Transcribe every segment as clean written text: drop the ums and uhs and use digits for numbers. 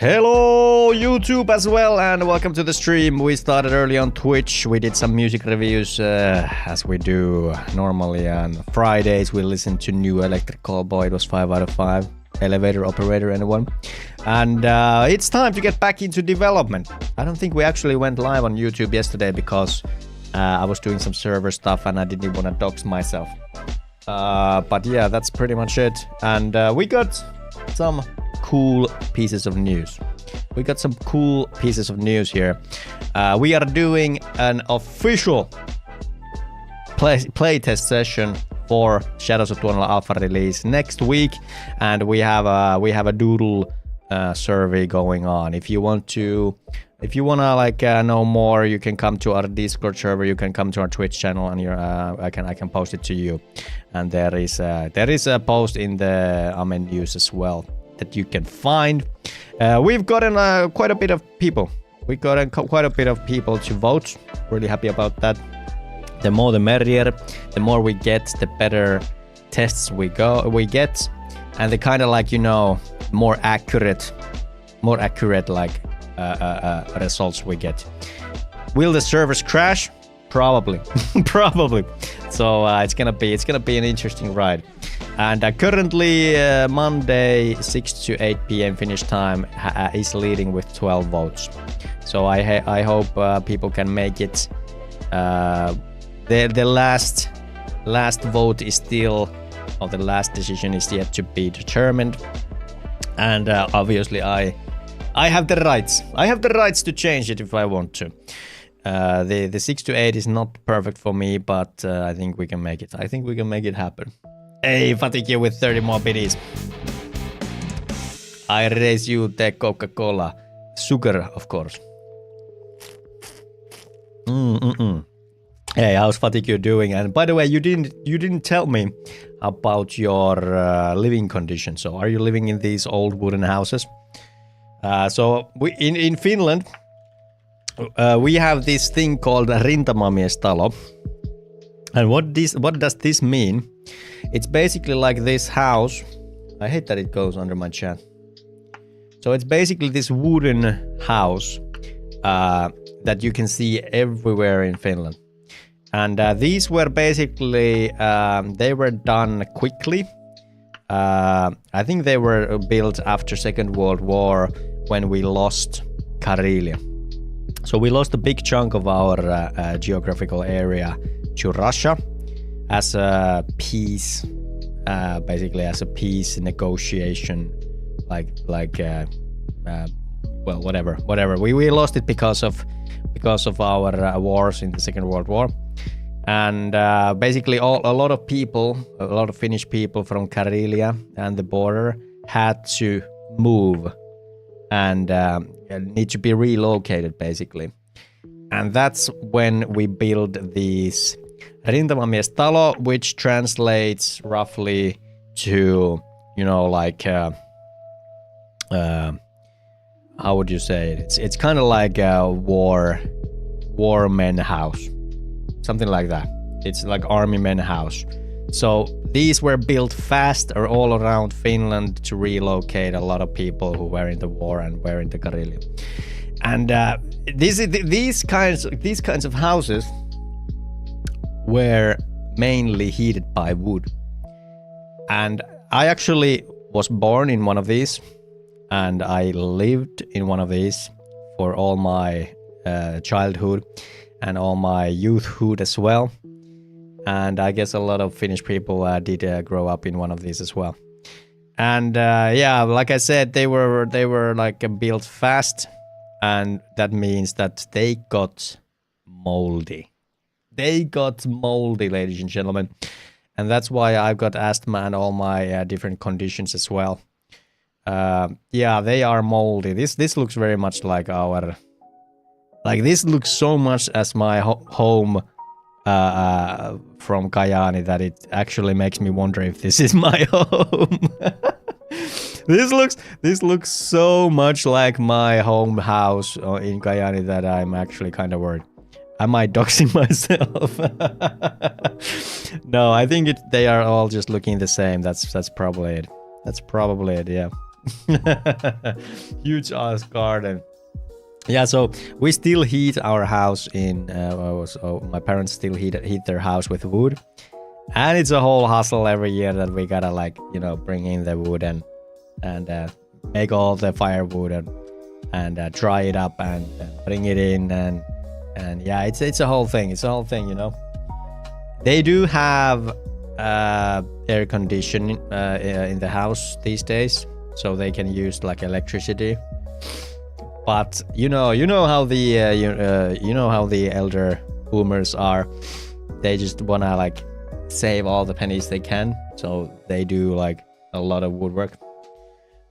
Hello YouTube as well, and welcome to the stream. We started early on Twitch. We did some music reviews as we do normally on Fridays. We listen to new Electrical Boy. It was 5 out of 5. Elevator Operator, anyone? And it's time to get back into development. I don't think we actually went live on YouTube yesterday because I was doing some server stuff and I didn't want to dox myself. But yeah, that's pretty much it. And we got some cool pieces of news. We got some cool pieces of news here. We are doing an official playtest session for Shadows of TUONELA Alpha release next week, and we have a doodle survey going on. If you wanna like know more, you can come to our Discord server. You can come to our Twitch channel, and I can post it to you. And there is a post in the Amen news as well that you can find. We've gotten quite a bit of people. We got quite a bit of people to vote. Really happy about that. The more the merrier. The more we get, the better tests we get, and the kind of like, you know, more accurate like results we get. Will the servers crash? Probably. Probably. So it's gonna be an interesting ride. And currently Monday 6 to 8 p.m. Finnish time is leading with 12 votes. So I hope people can make it. The last vote is still, or the last decision is yet to be determined. And obviously I have the rights. I have the rights to change it if I want to. The 6 to 8 is not perfect for me, but I think we can make it. I think we can make it happen. Hey, Fatigue with 30 more biddies. I raise you the Coca-Cola. Sugar, of course. Hey, how's Fatigue doing? And by the way, you didn't tell me about your living conditions. So are you living in these old wooden houses? So we in Finland, we have this thing called rintamamiestalo. And what does this mean? It's basically like this house. I hate that it goes under my chat. So it's basically this wooden house that you can see everywhere in Finland. And these were basically, they were done quickly. I think they were built after Second World War when we lost Karelia. So we lost a big chunk of our geographical area to Russia as a peace, basically as a peace negotiation, well, whatever. We lost it because of our wars in the Second World War. And basically a lot of Finnish people from Karelia and the border had to move and need to be relocated basically. And that's when we built these rintamamiestalo, which translates roughly to, you know, like how would you say it? It's kind of like a war men house. Something like that. It's like army men house. So these were built fast or all around Finland to relocate a lot of people who were in the war and were in the Karelia. And these kinds of houses were mainly heated by wood. And I actually was born in one of these, and I lived in one of these for all my childhood and all my youthhood as well. And I guess a lot of Finnish people did grow up in one of these as well. And yeah, like I said, they were like built fast, and that means that they got moldy. They got moldy, ladies and gentlemen. And that's why I've got asthma and all my different conditions as well. Yeah, they are moldy. This looks very much like our... Like, this looks so much as my home from Kajaani that it actually makes me wonder if this is my home. This looks so much like my home house in Kajaani that I'm actually kind of worried. Am I doxing myself? No, I think they are all just looking the same. That's probably it. That's probably it, yeah. Huge ass garden. Yeah, so we still heat our house in. My parents still heat their house with wood, and it's a whole hustle every year that we gotta like bring in the wood and make all the firewood and dry it up and bring it in and yeah, it's a whole thing. It's a whole thing, They do have air conditioning in the house these days, so they can use like electricity. But you know how the how the elder boomers are. They just wanna like save all the pennies they can, so they do like a lot of woodwork.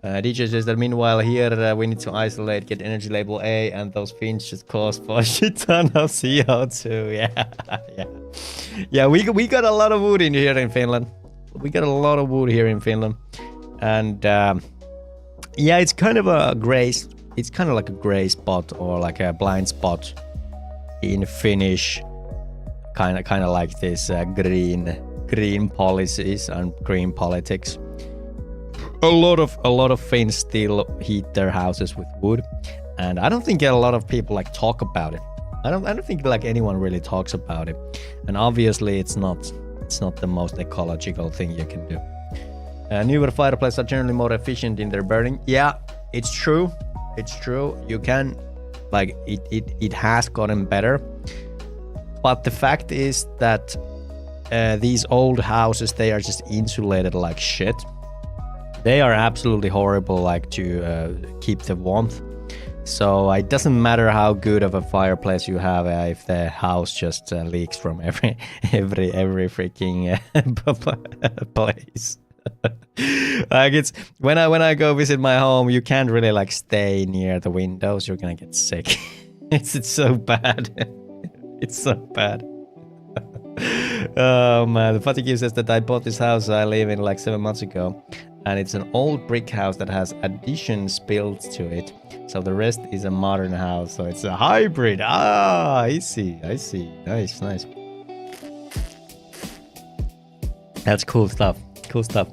DJ says that meanwhile here we need to isolate, get energy label A, and those fiends just cause for a shit ton of CO2. Yeah. We got a lot of wood in here in Finland. We got a lot of wood here in Finland, and yeah, it's kind of a gray. It's kind of like a gray spot or like a blind spot in Finnish, kind of like this green policies and green politics. A lot of Finns still heat their houses with wood, and I don't think a lot of people like talk about it. I don't think like anyone really talks about it, and obviously it's not the most ecological thing you can do. Newer fireplaces are generally more efficient in their burning. Yeah, it's true. It's true. You can, like, it has gotten better. But the fact is that these old houses, they are just insulated like shit. They are absolutely horrible, like, to keep the warmth. So it doesn't matter how good of a fireplace you have if the house just leaks from every freaking place. Like, it's when I go visit my home, you can't really like stay near the windows. You're gonna get sick. It's so bad. It's so bad. Oh man, the Fatigue says that I bought this house I live in like 7 months ago, and it's an old brick house that has additions built to it. So the rest is a modern house. So it's a hybrid. Ah, I see. Nice. That's cool stuff. Cool stuff.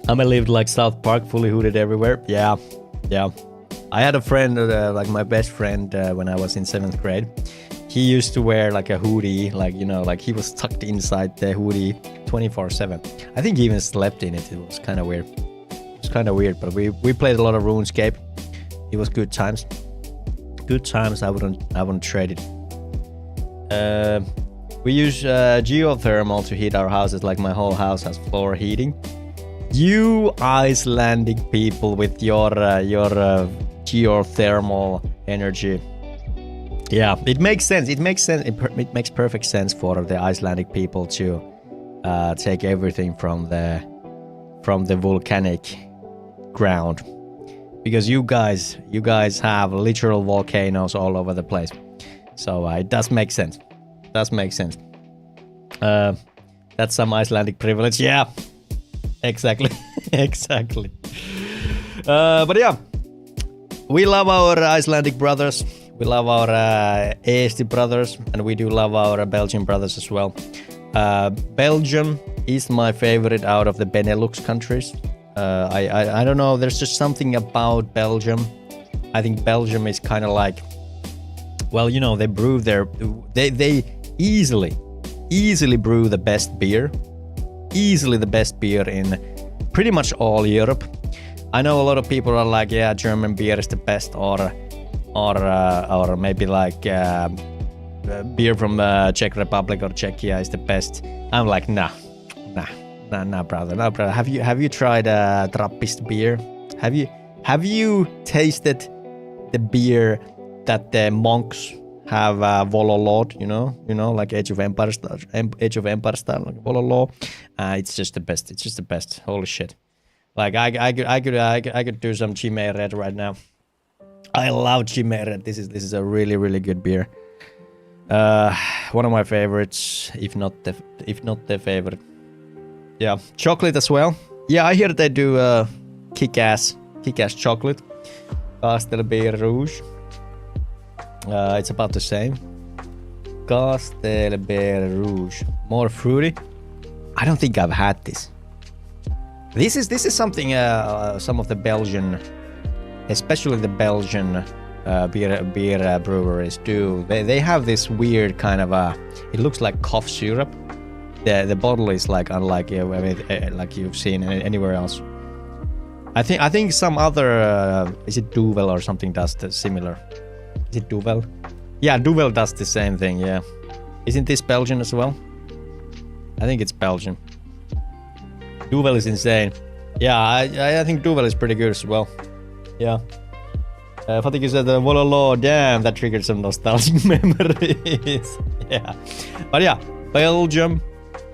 I lived like South Park, fully hooded everywhere. Yeah. I had a friend, like my best friend, when I was in 7th grade. He used to wear like a hoodie, like, like he was tucked inside the hoodie 24/7. I think he even slept in it. It was kind of weird. But we played a lot of RuneScape. It was good times. Good times. I wouldn't trade it. We use geothermal to heat our houses. Like my whole house has floor heating. You Icelandic people with your geothermal energy. Yeah, it makes sense. It makes perfect sense for the Icelandic people to take everything from the volcanic ground, because you guys have literal volcanoes all over the place. So it does make sense. That's some Icelandic privilege. Yeah, exactly. But yeah, we love our Icelandic brothers. We love our Eesti brothers, and we do love our Belgian brothers as well. Belgium is my favorite out of the Benelux countries. I don't know, there's just something about Belgium. I think Belgium is kind of like, well, they brew they easily brew the best beer. Easily the best beer in pretty much all Europe. I know a lot of people are like, yeah, German beer is the best, or maybe like beer from Czech Republic or Czechia is the best. I'm like, nah, brother. Have you tried Trappist beer? Have you tasted the beer that the monks have Vololord? Like Age of Empires style, like Vololord. It's just the best. It's just the best. Holy shit! Like I could do some Chimay Red right now. I love Chimay Red. This is a really good beer. One of my favorites, if not the favorite. Yeah, chocolate as well. Yeah, I hear they do kick-ass chocolate. Castelbeer Rouge. It's about the same. Castelbeer Rouge. More fruity. I don't think I've had this. This is something some of the Belgian, especially the Belgian beer breweries do. They have this weird kind of it looks like cough syrup. The bottle is like unlike like you've seen anywhere else. I think some other is it Duvel or something does the similar. Is it Duvel? Yeah, Duvel does the same thing. Yeah, isn't this Belgian as well? I think it's Belgian. Duvel is insane. Yeah, I think Duvel is pretty good as well. Yeah. Fatigue said, Wololo, damn, that triggered some nostalgic memories. Yeah. But yeah, Belgium,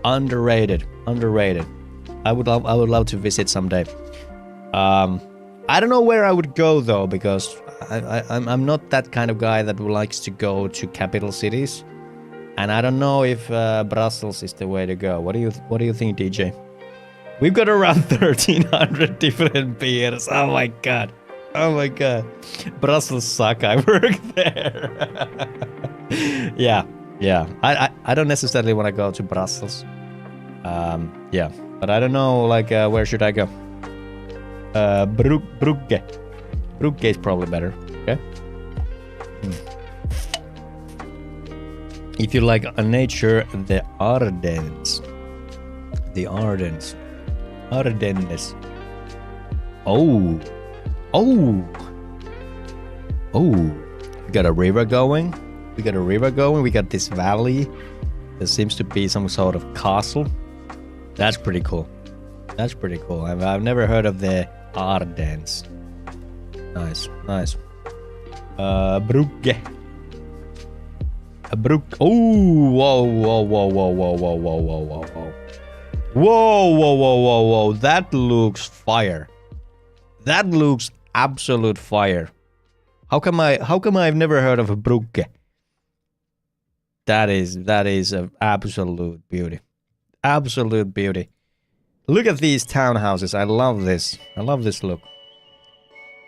underrated. I would love to visit someday. I don't know where I would go though, because I'm not that kind of guy that likes to go to capital cities. And I don't know if Brussels is the way to go. What do you think, DJ? We've got around 1,300 different beers. Oh my god. Brussels suck. I work there. Yeah. I don't necessarily want to go to Brussels. Yeah, but I don't know. Like, where should I go? Brugge. Brugge is probably better. Okay. If you like nature, the Ardennes. Ardennes. Oh. We got a river going. We got this valley. There seems to be some sort of castle. That's pretty cool. I've never heard of the Ardennes. Nice. Brugge. Oh, whoa. That looks fire. That looks absolute fire. How come I've never heard of a Brugge? That is an absolute beauty. Look at these townhouses. I love this look.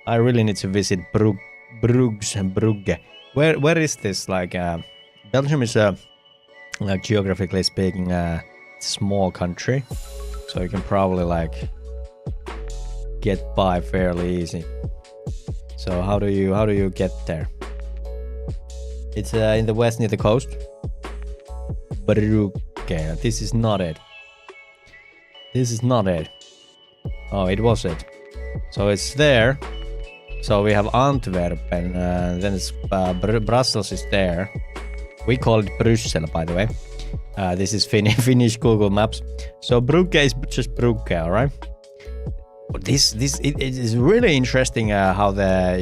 I really need to visit Brugge. Where is this? Like, Belgium is like geographically speaking, a small country, so you can probably like get by fairly easy. So how do you get there? It's in the west near the coast. Brugge. This is not it. Oh, it was it. So it's there. So we have Antwerp, and then it's Brussels is there. We call it Brussels, by the way. This is Finnish Google Maps. So Brugge is just Brugge, all right? It is really interesting how the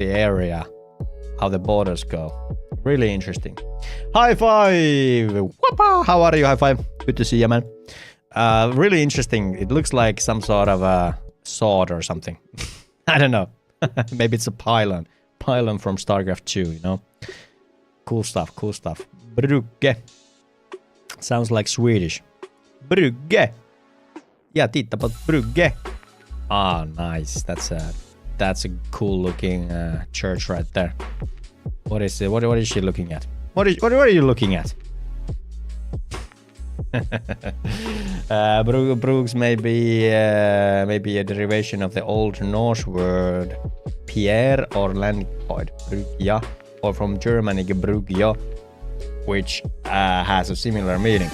area, how the borders go. Really interesting. High five! Whoppa! How are you? High five. Good to see you, man. Really interesting. It looks like some sort of a sword or something. I don't know. Maybe it's a pylon from StarCraft 2, you know. Cool stuff. Brugge. Sounds like Swedish. Brugge. Yeah, titta på Brugge. Ah, nice. That's a cool looking church right there. What is it? What is she looking at? What are you looking at? Brugs may be a derivation of the Old Norse word Pierre or Landpoid, Brugja, or from Germanic Brugja, which has a similar meaning.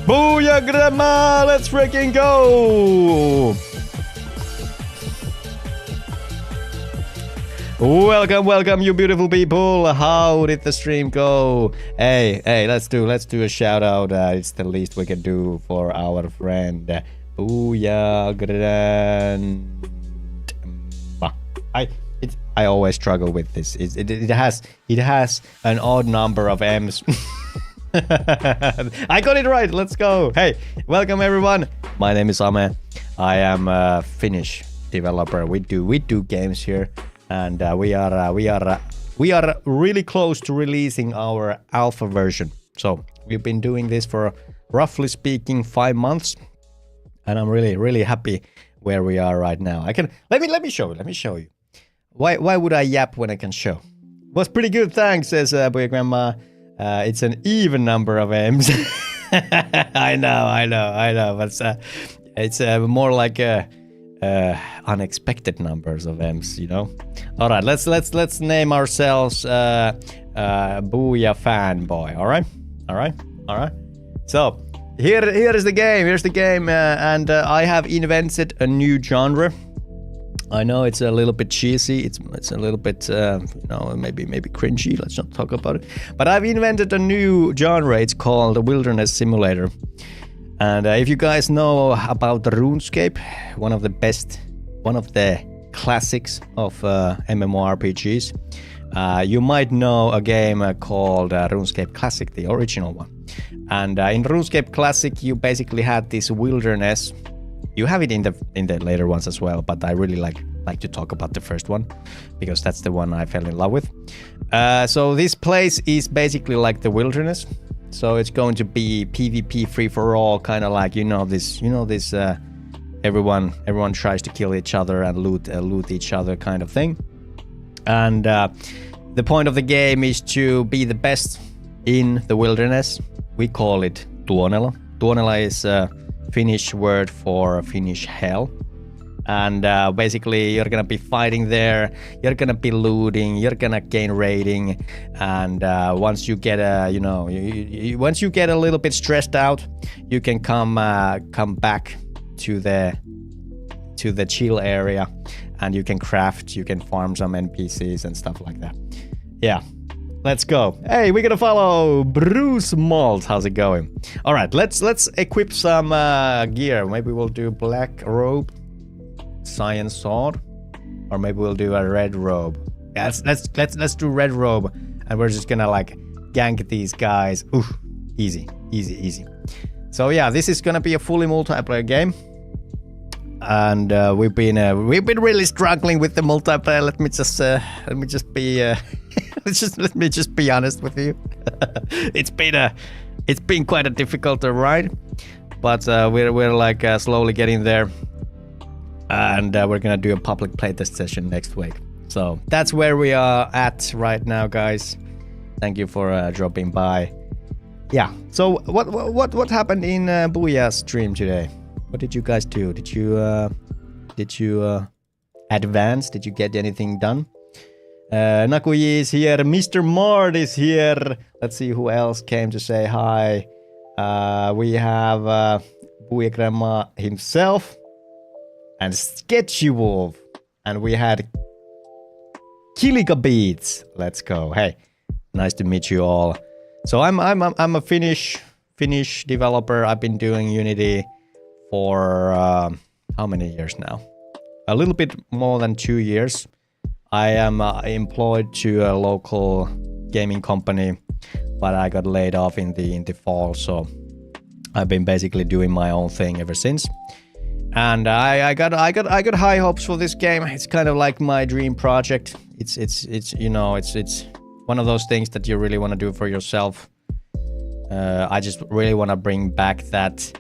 Booyah, Grandma! Let's freaking go! Welcome, you beautiful people. How did the stream go? Hey, let's do a shout out. It's the least we can do for our friend Booyah Grandma. I always struggle with this. It has an odd number of M's. I got it right. Let's go. Hey, welcome everyone. My name is Ame. I am a Finnish developer. We do games here. And we are really close to releasing our alpha version. So we've been doing this for roughly speaking 5 months, and I'm really happy where we are right now. I can let me show you. Why would I yap when I can show? Was pretty good, thanks, says Booyah Grandma. It's an even number of M's. I know. But it's more like unexpected numbers of M's, you know. All right, let's name ourselves Booyah Fanboy. All right. So here is the game. Here's the game, and I have invented a new genre. I know it's a little bit cheesy. It's a little bit maybe cringy. Let's not talk about it. But I've invented a new genre. It's called the Wilderness Simulator. And if you guys know about the RuneScape, one of the classics of MMORPGs, you might know a game called RuneScape Classic, the original one. And in RuneScape Classic, you basically had this wilderness. You have it in the later ones as well, but I really like to talk about the first one because that's the one I fell in love with. So this place is basically like the wilderness. So it's going to be PvP free for all, kind of like this everyone tries to kill each other and loot each other kind of thing. And the point of the game is to be the best in the wilderness. We call it TUONELA. TUONELA is Finnish word for Finnish hell. And basically you're gonna be fighting there, you're gonna be looting, you're gonna gain rating, and once you get once you get a little bit stressed out, you can come back to the chill area, and you can craft, you can farm some NPCs and stuff like that. Yeah. Let's go. Hey, we're gonna follow Bruce Malt. How's it going? All right, let's equip some gear. Maybe we'll do black robe, cyan sword, or maybe we'll do a red robe. Yeah, let's do red robe, and we're just gonna like gank these guys. Ooh, easy. So yeah, this is gonna be a fully multiplayer game, and we've been really struggling with the multiplayer. Let me just be honest with you. It's been quite a difficult ride, but we're like slowly getting there, and we're gonna do a public playtest session next week. So that's where we are at right now, guys. Thank you for dropping by. Yeah. So what happened in Booyah's stream today? What did you guys do? Did you advance? Did you get anything done? Nakuyi is here. Mr. Mard is here. Let's see who else came to say hi. We have Booyah Grandma himself and Sketchy Wolf. And we had Kilika Beats. Let's go. Hey, nice to meet you all. So I'm a Finnish developer. I've been doing Unity for how many years now? A little bit more than 2 years. I am employed to a local gaming company, but I got laid off in the fall, so I've been basically doing my own thing ever since. And I got high hopes for this game. It's kind of like my dream project. It's one of those things that you really want to do for yourself. I just really want to bring back that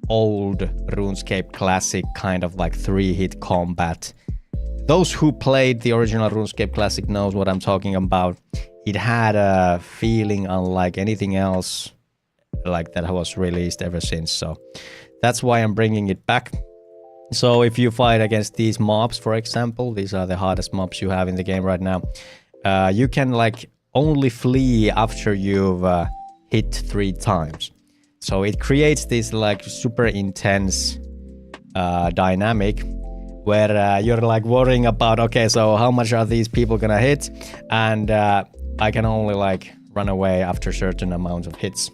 old RuneScape Classic kind of like 3-hit combat. Those who played the original RuneScape Classic knows what I'm talking about. It had a feeling unlike anything else like that was released ever since. So that's why I'm bringing it back. So if you fight against these mobs, for example, these are the hardest mobs you have in the game right now. You can like only flee after you've hit 3 times. So it creates this like super intense dynamic where you're like worrying about, okay, so how much are these people gonna hit? And I can only like run away after certain amounts of hits.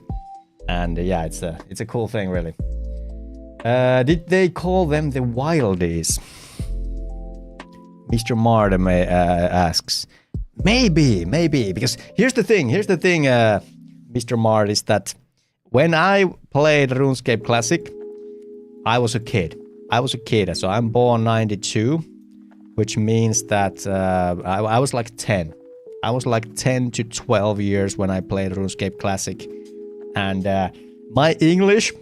And yeah, it's a cool thing, really. Did they call them the Wildies? Mr. Mardem asks. Maybe, because here's the thing, Mr. Mard, is that when I played RuneScape Classic, I was a kid, so I'm born 92, which means that I was like 10. I was like 10 to 12 years when I played RuneScape Classic. And my English,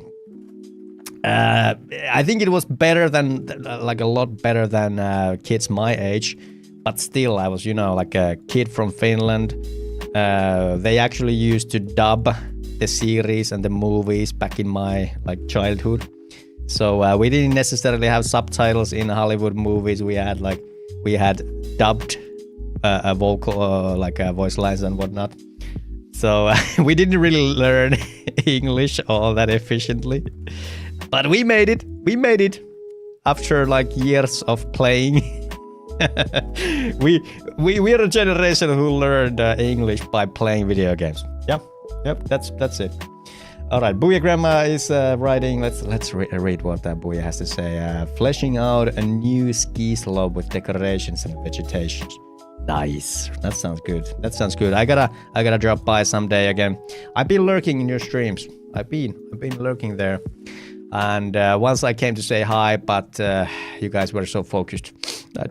I think it was better than, like a lot better than kids my age. But still, I was, like a kid from Finland. They actually used to dub the series and the movies back in my like childhood. So we didn't necessarily have subtitles in Hollywood movies. We had dubbed voice lines and whatnot. So we didn't really learn English all that efficiently, but we made it. We made it after like years of playing. we are a generation who learned English by playing video games. Yep, that's it. All right, Booyah Grandma is writing. Let's read what Booyah has to say. Fleshing out a new ski slope with decorations and vegetation. Nice. That sounds good. I gotta drop by someday again. I've been lurking in your streams. I've been lurking there. And once I came to say hi, but you guys were so focused. I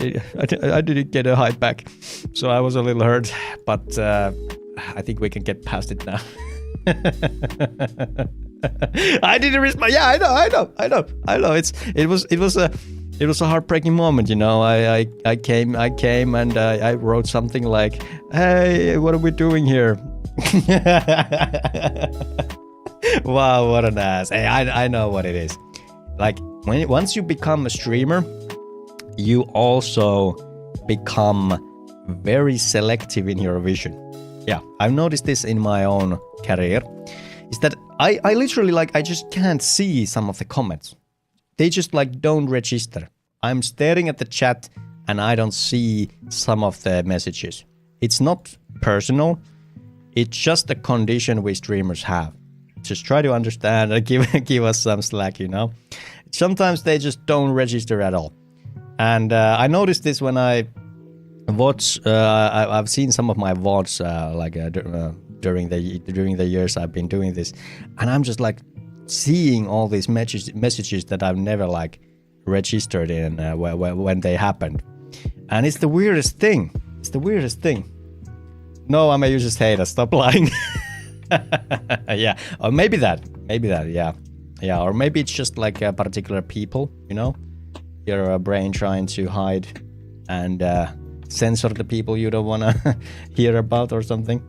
didn't get a hi back, so I was a little hurt. But I think we can get past it now. I didn't respond. Yeah, I know. It was a heartbreaking moment, you know. I came and I wrote something like, "Hey, what are we doing here?" Wow, what an ass. Hey, I know what it is. Like once you become a streamer, you also become very selective in your vision. Yeah, I've noticed this in my own career. Is that I literally I just can't see some of the comments. They just don't register. I'm staring at the chat and I don't see some of the messages. It's not personal. It's just a condition we streamers have. Just try to understand and give us some slack, you know. Sometimes they just don't register at all. And I noticed this when I watch. I've seen some of my VODs during the years I've been doing this, and I'm just seeing all these messages that I've never registered in when they happened, and it's the weirdest thing. No, I'm a user's hater. Stop lying. Yeah, or maybe that. Yeah, or maybe it's just a particular people, you know, your brain trying to hide and censor the people you don't want to hear about or something.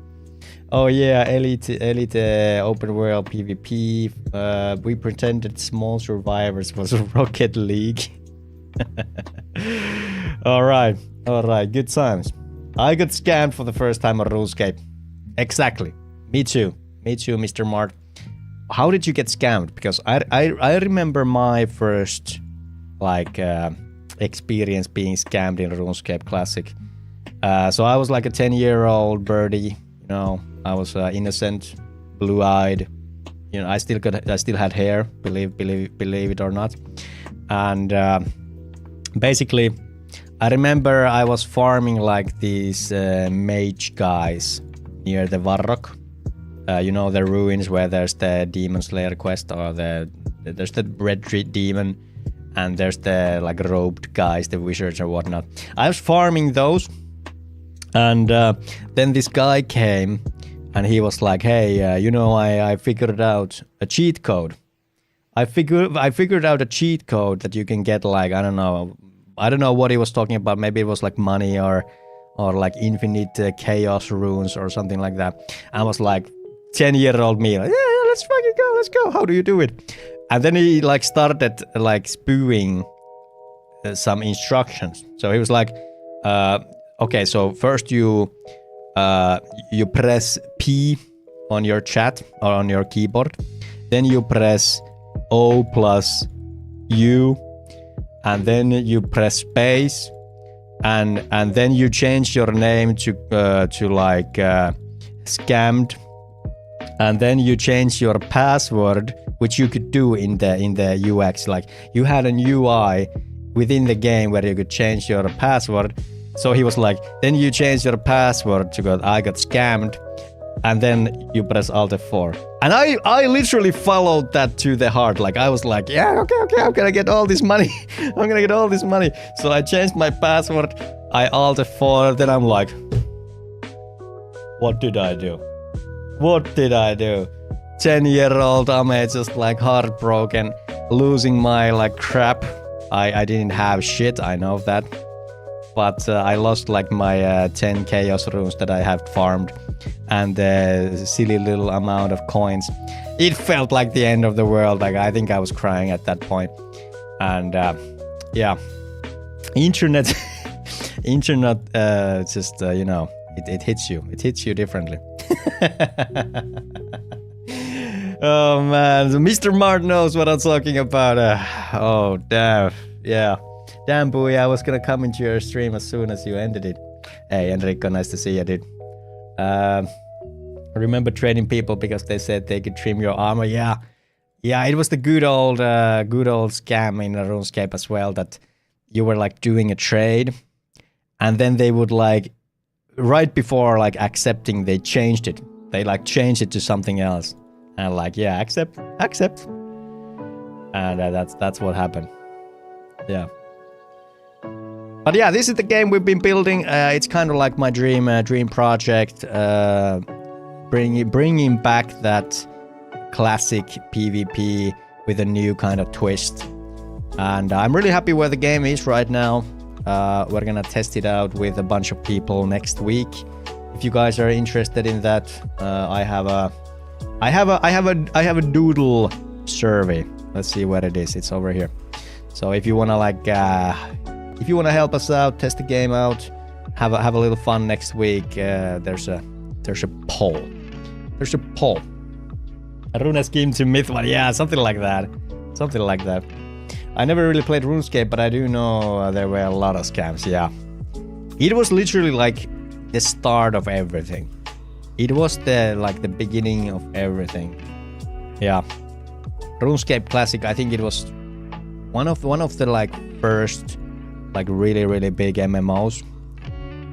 Oh yeah, elite open world PvP. We pretended small survivors was Rocket League. All right, good times. I got scammed for the first time on RuneScape. Exactly. Me too, Mr. Mart. How did you get scammed? Because I remember my first experience being scammed in RuneScape Classic. So I was a 10-year-old birdie. You know, I was innocent, blue-eyed. You know, I still had hair. Believe it or not. And basically, I remember I was farming these mage guys near the Varrock. You know, the ruins where there's the Demon Slayer quest, or there's the Red Tree Demon, and there's the robed guys, the wizards or whatnot. I was farming those, and then this guy came, and he was like, "Hey, you know, I figured out a cheat code. I figured out a cheat code that you can get I don't know what he was talking about. Maybe it was money or infinite chaos runes or something like that." I was 10-year-old me, yeah, let's fucking go, let's go. How do you do it? And then he started spewing some instructions. So he was okay, so first you press P on your chat or on your keyboard, then you press O plus U, and then you press space, and then you change your name to scammed. And then you change your password, which you could do in the UX. You had an UI within the game where you could change your password. So he was then you change your password to go, I got scammed. And then you press Alt F4. And I literally followed that to the heart. I was yeah, okay, I'm gonna get all this money. So I changed my password. I Alt F4. Then I'm what did I do? 10-year-old Ame just heartbroken, losing my crap. I didn't have shit, I know that. but I lost like my 10 chaos runes that I have farmed and the silly little amount of coins. It felt like the end of the world. Like I think I was crying at that point. And yeah, internet, internet just you know, it hits you. It hits you differently. Oh man, so Mr. Mart knows what I'm talking about. Oh damn, yeah. Damn, boy, I was gonna come into your stream as soon as you ended it. Hey, Enrico, nice to see you, dude. I remember trading people because they said they could trim your armor. Yeah, it was the good old scam in RuneScape as well, that you were like doing a trade, and then they would like, right before like accepting, they changed it. They like changed it to something else, and like, yeah, accept, and that's what happened. Yeah. But yeah, this is the game we've been building. It's kind of like my dream project, bringing back that classic PvP with a new kind of twist. And I'm really happy where the game is right now. We're gonna test it out with a bunch of people next week. If you guys are interested in that, I have a doodle survey. Let's see what it is. It's over here. So if you wanna like. If you want to help us out, test the game out, have a little fun next week, there's a poll. There's a poll. Rune scheme to myth one, yeah, something like that. Something like that. I never really played RuneScape, but I do know there were a lot of scams, yeah. It was literally like the start of everything. It was the beginning of everything. Yeah. RuneScape Classic, I think it was one of the like first like really big MMOs.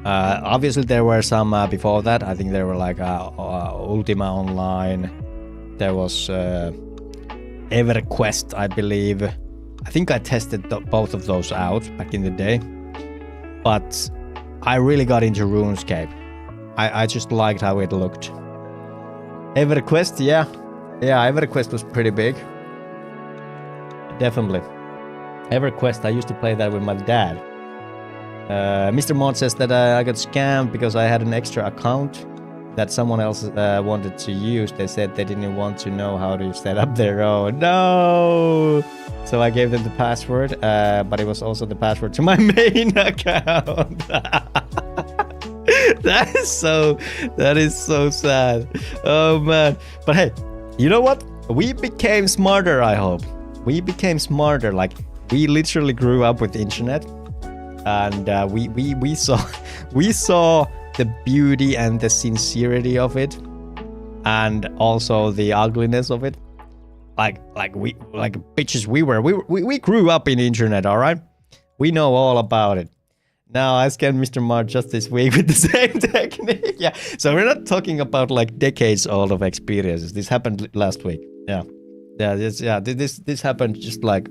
Obviously there were some before that. I think there were like Ultima Online. There was EverQuest, I believe. I think I tested both of those out back in the day. But I really got into RuneScape. I just liked how it looked. EverQuest, yeah, EverQuest was pretty big. Definitely. EverQuest, I used to play that with my dad. Mr. Mod says that I got scammed because I had an extra account that someone else wanted to use. They said they didn't want to know how to set up their own. No! So I gave them the password, but it was also the password to my main account. That is so sad. Oh man. But hey, you know what? We became smarter, I hope. We became smarter, like we literally grew up with the internet, and we saw the beauty and the sincerity of it, and also the ugliness of it. Like bitches we grew up in the internet, all right? We know all about it. Now I scanned Mr. Mart just this week with the same technique. Yeah, so we're not talking about like decades old of experiences. This happened last week. This happened just like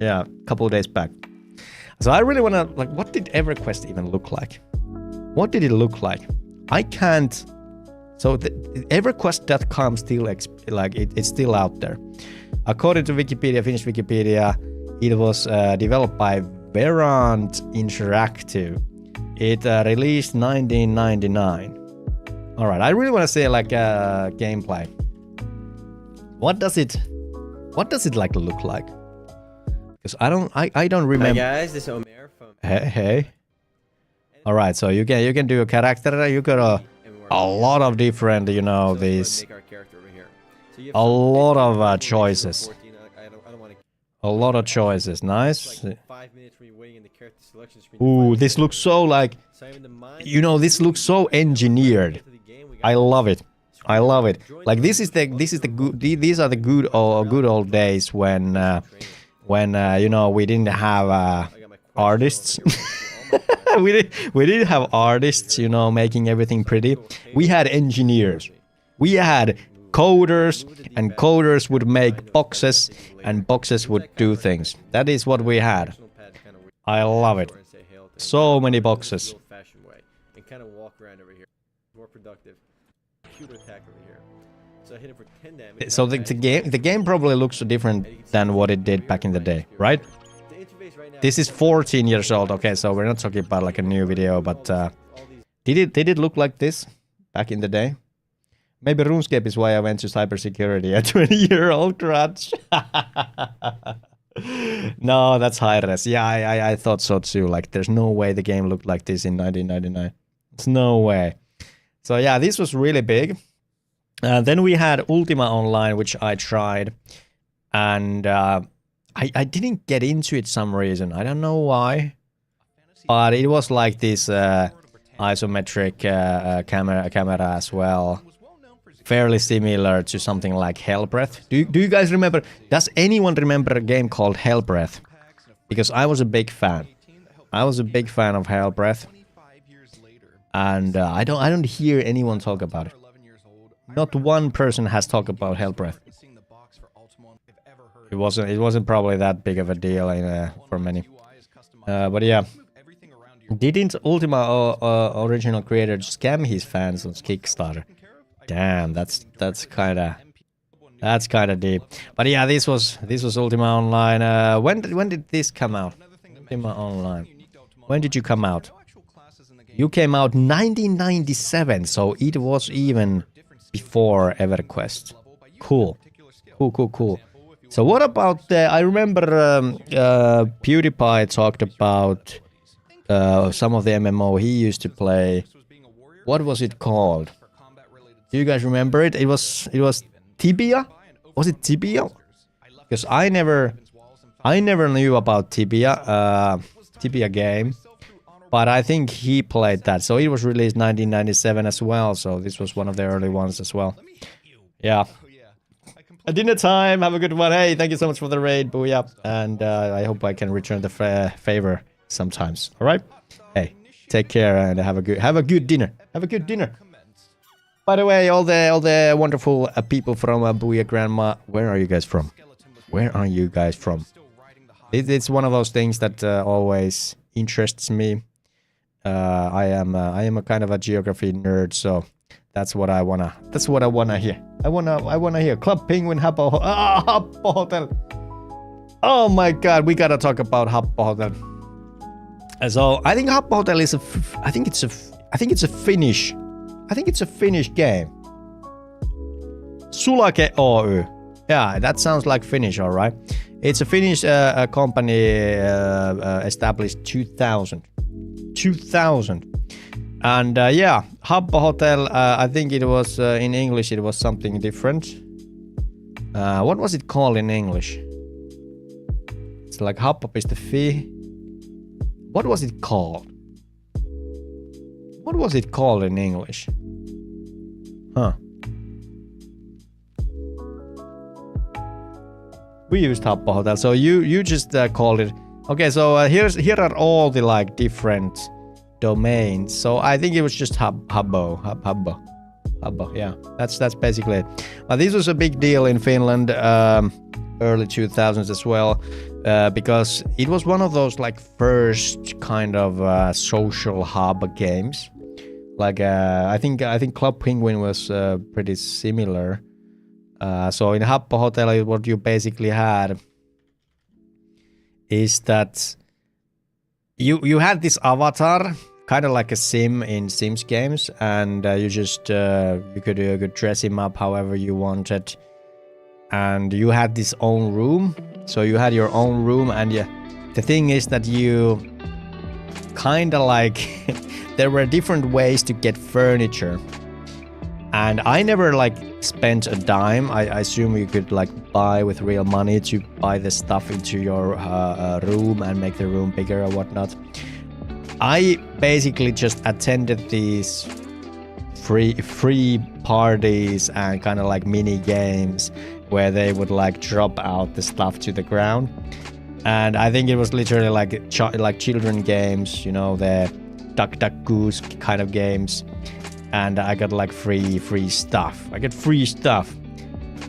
a couple of days back. So I really want to, like, what did EverQuest even look like? What did it look like? I can't. So the EverQuest.com still it's still out there. According to Wikipedia, Finnish Wikipedia, it was developed by Verant Interactive. It released 1999. All right, I really want to say like gameplay. What does it like look like? Because I don't remember. Hi guys, this is Omer from. Hey. All right, so you can do a character. You got a lot of different, you know, these. A lot of choices. A lot of choices. Nice. Ooh, this looks so like. You know, this looks so engineered. I love it. I love it. Like these are the good old days when you know, we didn't have artists. we didn't have artists, you know, making everything pretty. We had engineers. We had coders, and coders would make boxes, and boxes would do things. That is what we had. I love it. So many boxes. So the game probably looks different than what it did back in the day, right? This is 14 years old. Okay, so we're not talking about like a new video, but did it look like this back in the day? Maybe RuneScape is why I went to cybersecurity at 20-year-old crutch. No, that's high res. Yeah, I thought so too. Like, there's no way the game looked like this in 1999. There's no way. So yeah, this was really big. Then we had Ultima Online, which I tried, and I didn't get into it some reason. I don't know why, but it was like this isometric camera as well. Fairly similar to something like Hellbreath. Do you guys remember? Does anyone remember a game called Hellbreath? Because I was a big fan. I was a big fan of Hellbreath, and I don't hear anyone talk about it. Not one person has talked about Hellbreath. It wasn't probably that big of a deal for many. But yeah, didn't Ultima original creator scam his fans on Kickstarter? Damn, that's kind of deep. But yeah, this was Ultima Online. When did this come out? Ultima Online. When did you come out? You came out 1997, so it was even before EverQuest. Cool. So what about I remember PewDiePie talked about some of the MMO he used to play. What was it called? Do you guys remember it? It was Tibia? Was it Tibia? Because I never knew about Tibia game, but I think he played that. So it was released 1997 as well. So this was one of the early ones as well. Yeah. A dinner time. Have a good one. Hey, thank you so much for the raid, booyah. And I hope I can return the favor sometimes. All right. Hey, take care and have a good dinner. Have a good dinner. By the way, all the wonderful people from Booyah Grandma, where are you guys from? Where are you guys from? It's one of those things that always interests me. I am a kind of a geography nerd, so that's what I wanna hear. I wanna hear Club Penguin, Habbo Hotel. Oh my God, we gotta talk about Habbo Hotel. So I think Habbo Hotel is I think it's a Finnish. I think it's a Finnish game. Sulake Oy. Yeah, that sounds like Finnish, all right. It's a Finnish company established 2000. And yeah, Habbo Hotel, I think it was, in English, it was something different. What was it called in English? It's like Habbo.fi. What was it called? What was it called in English? Huh. We used Habbo Hotel, so you just called it. Okay, so here are all the like different domains. So I think it was just Habbo. Yeah, that's basically it. But this was a big deal in Finland, early 2000s as well, because it was one of those like first kind of social hub games. Like I think Club Penguin was pretty similar. So in Habbo Hotel, what you basically had is that you had this avatar, kind of like a sim in Sims games, and you just you could dress him up however you wanted, and you had this own room. So you had your own room, and the thing is that you kind of like there were different ways to get furniture, and I never like spent a dime. I assume you could like buy with real money to buy the stuff into your room and make the room bigger or whatnot. I basically just attended these free parties and kind of like mini games where they would like drop out the stuff to the ground, and I think it was literally like children games, you know, the Duck Duck Goose kind of games, and I got like free stuff. I get free stuff,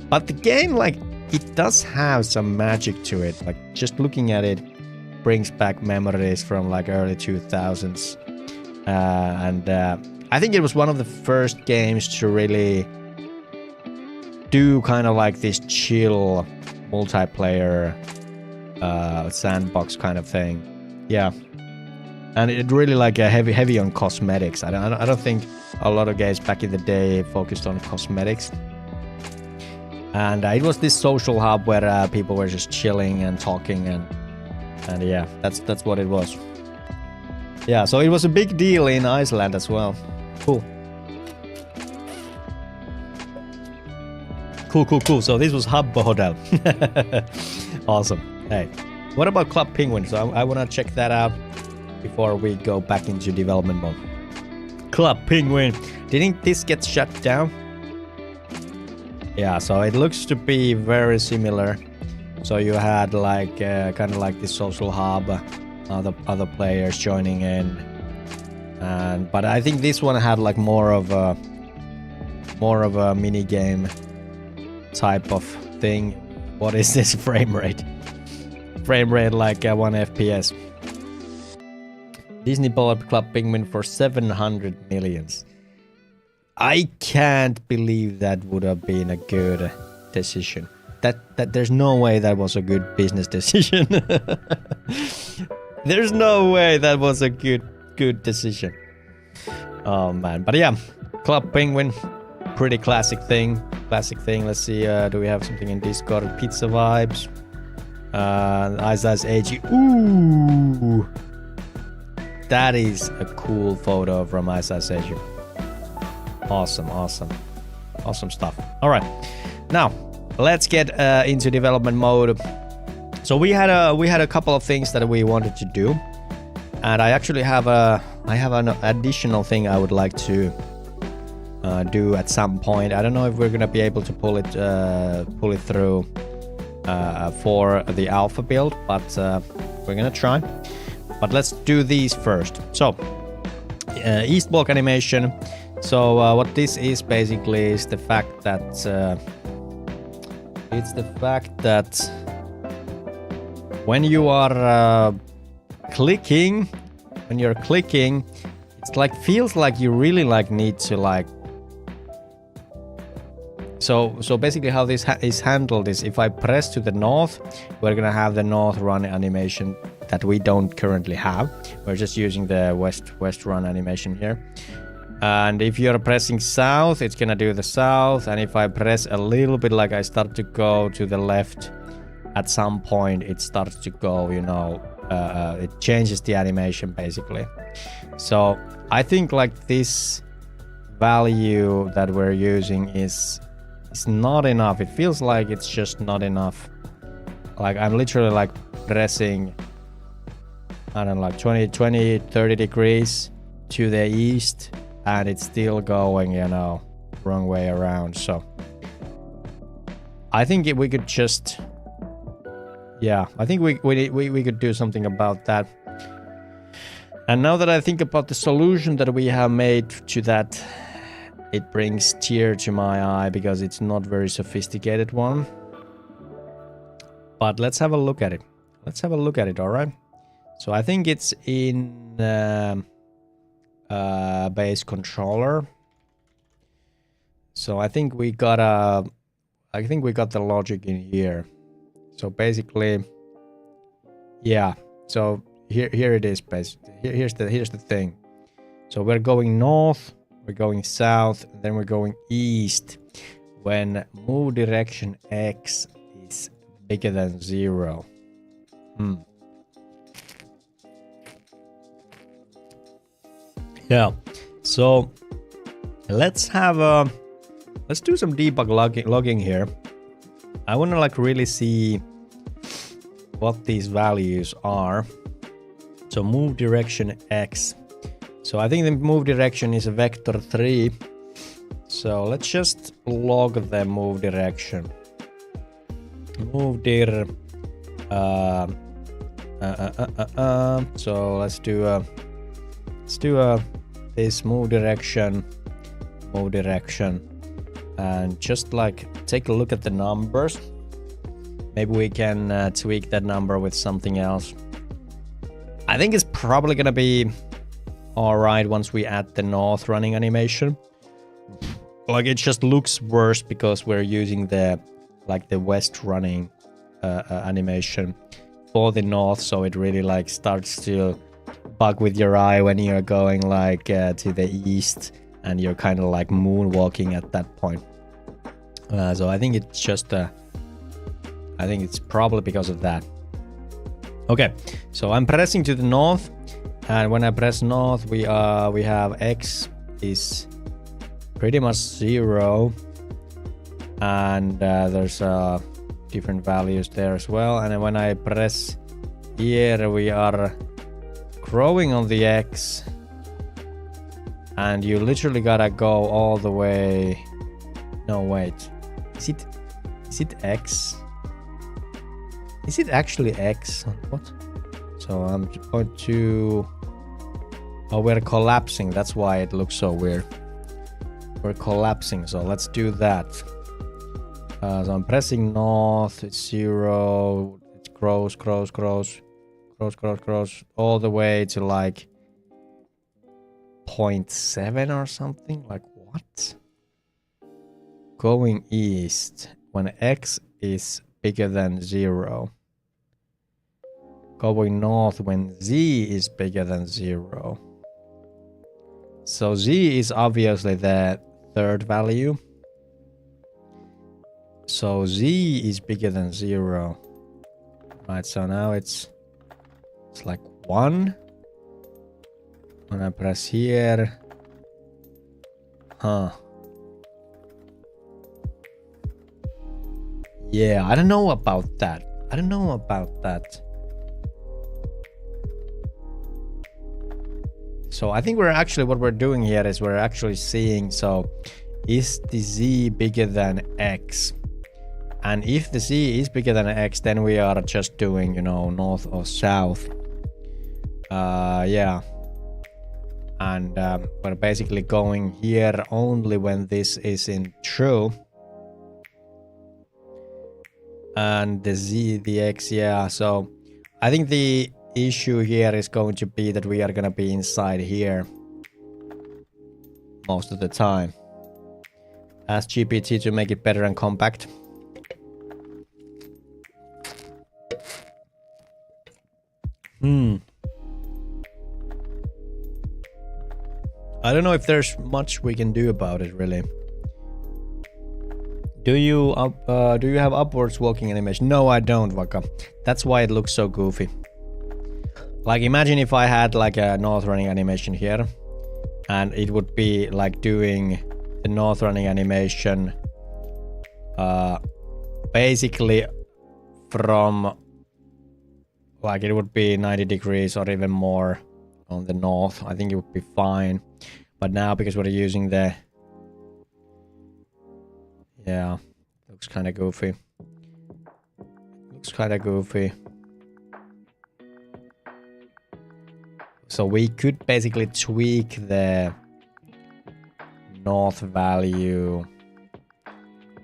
but the game, like, it does have some magic to it. Like, just looking at it brings back memories from like early 2000s, and I think it was one of the first games to really do kind of like this chill multiplayer sandbox kind of thing. Yeah. And it really like heavy on cosmetics. I don't think a lot of games back in the day focused on cosmetics. And it was this social hub where people were just chilling and talking, and yeah, that's what it was. Yeah, so it was a big deal in Iceland as well. Cool. Cool. So this was Habbo Hotel. Awesome. Hey, what about Club Penguin? So I want to check that out before we go back into development mode. Club Penguin. Didn't this get shut down? Yeah, so it looks to be very similar. So you had like kind of like this social hub, other players joining in, but I think this one had like more of a mini game type of thing. What is this frame rate? Frame rate like 1 FPS. Disney bought Club Penguin for 700 millions. I can't believe that would have been a good decision. That there's no way that was a good business decision. There's no way that was a good decision. Oh man, but yeah, Club Penguin, pretty classic thing. Let's see, do we have something in Discord? Pizza vibes. Ice AG. Ooh, that is a cool photo from Ice AG. Awesome stuff. All right, now let's get into development mode. So we had a couple of things that we wanted to do, and I actually have an additional thing I would like to do at some point. I don't know if we're gonna be able to pull it through for the alpha build, but we're gonna try. But let's do these first. So east block animation. So what this is basically is the fact that when you are clicking, it's like feels like you really like need to like. So basically how this is handled is if I press to the north, we're gonna have the north run animation that we don't currently have. We're just using the west run animation here. And if you're pressing south, it's gonna do the south. And if I press a little bit, like I start to go to the left, at some point it starts to go, you know, it changes the animation basically. So I think like this value that we're using is not enough. It feels like it's just not enough. Like I'm literally like pressing, I don't know, like 20, 30 degrees to the east, and it's still going, you know, wrong way around. So I think we could just, yeah, I think we could do something about that. And now that I think about the solution that we have made to that, it brings tear to my eye because it's not very sophisticated one. But let's have a look at it. All right. So I think it's in base controller. So I think we got the logic in here. So basically, yeah. So here it is. Basically, here's the thing. So we're going north, we're going south, and then we're going east when move direction X is bigger than 0. Yeah. So let's do some debug logging here. I want to like really see what these values are. So move direction X. So I think the move direction is a vector 3. So let's just log the move direction. Move dir. So let's do this move direction, and just like take a look at the numbers. Maybe we can tweak that number with something else. I think it's probably gonna be all right once we add the north running animation. Like it just looks worse because we're using the west running animation for the north, so it really like starts to bug with your eye when you're going like to the east, and you're kind of like moonwalking at that point. So I think it's just I think it's probably because of that. Okay, so I'm pressing to the north, and when I press north, we have X is pretty much 0, and there's different values there as well. And then when I press here, we are growing on the X, and you literally gotta go all the way. No, wait, is it X? Is it actually X? What? So I'm going to... Oh, we're collapsing. That's why it looks so weird. We're collapsing, so let's do that. So I'm pressing north. It's 0. It grows all the way to like 0.7 or something. Like what? Going east when X is bigger than 0. Going north when Z is bigger than 0. So Z is obviously the third value. So Z is bigger than 0. Right, so now it's like 1. When I press here. Huh. Yeah, I don't know about that. So I think we're actually, what we're doing here is we're actually seeing, so is the Z bigger than X? And if the Z is bigger than X, then we are just doing, you know, north or south. Yeah. And we're basically going here only when this is in true. And the Z, the X, yeah. So I think the issue here is going to be that we are going to be inside here most of the time. Ask GPT to make it better and compact. I don't know if there's much we can do about it, really. Do you have upwards walking animation? No, I don't, Waka. That's why it looks so goofy. Like, imagine if I had like a north running animation here, and it would be like doing the north running animation basically from, like, it would be 90 degrees or even more on the north. I think it would be fine. But now, because we're using the... Yeah, looks kind of goofy. So we could basically tweak the north value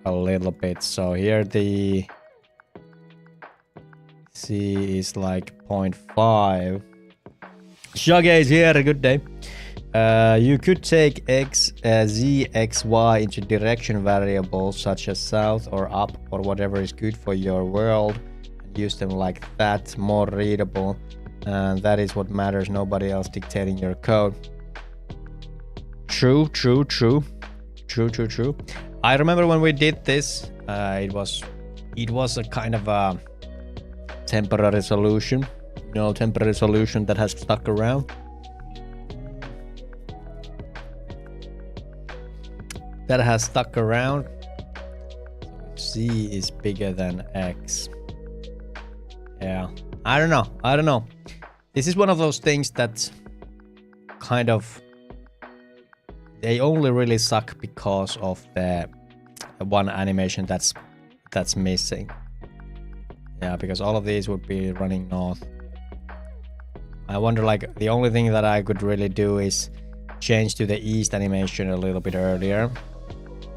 a little bit. So here the C is like 0.5. Shage is here, good day. You could take Z, X, Y into direction variables such as south or up or whatever is good for your world and use them like that, more readable. And that is what matters, nobody else dictating your code. True. I remember when we did this, it was a kind of a temporary solution. You know, temporary solution that has stuck around. Z is bigger than X. Yeah. I don't know. This is one of those things that kind of, they only really suck because of the one animation that's missing. Yeah, because all of these would be running north. I wonder, like, the only thing that I could really do is change to the east animation a little bit earlier,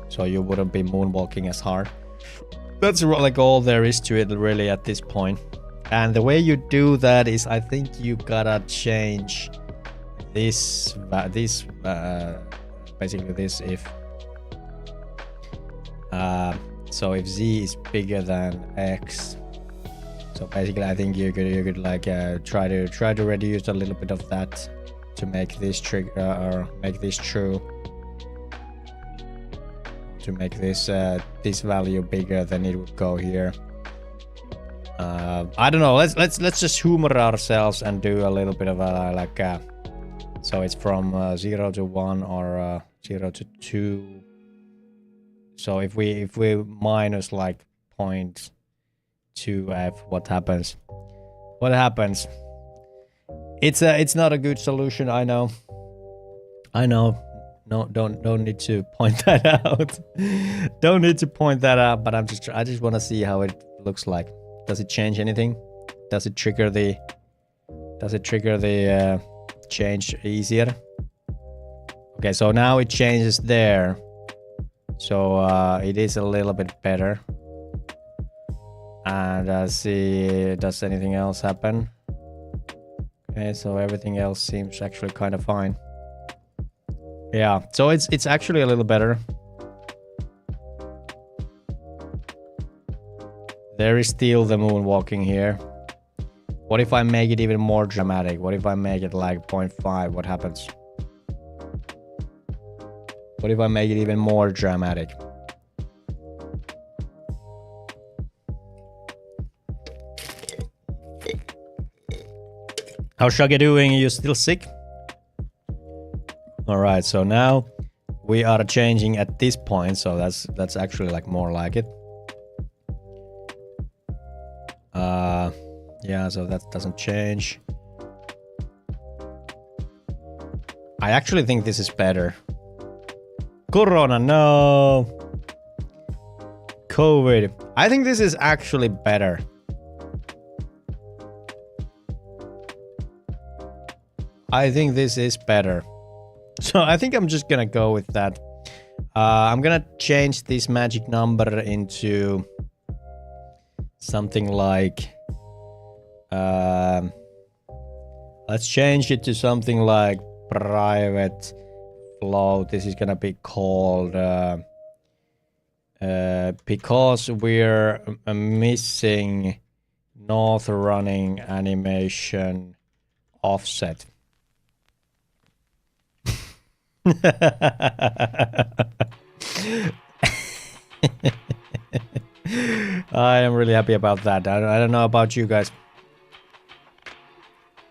so you wouldn't be moonwalking as hard. That's like all there is to it really at this point. And the way you do that is, I think you gotta change this basically this if so if Z is bigger than X, So basically, I think you could like try to reduce a little bit of that to make this trigger or make this true. To make this this value bigger, then it would go here. I don't know. Let's just humor ourselves and do a little bit of a like. So it's from 0 to 1 or 0 to 2. So if we minus like 0.2f, what happens? What happens? It's not a good solution. I know. No, don't need to point that out. Don't need to point that out. But I just want to see how it looks like. Does it change anything? Does it trigger the? Change easier? Okay, so now it changes there. So it is a little bit better. And see, does anything else happen? Okay, so everything else seems actually kind of fine. Yeah, so it's actually a little better. There is still the moon walking here. What if I make it even more dramatic? What if I make it like 0.5? What happens? What if I make it even more dramatic? How's Shaggy doing? Are you still sick? All right, so now we are changing at this point, so that's actually like more like it. Yeah, so that doesn't change. I actually think this is better. Corona, no. COVID. I think this is actually better. I think this is better. So I think I'm just gonna go with that. I'm gonna change this magic number into something like let's change it to something like private float. This is gonna be called because we're missing north running animation offset. I am really happy about that. I don't know about you guys.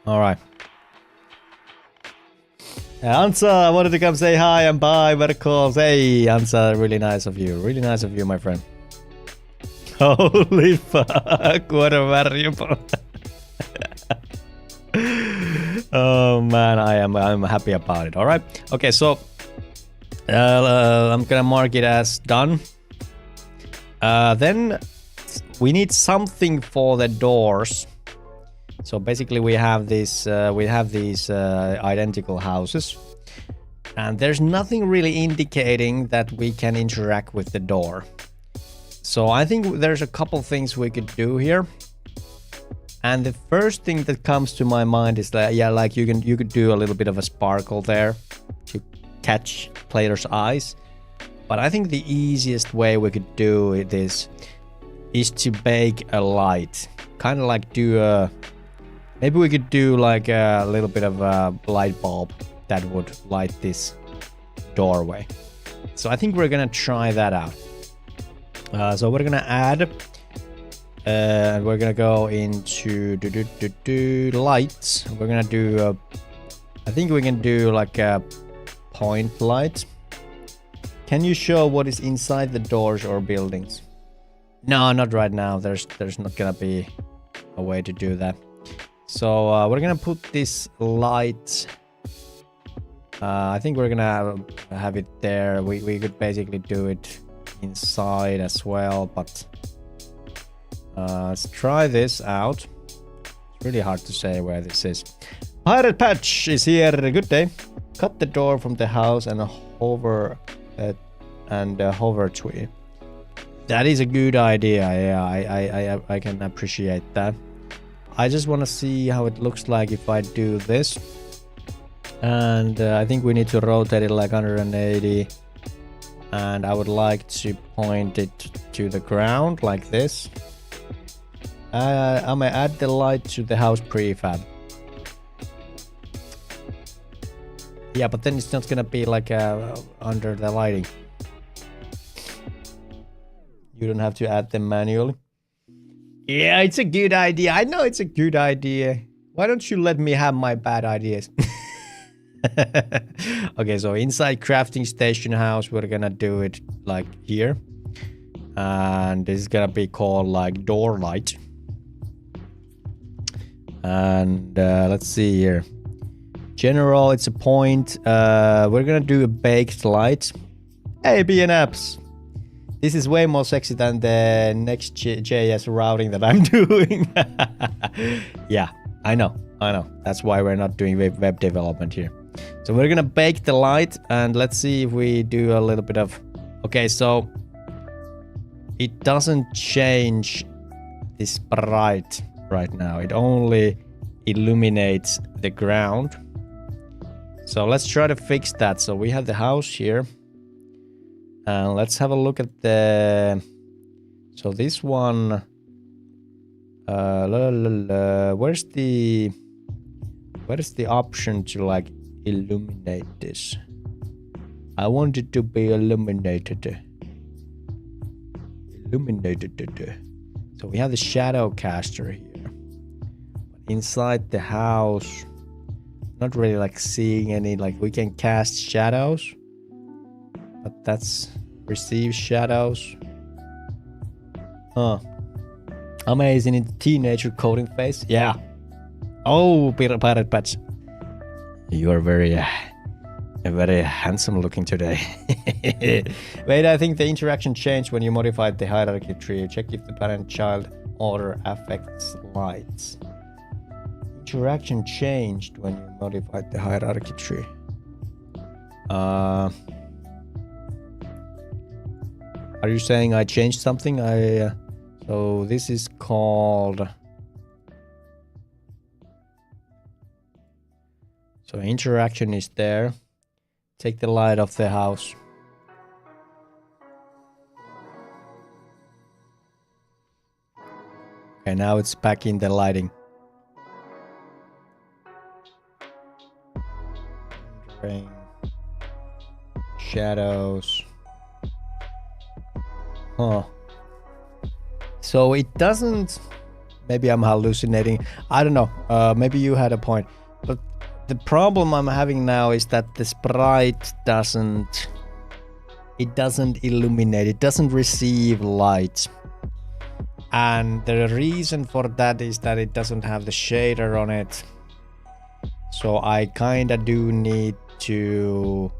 All right. Ansa, I wanted to come say hi and bye. Verkos. Hey, Ansa, really nice of you. Really nice of you, my friend. Holy fuck, what a variable. Oh man, I'm happy about it. All right. Okay, so I'm gonna mark it as done. Then we need something for the doors. So basically, we have these identical houses, and there's nothing really indicating that we can interact with the door. So I think there's a couple things we could do here. And the first thing that comes to my mind is that, yeah, like you could do a little bit of a sparkle there to catch players' eyes. But I think the easiest way we could do this is to bake a light. Kind of like do a... Maybe we could do like a little bit of a light bulb that would light this doorway. So I think we're gonna try that out. So we're gonna add... and we're gonna go into lights. We're gonna do I think we can do like a point light. Can you show what is inside the doors or buildings? No, not right now. There's not gonna be a way to do that. So we're gonna put this light. I think we're gonna have it there. We could basically do it inside as well, but let's try this out. It's really hard to say where this is. Pirate Patch is here. Good day. Cut the door from the house and hover to it. That is a good idea. Yeah, I can appreciate that. I just want to see how it looks like if I do this. And I think we need to rotate it like 180. And I would like to point it to the ground like this. I'm gonna add the light to the house prefab. Yeah, but then it's not gonna be like under the lighting. You don't have to add them manually. Yeah, it's a good idea. I know it's a good idea. Why don't you let me have my bad ideas? Okay, so inside crafting station house, we're gonna do it like here. And this is gonna be called like door light. And let's see here. General, it's a point. We're gonna do a baked light. Hey, BNApps. This is way more sexy than the Next.js routing that I'm doing. Yeah, I know. That's why we're not doing web development here. So we're gonna bake the light and let's see if we do a little bit of... Okay, so it doesn't change the sprite right now. It only illuminates the ground. So let's try to fix that. So we have the house here. And let's have a look at the... So this one... Where's the option to like illuminate this? I want it to be illuminated. So we have the shadow caster here. Inside the house, not really like seeing any, like we can cast shadows. But that's receive shadows. Huh. Amazing in the teenager coding phase. Yeah. Oh, Pirate Patch. You are very handsome looking today. Wait, I think the interaction changed when you modified the hierarchy tree. Check if the parent-child order affects lights. Interaction changed when you modified the hierarchy tree. Are you saying I changed something? So this is called... So interaction is there. Take the light off the house. Okay, now it's back in the lighting. Rain. Shadows. Huh. So it doesn't... Maybe I'm hallucinating. I don't know. Maybe you had a point. But the problem I'm having now is that the sprite doesn't... It doesn't illuminate. It doesn't receive light. And the reason for that is that it doesn't have the shader on it. So I kinda do need to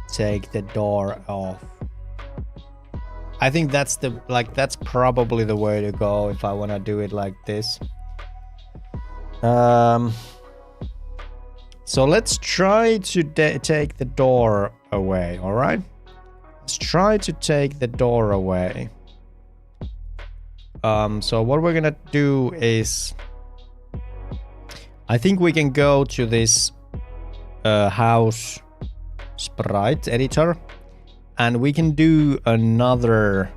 take the door off. I think that's that's probably the way to go if I want to do it like this. So let's try to take the door away, all right? Let's try to take the door away. So what we're gonna do is... I think we can go to this house sprite editor. And we can do another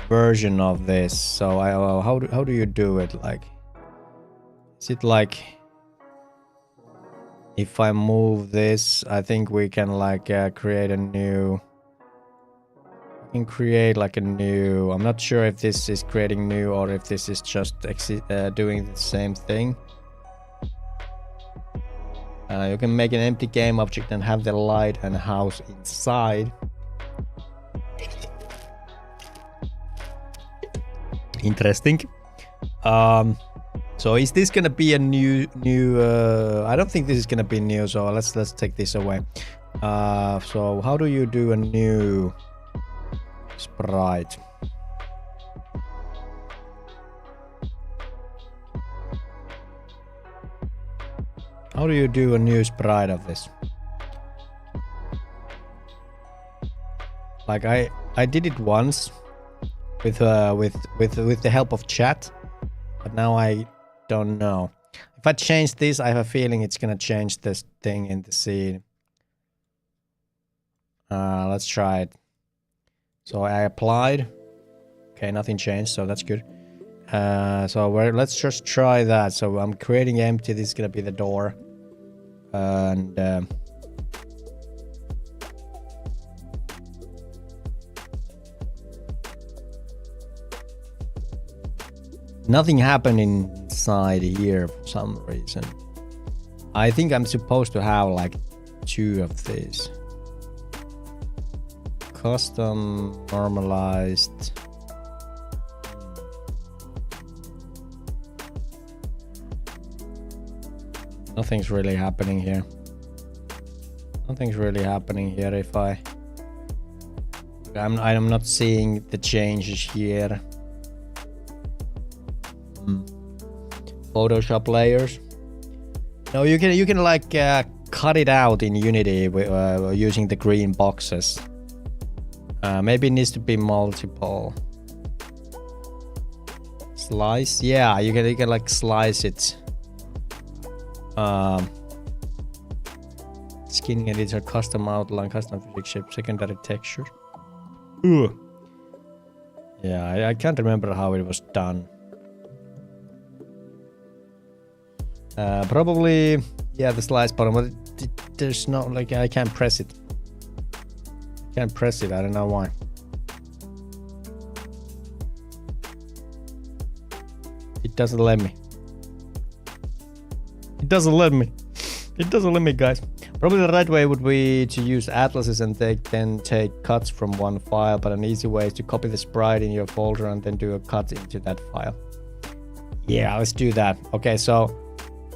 version of this. So how do you do it? Like, is it like if I move this? I think we can like create a new. We can create like a new. I'm not sure if this is creating new or if this is just doing the same thing. You can make an empty game object and have the light and house inside. Interesting. So is this gonna be a new? I don't think this is gonna be new. So let's take this away. So how do you do a new sprite? How do you do a new sprite of this? Like I did it once with the help of chat, but now I don't know. If I change this, I have a feeling it's gonna change this thing in the scene. Let's try it. So I applied. Okay, nothing changed, so that's good. So let's just try that. So I'm creating empty. This is gonna be the door, and nothing happened inside here for some reason. I think I'm supposed to have like 2 of these. Custom normalized. Nothing's really happening here. Nothing's really happening here if I'm not seeing the changes here. Photoshop layers. No, you can like cut it out in Unity using the green boxes. Maybe it needs to be multiple. Slice, yeah, you can like slice it. Skin editor, custom outline, custom physics shape, secondary texture. Ooh. Yeah, I can't remember how it was done. Probably, yeah, the slice button, but there's no, like, I can't press it. Can't press it, I don't know why. It doesn't let me. It doesn't let me. It doesn't let me, guys. Probably the right way would be to use atlases and then take cuts from one file, but an easy way is to copy the sprite in your folder and then do a cut into that file. Yeah, let's do that. Okay, so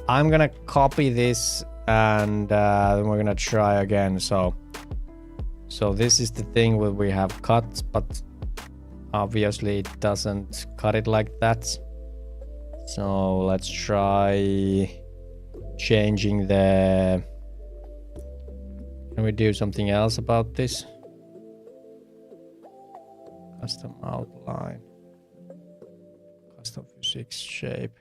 I'm gonna copy this and then we're gonna try again. So this is the thing where we have cut, but obviously it doesn't cut it like that. So let's try changing the... Can we do something else about this? Custom outline. Custom physics shape.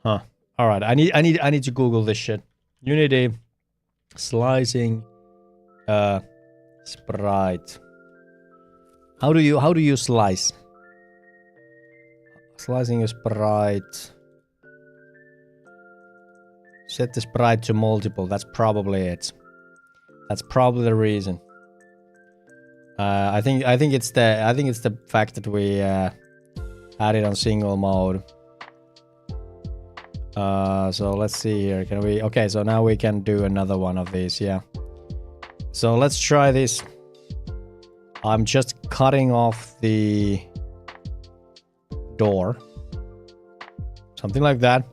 Huh. All right. I need to Google this shit. Unity slicing sprite. How do you slice? Slicing a sprite. Set the sprite to multiple. That's probably it. That's probably the reason. I think it's the fact that we had it on single mode. So let's see here. Can we? Okay, so now we can do another one of these. Yeah. So let's try this. I'm just cutting off the door, something like that,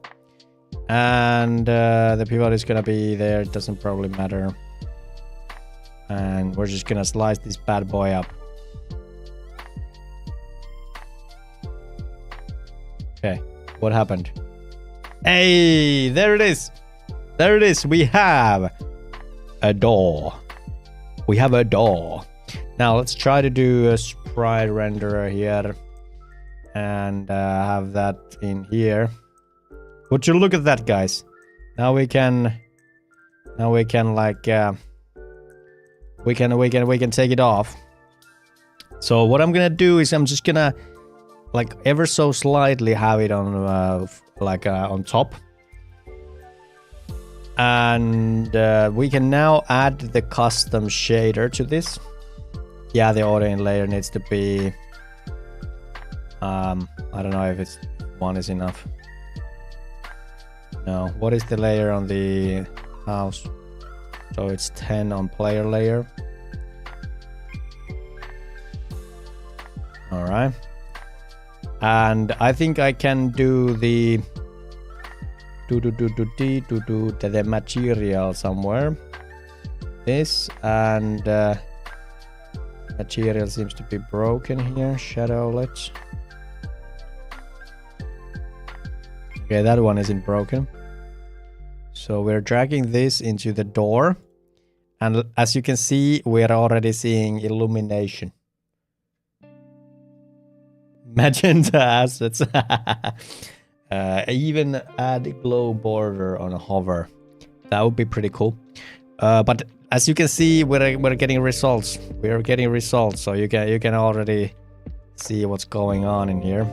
and the pivot is gonna be there. It doesn't probably matter. And we're just gonna slice this bad boy up. Okay, what happened? Hey, there it is. There it is. We have a door. We have a door. Now let's try to do a sprite renderer here and have that in here. Would you look at that, guys? Now we can like we can take it off. So what I'm gonna do is I'm just gonna like ever so slightly have it on on top, and we can now add the custom shader to this. Yeah, the audio layer needs to be I don't know if it's 1 is enough. No, what is the layer on the house? So it's 10 on player layer. All right. And I think I can do the material somewhere. This and material seems to be broken here. Shadowlet. Okay, that one isn't broken. So we're dragging this into the door, and as you can see, we're already seeing illumination. Magenta assets. Even add glow border on a hover. That would be pretty cool. But as you can see, we're getting results. We're getting results, so you can already see what's going on in here.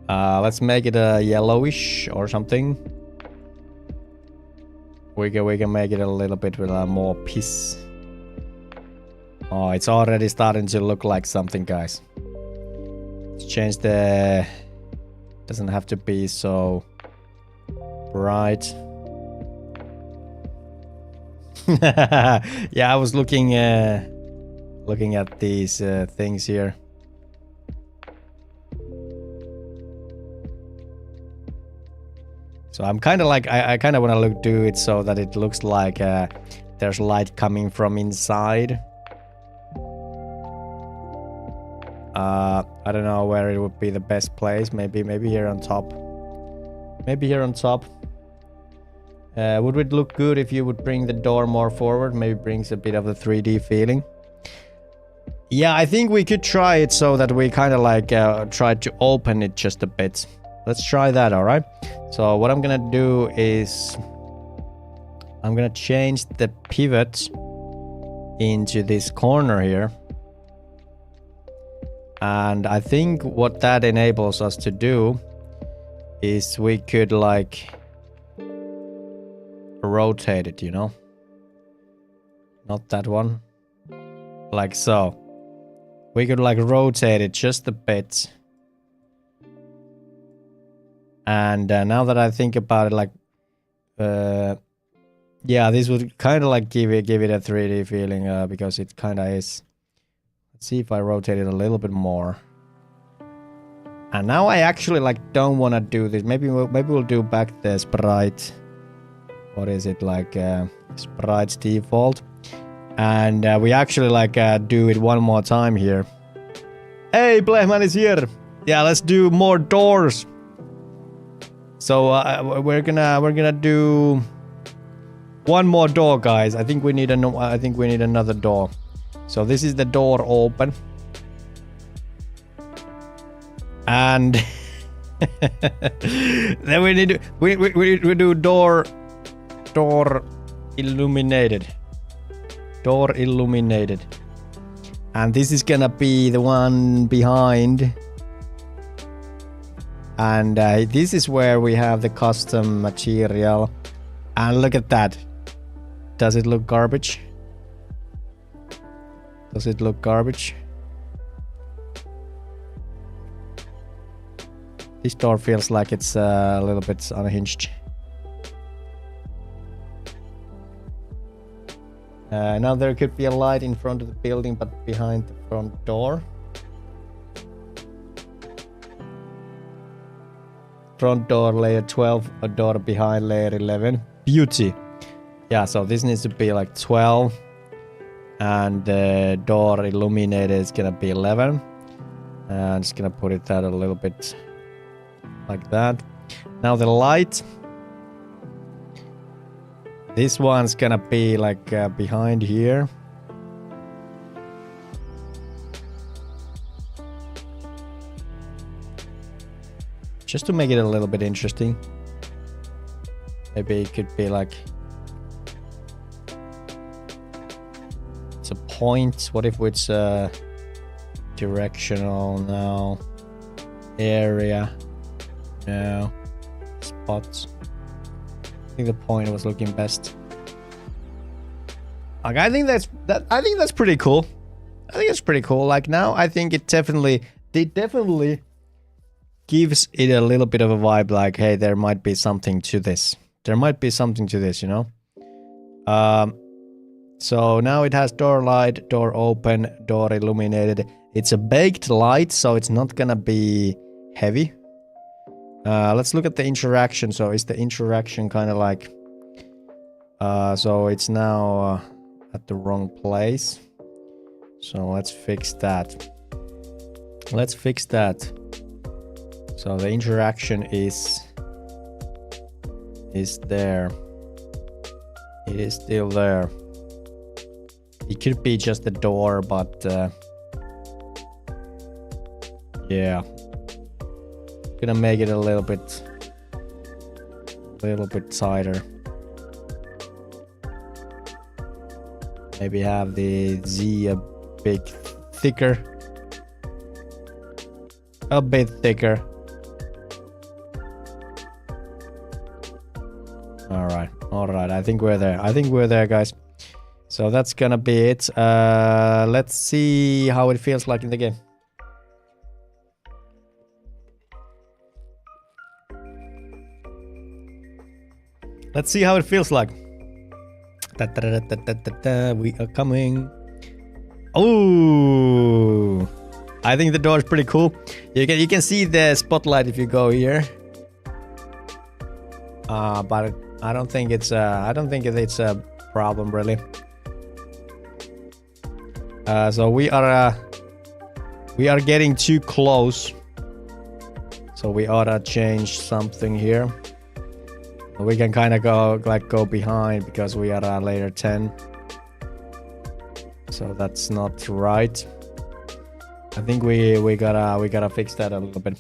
Let's make it a yellowish or something. We can make it a little bit with more piss. Oh, it's already starting to look like something, guys. Let's change the... Doesn't have to be so bright. Yeah, I was looking at these things here. So I'm kind of like, I kind of want to do it so that it looks like there's light coming from inside. I don't know where it would be the best place. Maybe here on top. Maybe here on top. Would it look good if you would bring the door more forward? Maybe brings a bit of the 3D feeling. Yeah, I think we could try it so that we kind of like try to open it just a bit. Let's try that, alright? So what I'm gonna do is I'm gonna change the pivot into this corner here. And I think what that enables us to do is we could like rotate it, you know? Not that one. Like so. We could like rotate it just a bit. And now that I think about it, like, yeah, this would kind of like give it a 3D feeling because it kind of is. Let's see if I rotate it a little bit more. And now I actually like don't want to do this. Maybe we'll do back the sprite. What is it like? Sprite's default, and we actually like do it one more time here. Hey, Blechman is here. Yeah, let's do more doors. So we're gonna do one more door, guys. I think we need another door. So this is the door open, and then we need to we do door illuminated. Door illuminated, and this is gonna be the one behind. And this is where we have the custom material. And look at that. Does it look garbage? Does it look garbage? This door feels like it's a little bit unhinged. Now there could be a light in front of the building, but behind the front door. Front door layer 12, a door behind layer 11. Beauty. Yeah, so this needs to be like 12. And the door illuminated is gonna be 11. And I'm just gonna put it out a little bit like that. Now the light. This one's gonna be like behind here. Just to make it a little bit interesting. Maybe it could be like... It's a point. What if it's directional now? Area. No. Spots. I think the point was looking best. Like, I think that's pretty cool. I think it's pretty cool. Like now I think it definitely gives it a little bit of a vibe like, hey, there might be something to this. There might be something to this, you know? So now it has door light, door open, door illuminated. It's a baked light, so it's not gonna be heavy. Let's look at the interaction. So is the interaction kind of like... so it's now at the wrong place. So let's fix that. Let's fix that. So the interaction is there. It is still there. It could be just the door, but yeah. Gonna make it a little bit tighter. Maybe have the Z a bit thicker. A bit thicker. All right. I think we're there, guys. So that's gonna be it. Let's see how it feels like in the game. Let's see how it feels like. We are coming. Oh, I think the door is pretty cool. You can see the spotlight if you go here. But I don't think it's a problem really. So we are getting too close. So we ought to change something here. We can kind of go behind because we are layer 10. So that's not right. I think we gotta fix that a little bit.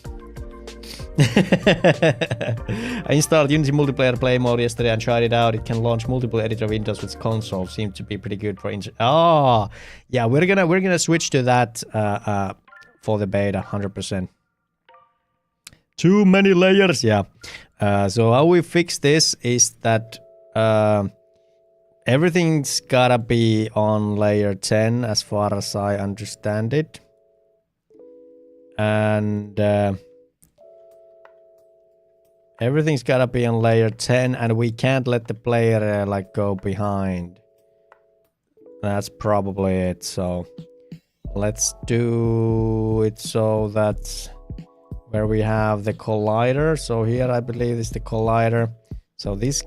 I installed Unity multiplayer play mode yesterday and tried it out. It can launch multiple editor windows with console. Seemed to be pretty good for yeah, we're gonna switch to that for the beta 100%. Too many layers, yeah. So how we fix this is that everything's gotta be on layer 10 as far as I understand it. And everything's gotta be on layer 10 and we can't let the player like go behind. That's probably it. So let's do it so that where we have the collider. So here I believe is the collider. So this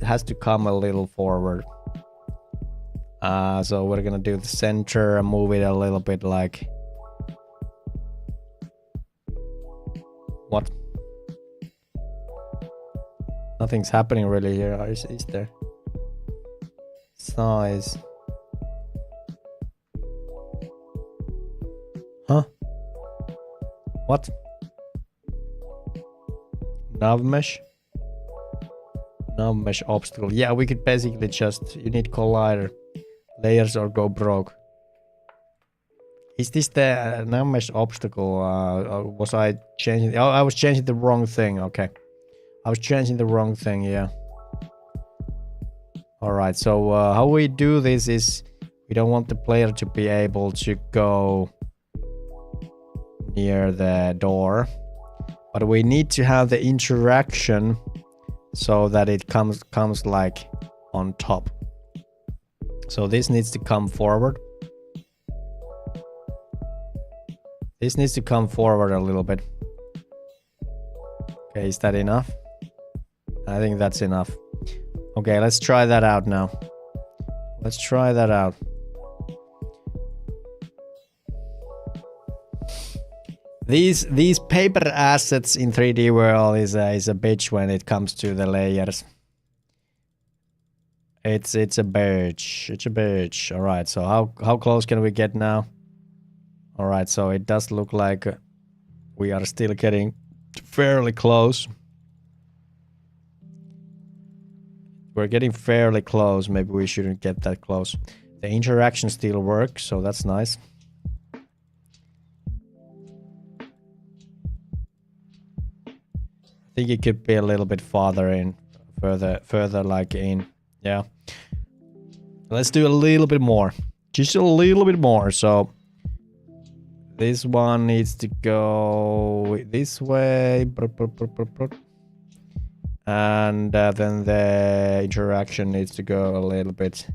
has to come a little forward. So we're gonna do the center and move it a little bit like what? Nothing's happening really here. Is there? Size. Huh? What? Nav mesh? Nav mesh obstacle. Yeah, we could basically just... You need collider. Layers or go broke. Is this the nav mesh obstacle? Was I changing... Oh, I was changing the wrong thing. Okay. I was changing the wrong thing, yeah. Alright, so how we do this is... We don't want the player to be able to go near the door. But we need to have the interaction so that it comes like on top. So this needs to come forward. This needs to come forward a little bit. Okay, is that enough? I think that's enough. Okay, let's try that out now. Let's try that out. These paper assets in 3D world is a bitch when it comes to the layers. It's a bitch. It's a bitch. All right. So how close can we get now? All right. So it does look like we are still getting fairly close. We're getting fairly close. Maybe we shouldn't get that close. The interaction still works, so that's nice. I think it could be a little bit farther in, further like in, yeah. Let's do a little bit more, just a little bit more. So this one needs to go this way, and then the interaction needs to go a little bit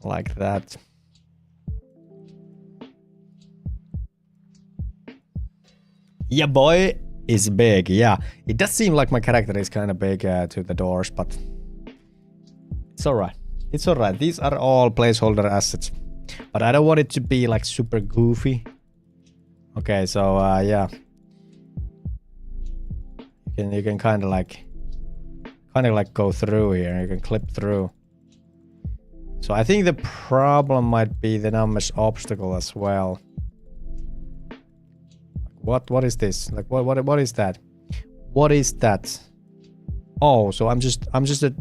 like that. Yeah, boy. Is big, yeah. It does seem like my character is kind of big to the doors, but it's alright. It's alright. These are all placeholder assets, but I don't want it to be like super goofy. Okay, so yeah, you can kind of like go through here. You can clip through. So I think the problem might be the numbers obstacle as well. What is this? Like what is that? What is that? Oh, so I'm just a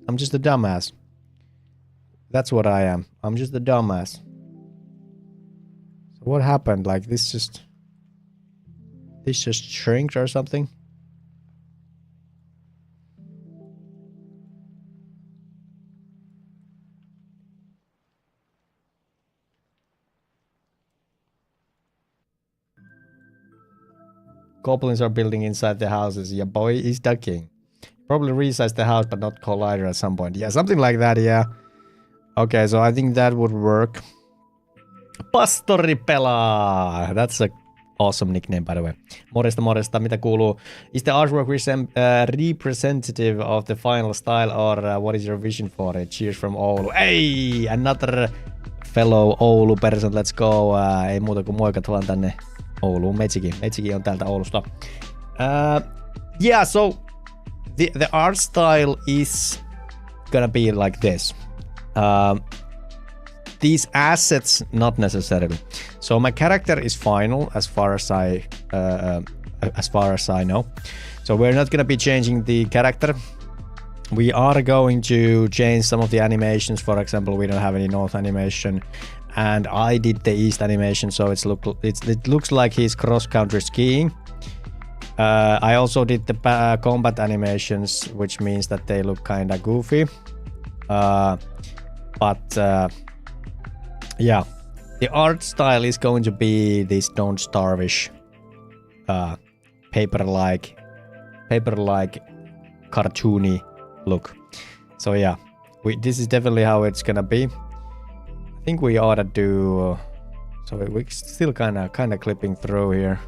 dumbass. That's what I am. I'm just a dumbass. So what happened? Like this just shrinked or something? Goblins are building inside the houses. Yeah, boy is ducking. Probably resize the house, but not collider at some point. Yeah, something like that, yeah. Okay, so I think that would work. Pastori Pela! That's a awesome nickname, by the way. Moresta, mitä kuuluu? Is the artwork representative of the final style, or what is your vision for it? Cheers from Oulu. Hey! Another fellow Oulu person, let's go. Ei muuta kuin moikat vaan tänne Ouluun. Metsikin on täältä Oulusta. Yeah, so the art style is gonna be like this. These assets, not necessarily. So my character is final as far as I know. So we're not gonna be changing the character. We are going to change some of the animations. For example, we don't have any north animation, and I did the east animation, so it looks like he's cross-country skiing. I also did the combat animations, which means that they look kind of goofy. Yeah, the art style is going to be this Don't Starve-ish, paper-like, cartoony look. So yeah, this is definitely how it's gonna be. I think we ought to do. So we're still kind of clipping through here.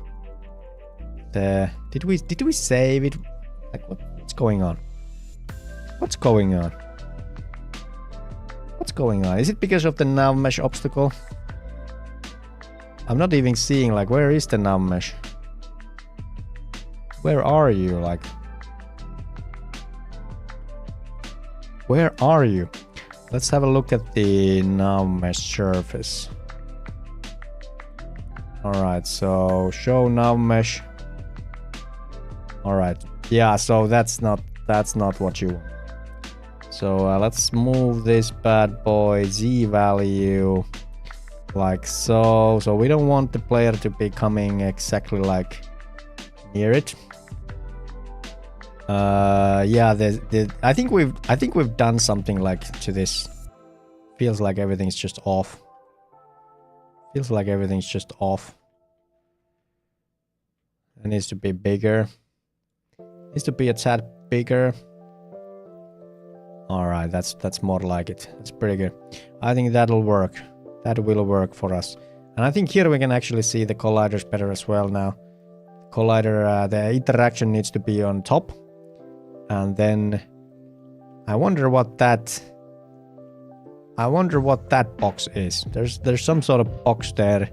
Did we save it? Like what's going on? What's going on? What's going on? Is it because of the nav mesh obstacle? I'm not even seeing, like, where is the nav mesh? Where are you? Like, where are you? Let's have a look at the nav mesh surface. Alright, so show nav mesh. Alright, yeah, so that's not what you want. So let's move this bad boy Z value like so. So we don't want the player to be coming exactly like near it. Yeah, I think we've done something like to this. Feels like everything's just off. Feels like everything's just off. It needs to be bigger. Needs to be a tad bigger. Alright, that's more like it. That's pretty good. I think that'll work. That will work for us. And I think here we can actually see the colliders better as well now. Collider, the interaction needs to be on top. And then I wonder what that box is. There's some sort of box there.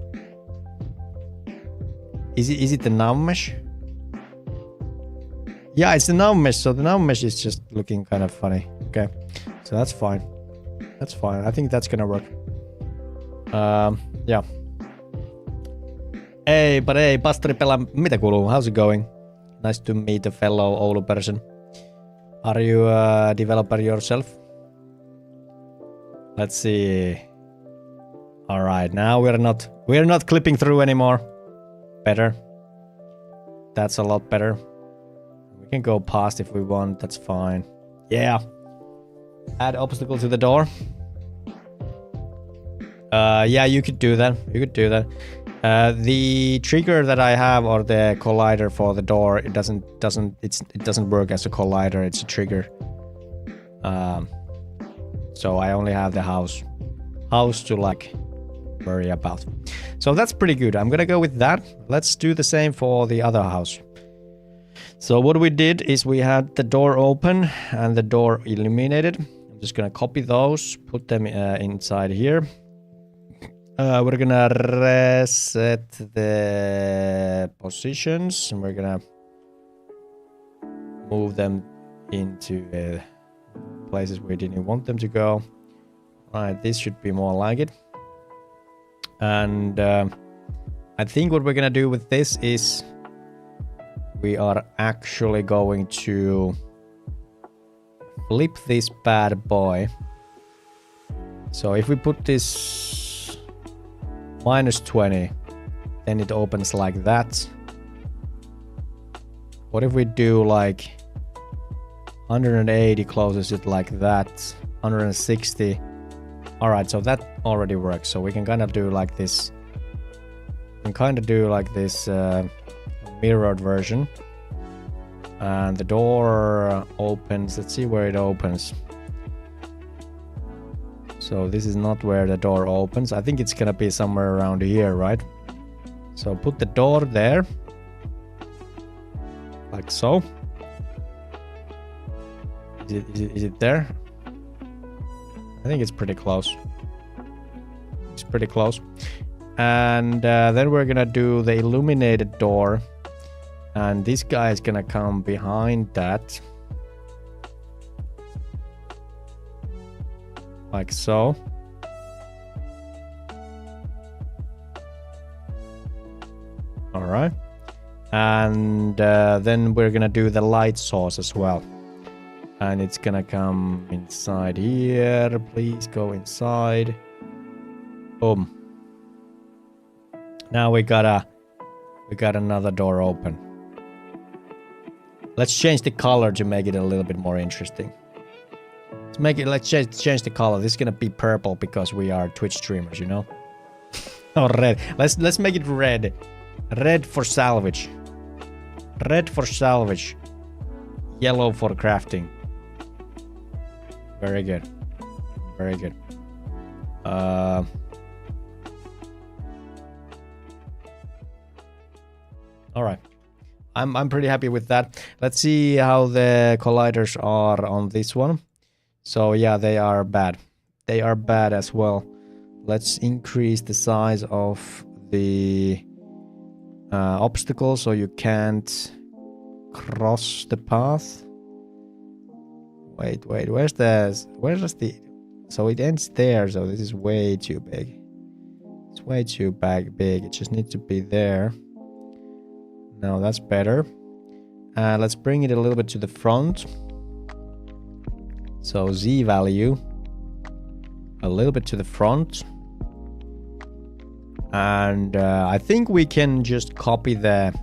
Is it the nav mesh? Yeah, it's the nav mesh, so the nav mesh is just looking kind of funny. Okay, so that's fine. That's fine. I think that's gonna work. Yeah. Hey, Pastori Pela, mitä kuuluu? How's it going? Nice to meet a fellow Oulu person. Are you a developer yourself? Let's see. All right, now we're not clipping through anymore. Better. That's a lot better. We can go past if we want. That's fine. Yeah. Add obstacle to the door. Yeah, you could do that. You could do that. The trigger that I have, or the collider for the door, it doesn't work as a collider. It's a trigger. So I only have the house to like worry about. So that's pretty good. I'm gonna go with that. Let's do the same for the other house. So what we did is we had the door open and the door illuminated. I'm just gonna copy those, put them inside here. We're gonna reset the positions and we're gonna move them into places we didn't want them to go. Right, this should be more like it. And I think what we're gonna do with this is we are actually going to flip this bad boy. So if we put this -20, then it opens like that. What if we do like 180 closes it like that, 160. All right, so that already works. So we can kind of do like this. We can kind of do like this mirrored version. And the door opens. Let's see where it opens. So this is not where the door opens. I think it's gonna be somewhere around here, right? So put the door there. Like so. Is it there? I think it's pretty close. It's pretty close. And then we're gonna do the illuminated door. And this guy is gonna come behind that. Like so. Alright. And then we're gonna do the light source as well. And it's gonna come inside here. Please go inside. Boom. Now we got another door open. Let's change the color to make it a little bit more interesting. Let's change the color. This is gonna be purple because we are Twitch streamers, you know? Oh, red. Let's make it red. Red for salvage. Red for salvage. Yellow for crafting. Very good. Very good. Alright. I'm pretty happy with that. Let's see how the colliders are on this one. So yeah, they are bad. They are bad as well. Let's increase the size of the obstacle so you can't cross the path. Wait, where's the... So it ends there, so this is way too big. It's way too big. It just needs to be there. No, that's better. Let's bring it a little bit to the front. So Z value. A little bit to the front. And I think we can just copy the...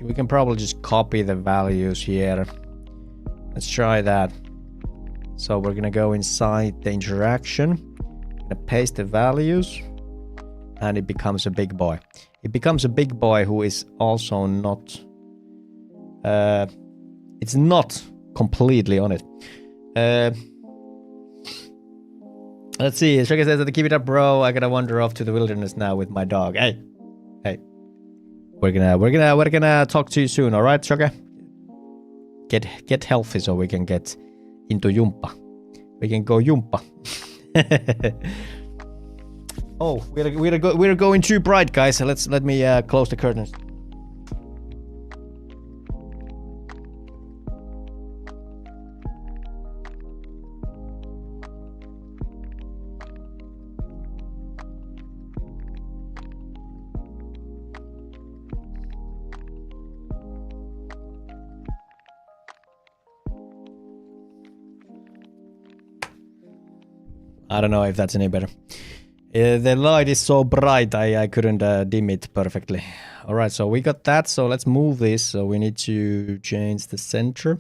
We can probably just copy the values here. Let's try that. So we're gonna go inside the interaction. Gonna paste the values. And it becomes a big boy. It becomes a big boy who is also not... it's not completely on it. Let's see. Shoka says that keep it up, bro. I gotta wander off to the wilderness now with my dog. Hey. We're gonna talk to you soon, alright, Shoka? Get healthy so we can get into Jumpa. We can go Jumpa. Oh, we're going too bright, guys. Let me close the curtains. I don't know if that's any better. The light is so bright, I couldn't dim it perfectly. Alright, so we got that, so let's move this. So we need to change the center.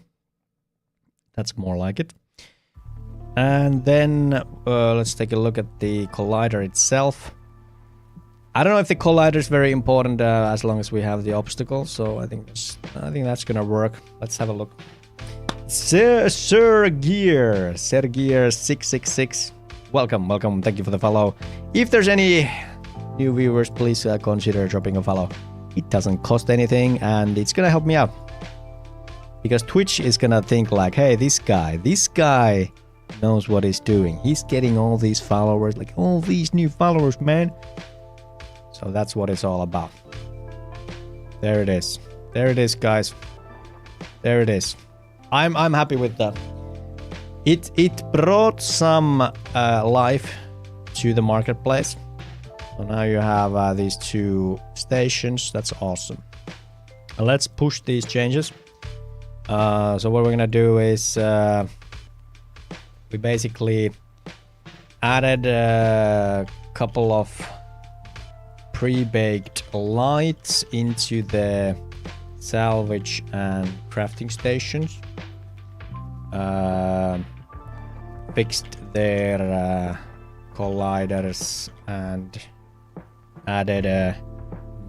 That's more like it. And then let's take a look at the collider itself. I don't know if the collider is very important as long as we have the obstacle, so I think that's gonna work. Let's have a look. Sergear 666. Welcome. Thank you for the follow. If there's any new viewers, please consider dropping a follow. It doesn't cost anything and it's gonna help me out. Because Twitch is gonna think like, hey, this guy knows what he's doing. He's getting all these followers, like all these new followers, man. So that's what it's all about. There it is. There it is, guys. There it is. I'm happy with that. It brought some life to the marketplace. So now you have these two stations. That's awesome. Let's push these changes. So what we're gonna do is we basically added a couple of pre-baked lights into the salvage and crafting stations. Fixed their colliders and added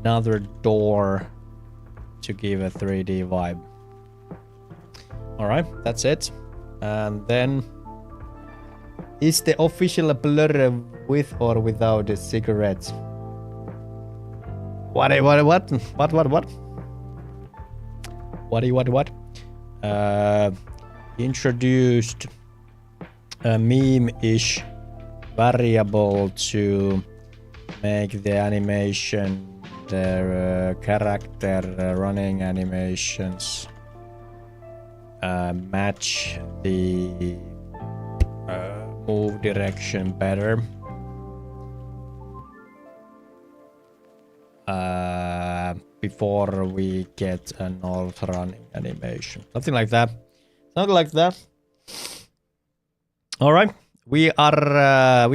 another door to give a 3D vibe. Alright, that's it. And then... Is the official blur with or without the cigarettes? What? Introduced a meme-ish variable to make the animation, the character running animations match the move direction better. Before we get an alt running animation. Something like that. Something like that. Alright. We are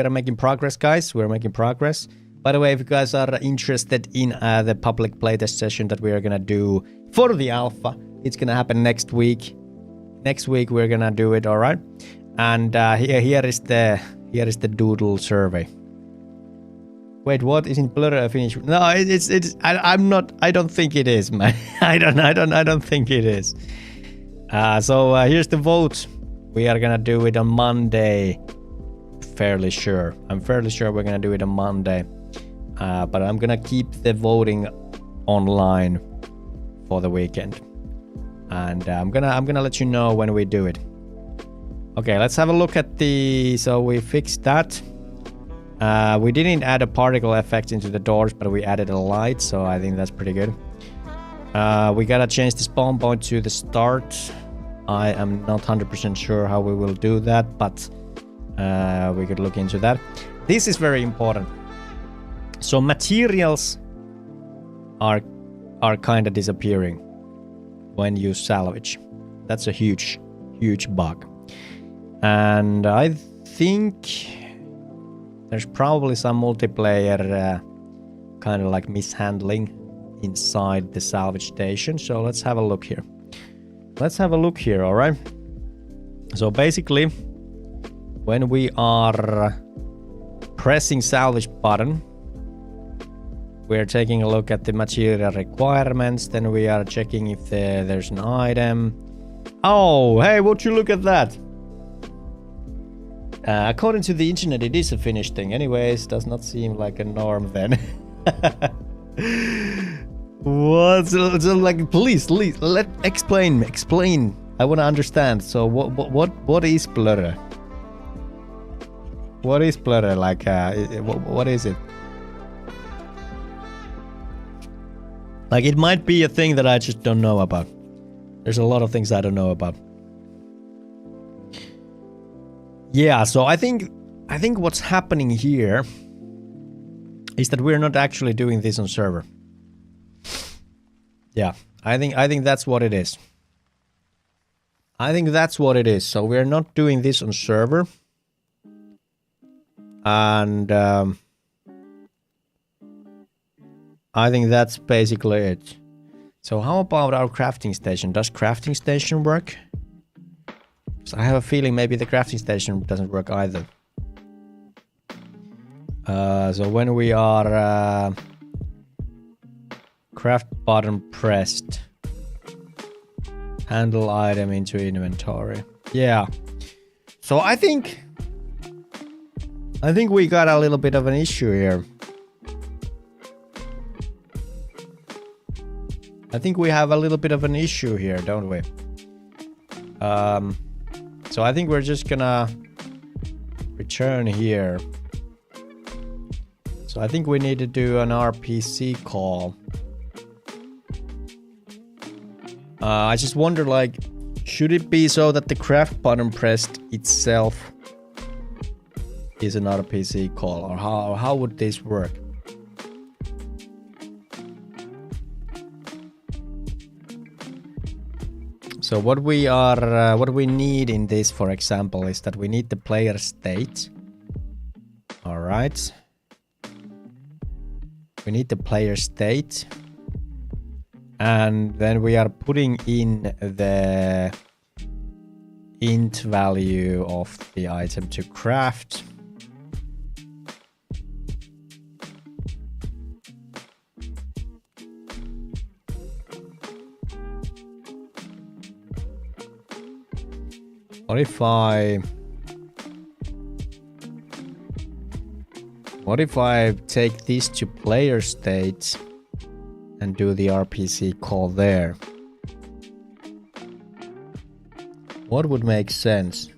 making progress, guys. We're making progress. By the way, if you guys are interested in the public playtest session that we are gonna do for the alpha, it's gonna happen next week. Next week we're gonna do it, alright? And here is the doodle survey. Wait, what? Isn't blur finished? No, I don't think it is, man. I don't think it is. So here's the vote. We are gonna do it on Monday. Fairly sure. I'm fairly sure we're gonna do it on Monday. But I'm gonna keep the voting online for the weekend. And I'm gonna let you know when we do it. Okay, let's have a look at the... So we fixed that. We didn't add a particle effect into the doors, but we added a light, so I think that's pretty good. We gotta change the spawn point to the start. I am not 100% sure how we will do that, but we could look into that. This is very important. So materials are kind of disappearing when you salvage. That's a huge bug. And I think there's probably some multiplayer kind of like mishandling inside the salvage station. So let's have a look here. Let's have a look here, all right? So basically, when we are pressing salvage button, we're taking a look at the material requirements. Then we are checking if there's an item. Oh, hey, would you look at that? According to the internet, it is a finished thing. Anyways, does not seem like a norm then. What? So like, please, explain. I want to understand. So what is blur? What is blur? Like, what is it? Like, it might be a thing that I just don't know about. There's a lot of things I don't know about. Yeah, so I think what's happening here is that we're not actually doing this on server. Yeah, I think that's what it is. I think that's what it is. So we're not doing this on server. And I think that's basically it. So how about our crafting station? Does crafting station work? So I have a feeling maybe the crafting station doesn't work either. So when we are craft button pressed, handle item into inventory. Yeah. So I think we got a little bit of an issue here. I think we have a little bit of an issue here, don't we? So I think we're just gonna return here. So I think we need to do an RPC call. I just wonder, like, should it be so that the craft button pressed itself is an RPC call, or how would this work? So what we need in this, for example, is that we need the player state. All right. We need the player state. And then we are putting in the int value of the item to craft. What if I take this to player state and do the RPC call there? What would make sense?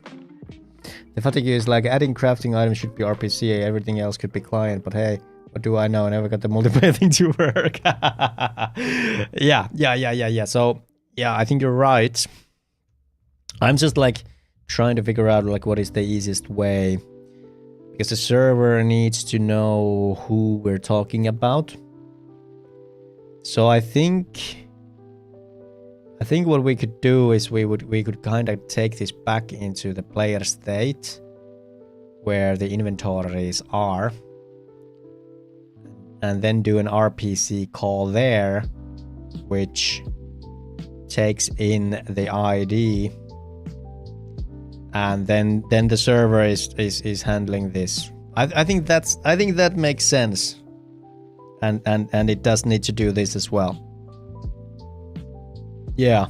The fatigue is like adding crafting items should be RPC, everything else could be client, but hey, what do I know? I never got the multiplayer thing to work. Yeah. So, yeah, I think you're right. I'm just like trying to figure out like what is the easiest way, because the server needs to know who we're talking about. So I think what we could do is we could kind of take this back into the player state where the inventories are, and then do an RPC call there, which takes in the ID, and then the server is handling this. I think that makes sense, and it does need to do this as well. Yeah,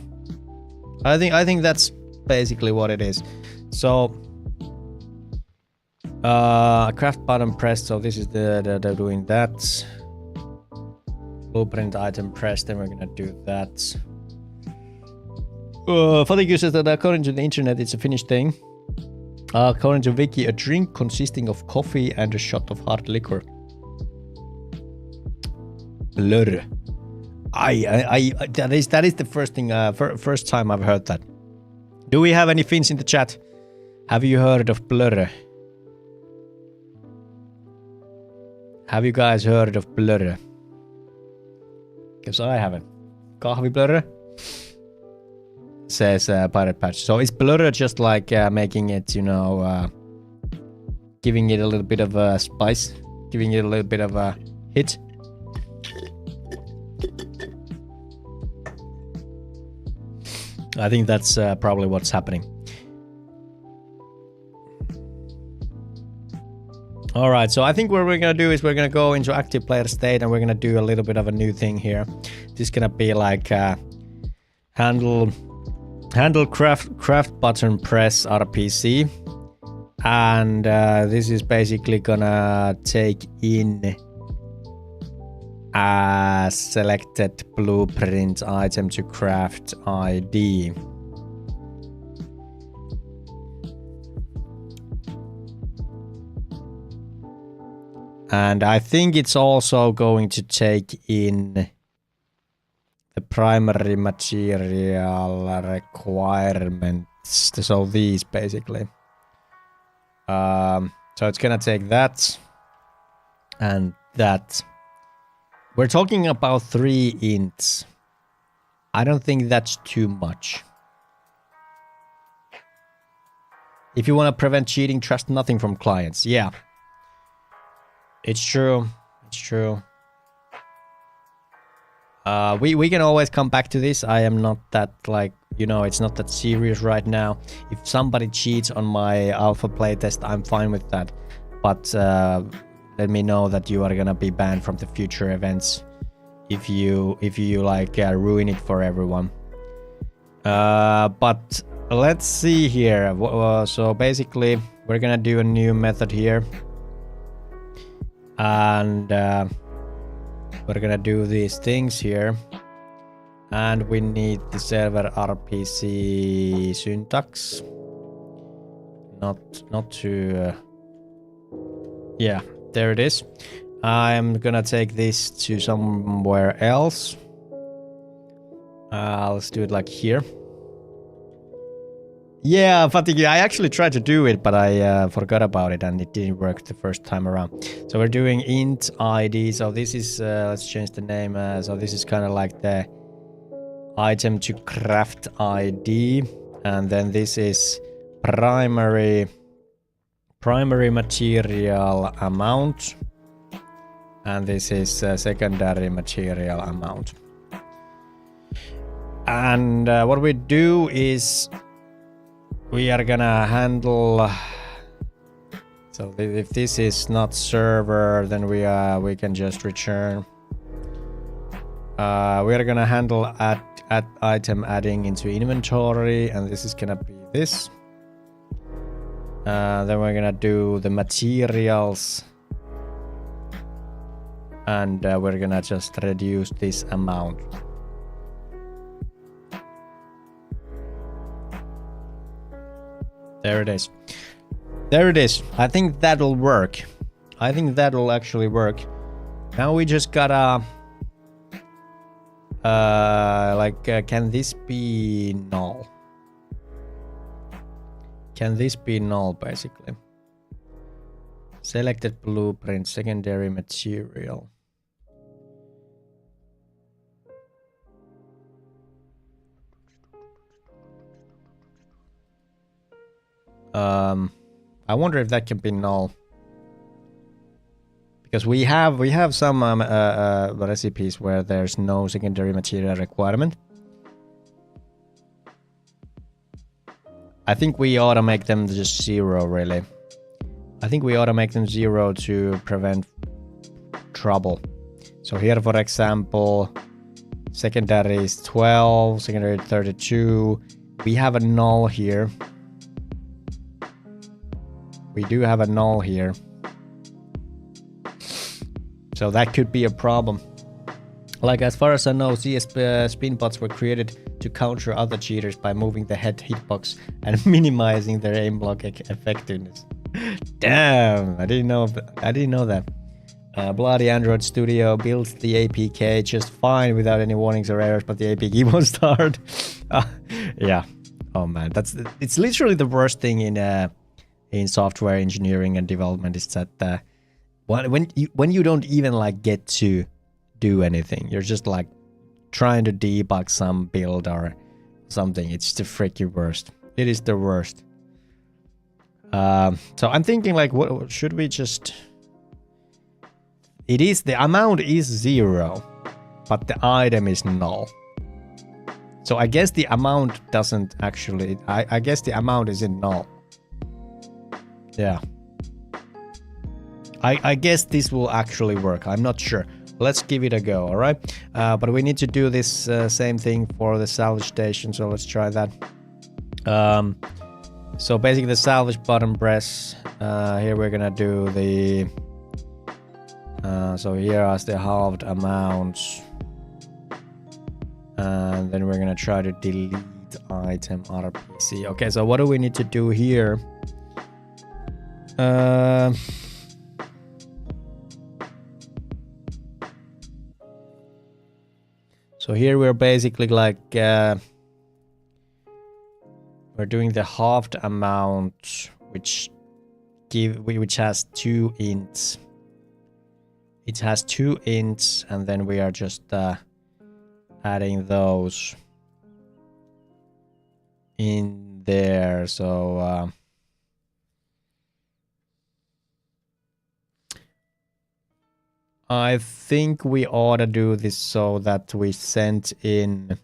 I think that's basically what it is. So craft button pressed, so this is they're doing that. Blueprint item pressed, then we're gonna do that. Fatigue says that according to the internet it's a Finnish thing. According to Wiki, a drink consisting of coffee and a shot of hard liquor. Blur. That is the first thing, first time I've heard that. Do we have any Finns in the chat? Have you heard of blur? Have you guys heard of blur? Because I haven't. Kahviblur? Says Pirate Patch. So is blur just like making it, you know, giving it a little bit of a spice? Giving it a little bit of a hit? I think that's probably what's happening. All right, so I think what we're gonna do is we're gonna go into active player state and we're gonna do a little bit of a new thing here. This is gonna be like handle craft button press RPC, and this is basically gonna take in a selected blueprint item to craft ID. And I think it's also going to take in the primary material requirements. So these basically. So it's gonna take that and that. We're talking about 3 ints. I don't think that's too much. If you want to prevent cheating, trust nothing from clients. Yeah. It's true. It's true. We can always come back to this. I am not that, like, you know, it's not that serious right now. If somebody cheats on my alpha playtest, I'm fine with that. But let me know that you are gonna be banned from the future events if you like ruin it for everyone. But let's see here. So basically, we're gonna do a new method here, and we're gonna do these things here, and we need the server RPC syntax. Not to yeah. There it is. I'm gonna take this to somewhere else. Let's do it like here. Yeah, Fatigue, I actually tried to do it, but I forgot about it and it didn't work the first time around. So we're doing int ID. So this is, let's change the name. So this is kind of like the item to craft ID. And then this is primary material amount, and this is secondary material amount. And what we do is we are gonna handle, so if this is not server, then we can just return. We are gonna handle add item adding into inventory, and this is gonna be this. Then we're gonna do the materials. And we're gonna just reduce this amount. There it is. There it is. I think that'll work. I think that'll actually work. Now we just gotta... can this be null? Can this be null, basically? Selected blueprint, secondary material. I wonder if that can be null. Because we have some recipes where there's no secondary material requirement. I think we ought to make them just 0, really. I think we ought to make them 0 to prevent trouble. So here, for example, secondary is 12, secondary 32. We have a null here. We do have a null here. So that could be a problem. Like, as far as I know, CS spin bots were created to counter other cheaters by moving the head hitbox and minimizing their aim block effectiveness. Damn, I didn't know that. Bloody Android Studio builds the APK just fine without any warnings or errors, but the APK won't start. Yeah. Oh man, it's literally the worst thing in software engineering and development is that when you don't even like get to do anything, you're just like trying to debug some build or something. It's the freaking worst. It is the worst. So I'm thinking, like, what should we just... the amount is 0, but the item is null. So I guess the amount doesn't actually... I guess the amount is in null. Yeah. I guess this will actually work. I'm not sure. Let's give it a go, alright? But we need to do this same thing for the salvage station, so let's try that. So basically the salvage button press. Here we're gonna do the... so here are the halved amounts. And then we're gonna try to delete item RPC. Okay, so what do we need to do here? So here we're basically like we're doing the halved amount, which has 2 ints. It has 2 ints, and then we are just adding those in there. So I think we ought to do this so that we send in...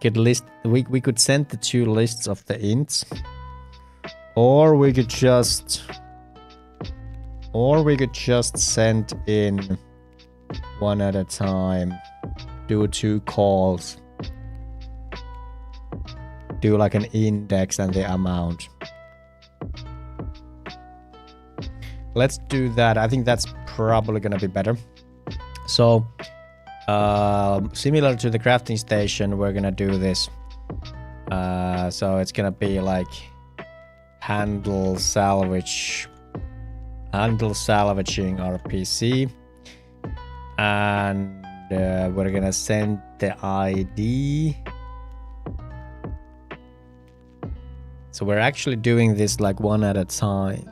We could send the 2 lists of the ints. Or we could just send in one at a time. Do 2 calls. Do like an index and the amount. Let's do that. I think that's probably gonna be better. So, similar to the crafting station, we're gonna do this. So it's gonna be like handle salvaging RPC, and we're gonna send the ID. So we're actually doing this like one at a time.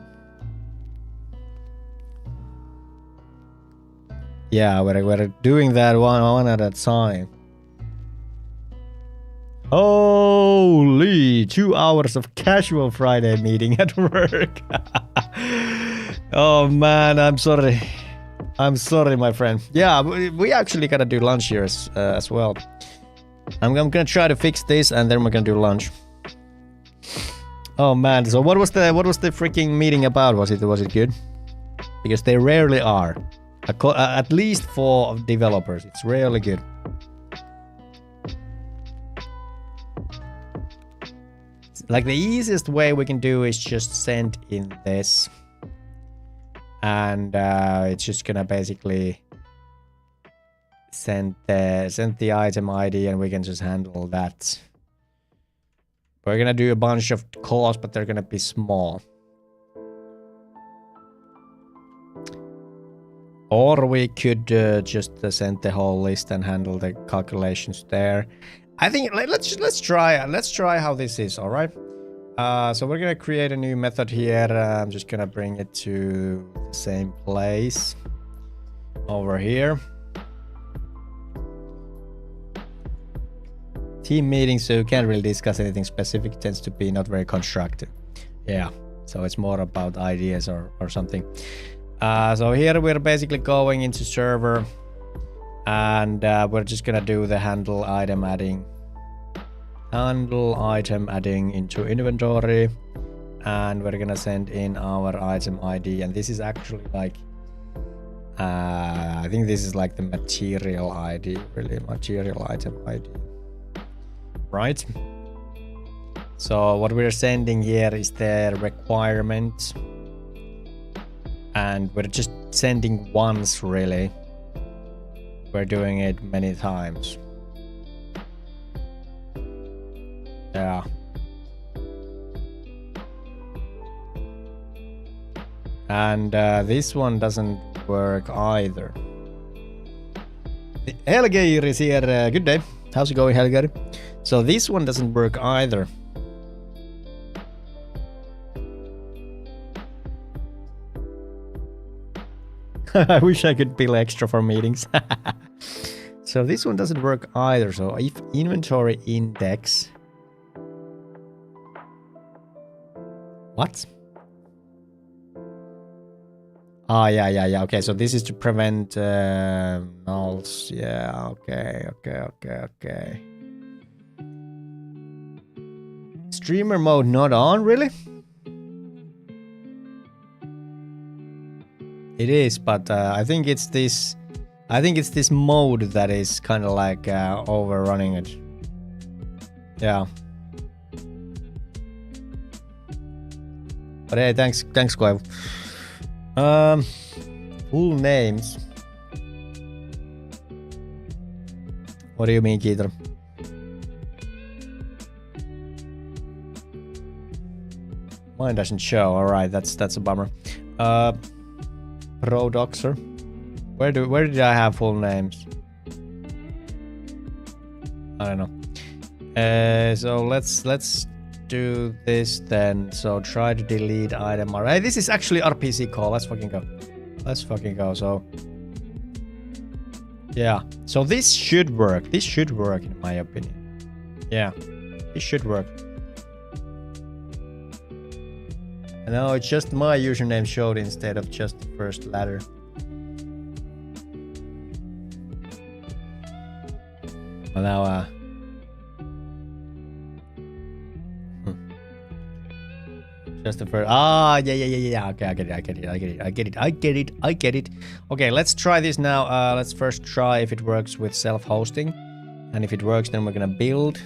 Yeah, we're doing that one at a time. Holy, 2 hours of casual Friday meeting at work. Oh man, I'm sorry. I'm sorry, my friend. Yeah, we actually gotta do lunch here as well. I'm gonna try to fix this, and then we're gonna do lunch. Oh man, so what was the freaking meeting about? Was it good? Because they rarely are. At least for developers, it's rarely good. Like the easiest way we can do is just send in this. And it's just gonna basically send the item ID and we can just handle that. We're gonna do a bunch of calls, but they're gonna be small. Or we could just send the whole list and handle the calculations there. I think let's try how this is. All right. So we're gonna create a new method here. I'm just gonna bring it to the same place over here. Team meeting, so you can't really discuss anything specific. It tends to be not very constructive. Yeah. So it's more about ideas or something. So here we're basically going into server and we're just gonna do the handle item adding into inventory, and we're gonna send in our item ID, and this is actually like I think this is like the material ID, really material item ID, right? So what we're sending here is the requirement. And we're just sending once, really. We're doing it many times. Yeah. And this one doesn't work either. Helgeir is here. Good day. How's it going, Helgeir? So this one doesn't work either. I wish I could bill extra for meetings. So this one doesn't work either. So if inventory index. What? Ah, yeah. Okay, so this is to prevent nulls. Yeah, okay. Streamer mode not on, really? It is, but I think it's this mode that is kind of like overrunning it. Yeah. But hey, thanks, Clive. Full names. What do you mean, Keiter? Mine doesn't show. All right, that's a bummer. Pro Doxer. Where did I have full names? I don't know. So let's do this then. So try to delete item. Alright, this is actually RPC call. Let's fucking go. So yeah. So this should work. This should work in my opinion. Yeah. It should work. No, it's just my username showed instead of just the first letter. Well, now, just the first. Ah, yeah. Okay, I get it. Okay, let's try this now. Let's first try if it works with self-hosting, and if it works, then we're gonna build,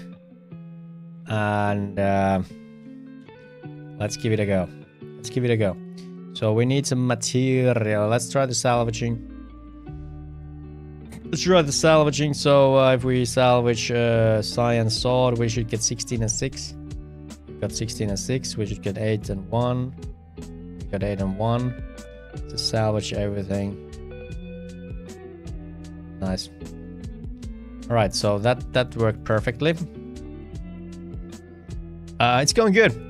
and let's give it a go. So we need some material. Let's try the salvaging. So if we salvage cyan sword, we should get 16 and 6. We got 16 and 6. We should get 8 and 1. We got 8 and 1. To salvage everything. Nice. All right, so that worked perfectly. It's going good.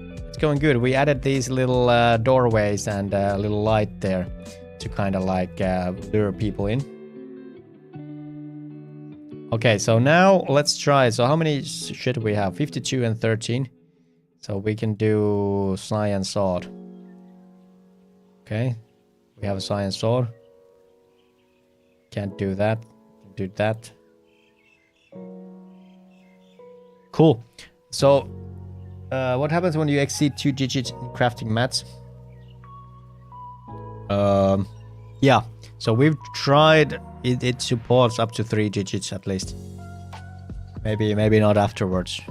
We added these little doorways and a little light there to kind of like lure people in. Okay, so now let's try. So how many should we have? 52 and 13. So we can do cyan sword. Okay, we have a cyan sword. Can't do that. Do that. Cool. So what happens when you exceed 2 digits in crafting mats? Yeah, so we've tried it supports up to 3 digits at least. Maybe not afterwards.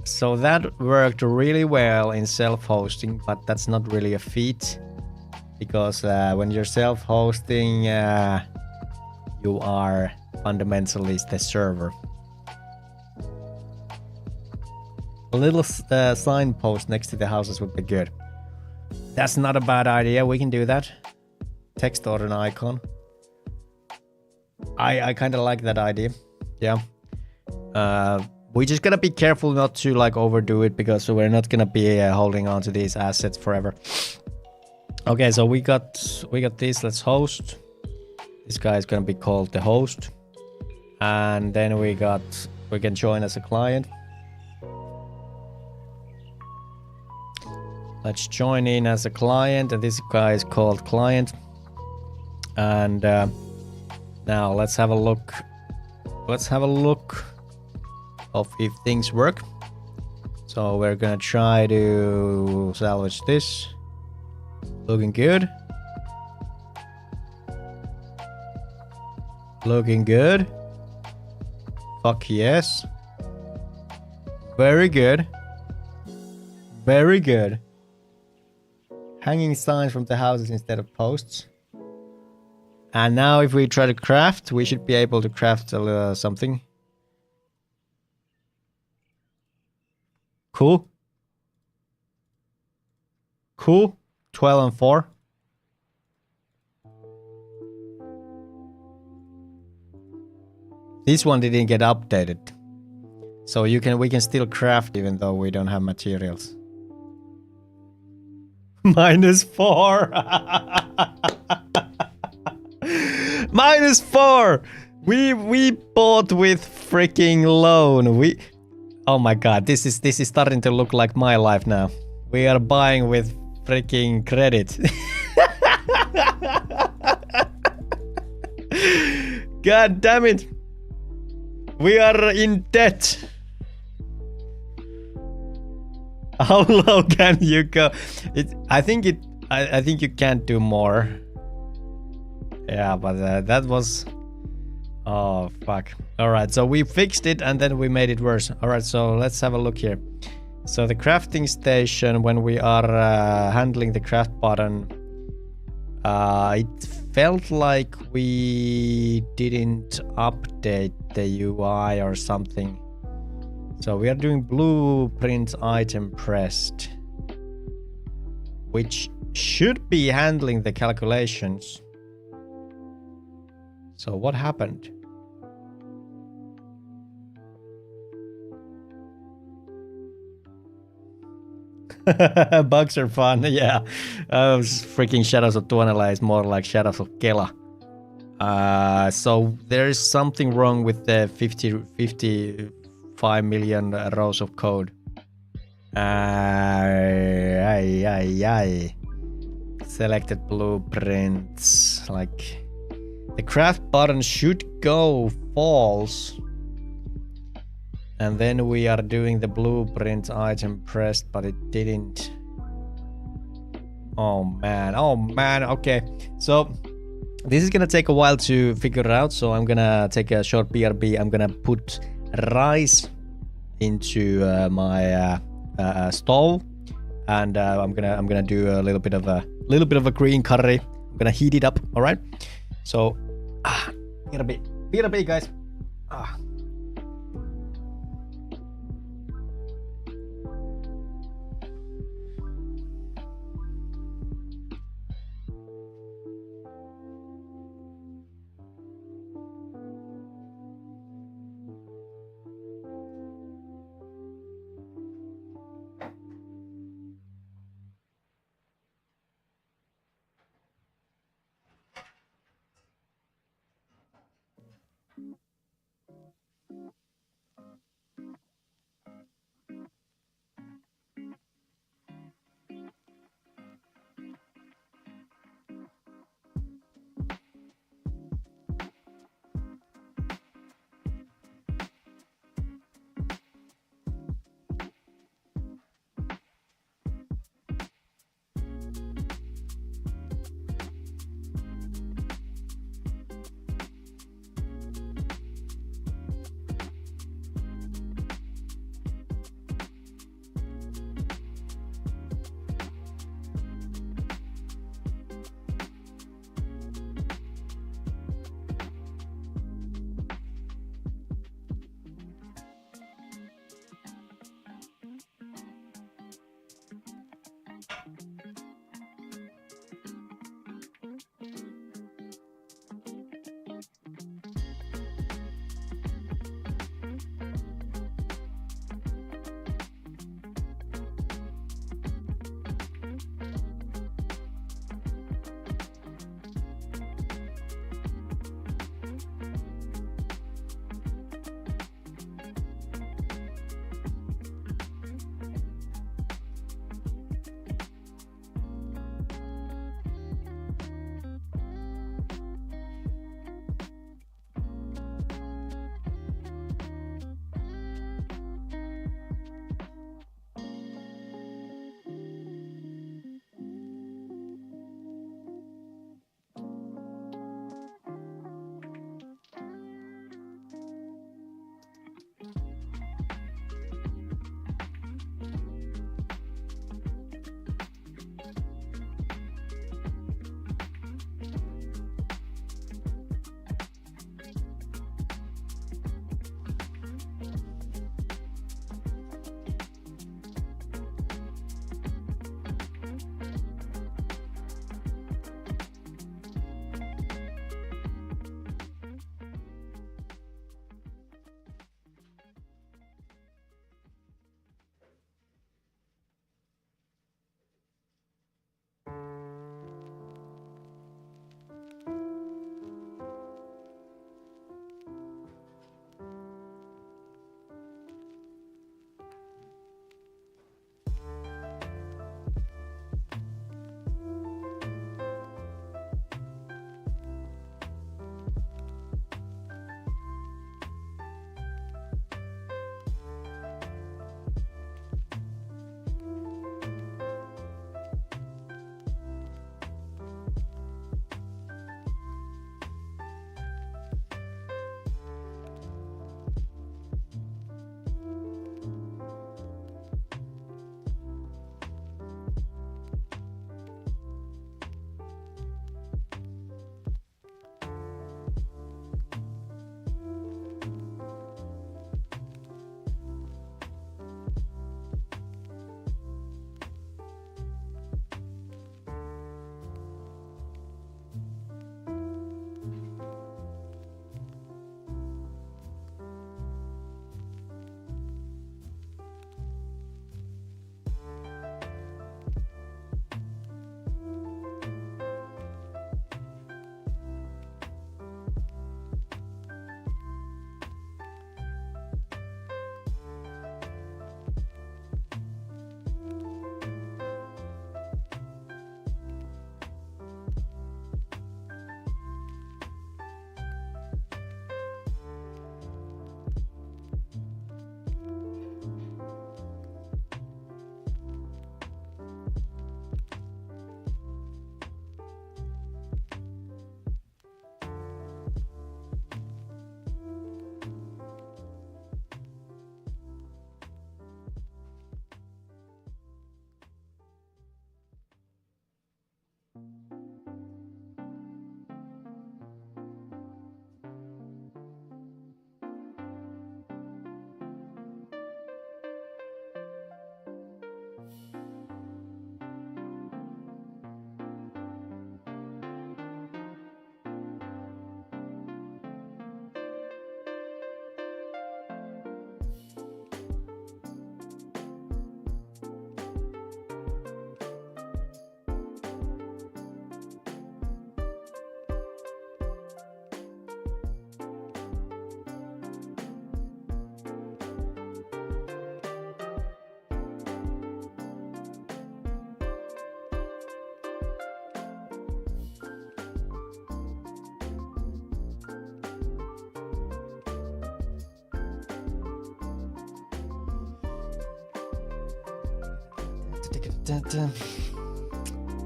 So that worked really well in self-hosting, but that's not really a feat because when you're self-hosting, you are fundamentally the server. A little signpost next to the houses would be good. That's not a bad idea. We can do that. Text or an icon. I kind of like that idea. Yeah. We just gotta be careful not to like overdo it because we're not gonna be holding on to these assets forever. Okay, so we got this. Let's host. This guy is gonna be called the host, and then we can join as a client. Let's join in as a client, and this guy is called client. And now let's have a look. Let's have a look of if things work. So we're gonna try to salvage this. Looking good. Looking good. Fuck yes. Very good. Very good. Hanging signs from the houses instead of posts. And now if we try to craft, we should be able to craft something. Cool. Cool. 12 and 4. This one didn't get updated. So we can still craft even though we don't have materials. -4. -4. We bought with freaking loan. Oh my god, this is starting to look like my life now. We are buying with freaking credit. God damn it. We are in debt. How low can you go? I think you can't do more. Yeah, but that was... Oh, fuck. Alright, so we fixed it and then we made it worse. Alright, so let's have a look here. So the crafting station, when we are handling the craft button, it felt like we didn't update the UI or something. So we are doing blueprint item pressed, which should be handling the calculations. So what happened? Bugs are fun, yeah. Freaking Shadows of Tuonela is more like Shadows of Kela. So there is something wrong with the 55 million rows of code. Selected blueprints. Like the craft button should go false. And then we are doing the blueprint item pressed, but it didn't. Oh man, okay. So this is gonna take a while to figure it out, so I'm gonna take a short BRB. I'm gonna put rice into my stove, and I'm gonna do a little bit of a green curry. I'm gonna heat it up, all right? So BRB guys.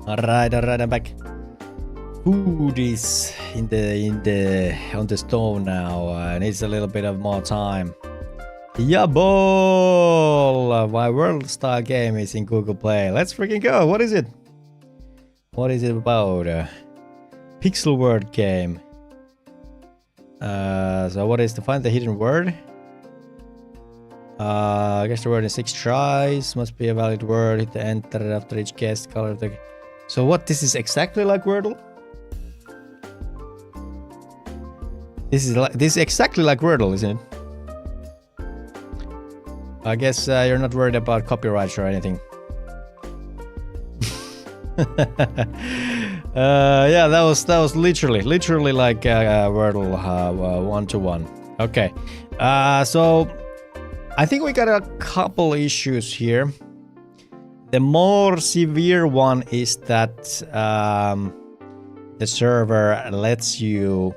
Alright, I'm back. Food is on the stove now. Needs a little bit of more time. Yeah, ball! My world style game is in Google Play. Let's freaking go. What is it? What is it about? Pixel word game. So what is to find the hidden word? I guess the word in 6 tries. Must be a valid word. Hit the enter after each guess. Color of the. So what? This is exactly like Wordle. This is exactly like Wordle, isn't it? I guess you're not worried about copyrights or anything. Yeah, that was literally like Wordle 1-to-1. Okay, so I think we got a couple issues here. The more severe one is that the server lets you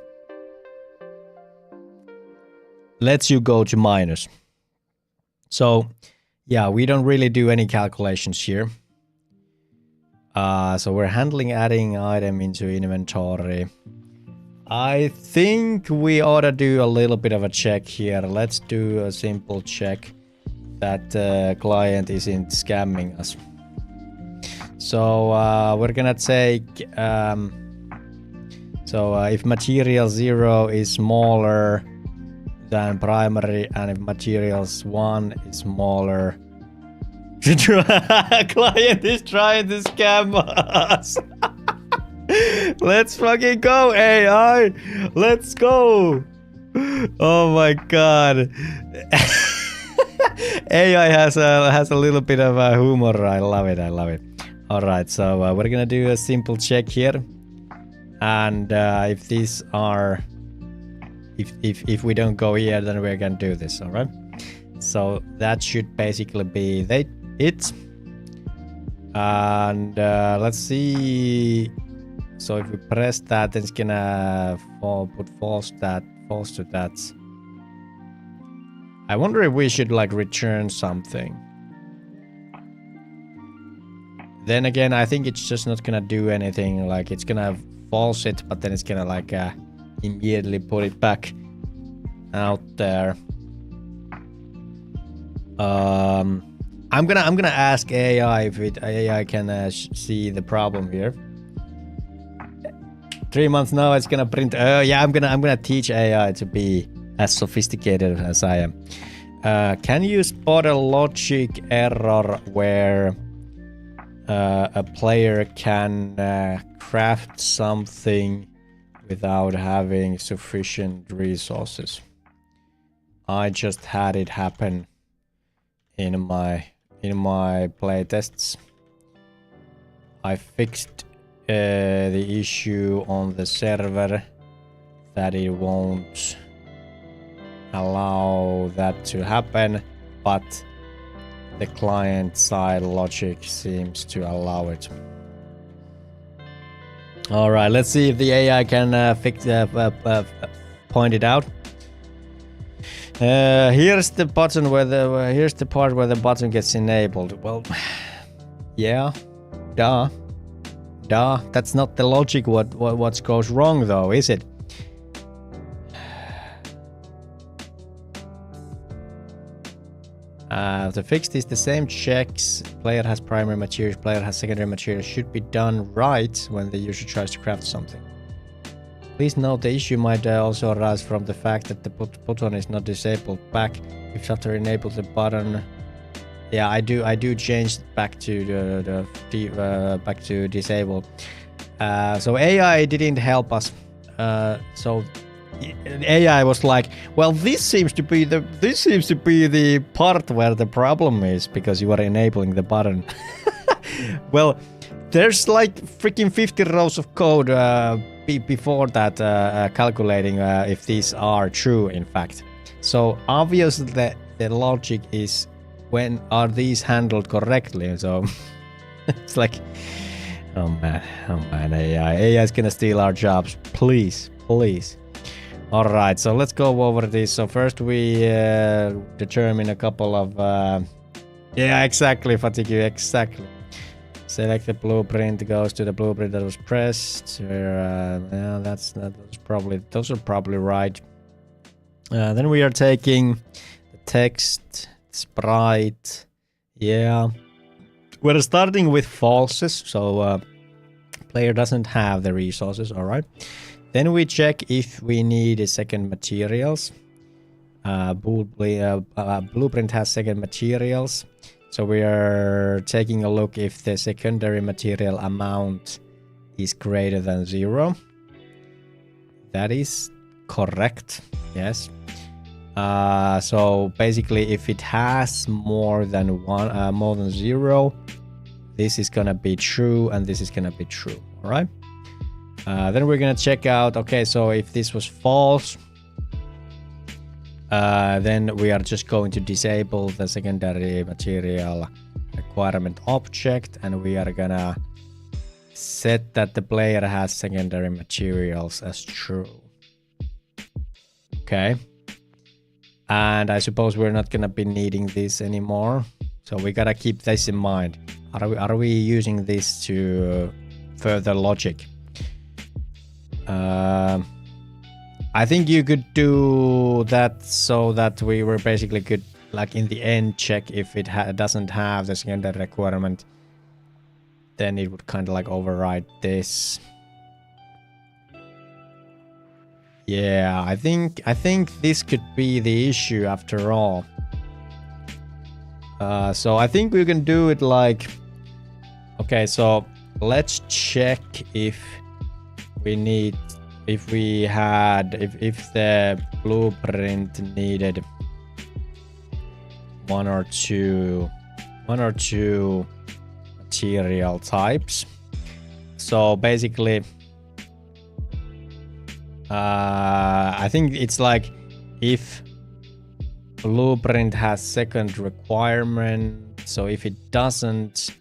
go to minus. So yeah, we don't really do any calculations here. So we're handling adding item into inventory. I think we ought to do a little bit of a check here. Let's do a simple check that the client isn't scamming us. So we're gonna take if material 0 is smaller than primary and if materials 1 is smaller, client is trying to scam us. Let's fucking go, AI. Let's go. Oh my god. AI has a little bit of humor. I love it. All right, so we're gonna do a simple check here, and if these are if we don't go here, then we're gonna do this. All right, so that should basically be it. And let's see. So if we press that, then it's gonna put false to that. I wonder if we should like return something. Then again, I think it's just not gonna do anything. Like it's gonna false it, but then it's gonna like immediately put it back out there. I'm gonna ask AI if AI can see the problem here. 3 months now, it's gonna print. Yeah, I'm gonna teach AI to be as sophisticated as I am. Can you spot a logic error where a player can craft something without having sufficient resources? I just had it happen in my playtests. I fixed the issue on the server that it won't allow that to happen, but the client side logic seems to allow it. All right, let's see if the AI can fix point it out. Here's the button where here's the part where the button gets enabled. Well, yeah, duh. That's not the logic. What goes wrong though, is it? The fixed is the same checks. Player has primary materials, player has secondary materials. Should be done right when the user tries to craft something. Please note the issue might also arise from the fact that the button is not disabled back. If after enable the button, yeah, I do change back to back to disable. So AI didn't help us. So AI was like, well, this seems to be the part where the problem is because you are enabling the button. Well, there's like freaking 50 rows of code before that calculating if these are true in fact. So obviously the logic is when are these handled correctly. So it's like, oh man, AI is gonna steal our jobs, please. All right, so let's go over this. So first we determine a couple of yeah, exactly, Fatigue, exactly. Select the blueprint, goes to the blueprint that was pressed. Yeah, those are probably right. Then we are taking the text, sprite. Yeah, we're starting with falses, so player doesn't have the resources. All right. Then we check if we need second materials. Blueprint has second materials. So we are taking a look if the secondary material amount is greater than 0. That is correct. Yes. So basically, if it has more than 0, this is gonna be true, and this is gonna be true. All right. Then we're gonna check out. Okay, so if this was false, then we are just going to disable the secondary material requirement object, and we are gonna set that the player has secondary materials as true. Okay. And I suppose we're not gonna be needing this anymore, so we gotta keep this in mind. Are we using this to further logic? I think you could do that so that we were basically could, like in the end, check if it doesn't have the secondary requirement. Then it would kind of like override this. Yeah, I think this could be the issue after all. So I think we can do it like, okay, so let's check if we need, if the blueprint needed one or two material types. So basically, I think it's like if blueprint has second requirement, so if it doesn't,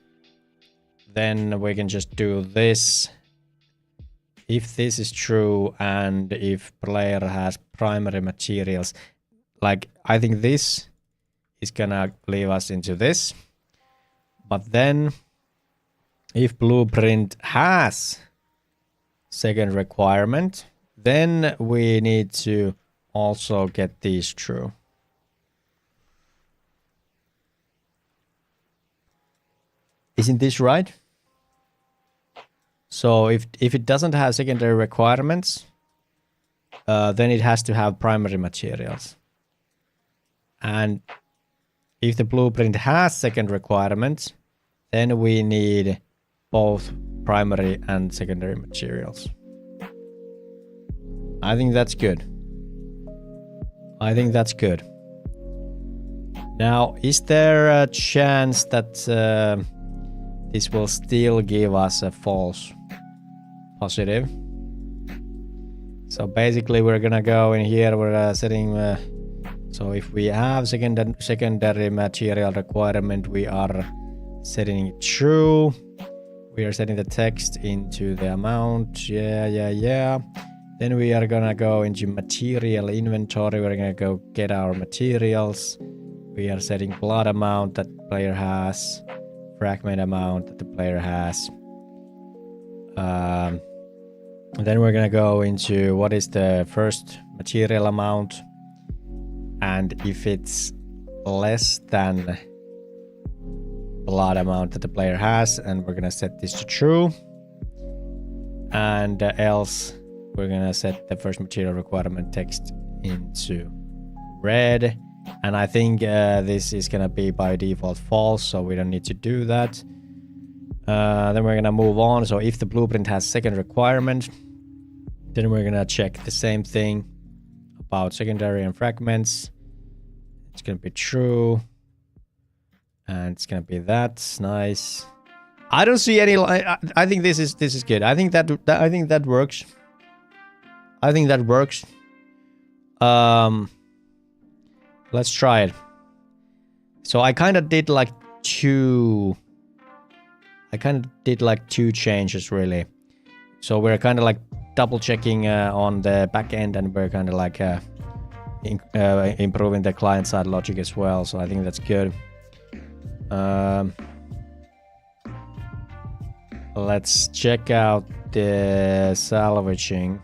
then we can just do this. If this is true, and if player has primary materials, like I think this is gonna leave us into this. But then if blueprint has second requirement, then we need to also get these true. Isn't this right? So if it doesn't have secondary requirements, then it has to have primary materials. And if the blueprint has second requirements, then we need both primary and secondary materials. I think that's good. I think that's good. Now, is there a chance that this will still give us a false positive? So basically we're gonna go in here, we're setting, so if we have secondary material requirement, we are setting it true. We are setting the text into the amount, yeah. Then we are gonna go into material inventory, we're gonna go get our materials. We are setting blood amount that player has, fragment amount that the player has. Then we're gonna go into what is the first material amount, and if it's less than blood amount that the player has, and we're gonna set this to true, and else we're gonna set the first material requirement text into red. And I think this is gonna be by default false, so we don't need to do that. Then we're gonna move on. So if the blueprint has second requirement, then we're gonna check the same thing about secondary and fragments. It's gonna be true, and it's gonna be that. Nice. I don't see any. I think this is good. I think that works. I think that works. Let's try it. So I kind of did like two changes really. So we're kind of like double checking on the back end, and we're kind of like improving the client side logic as well. So I think that's good. let's check out the salvaging.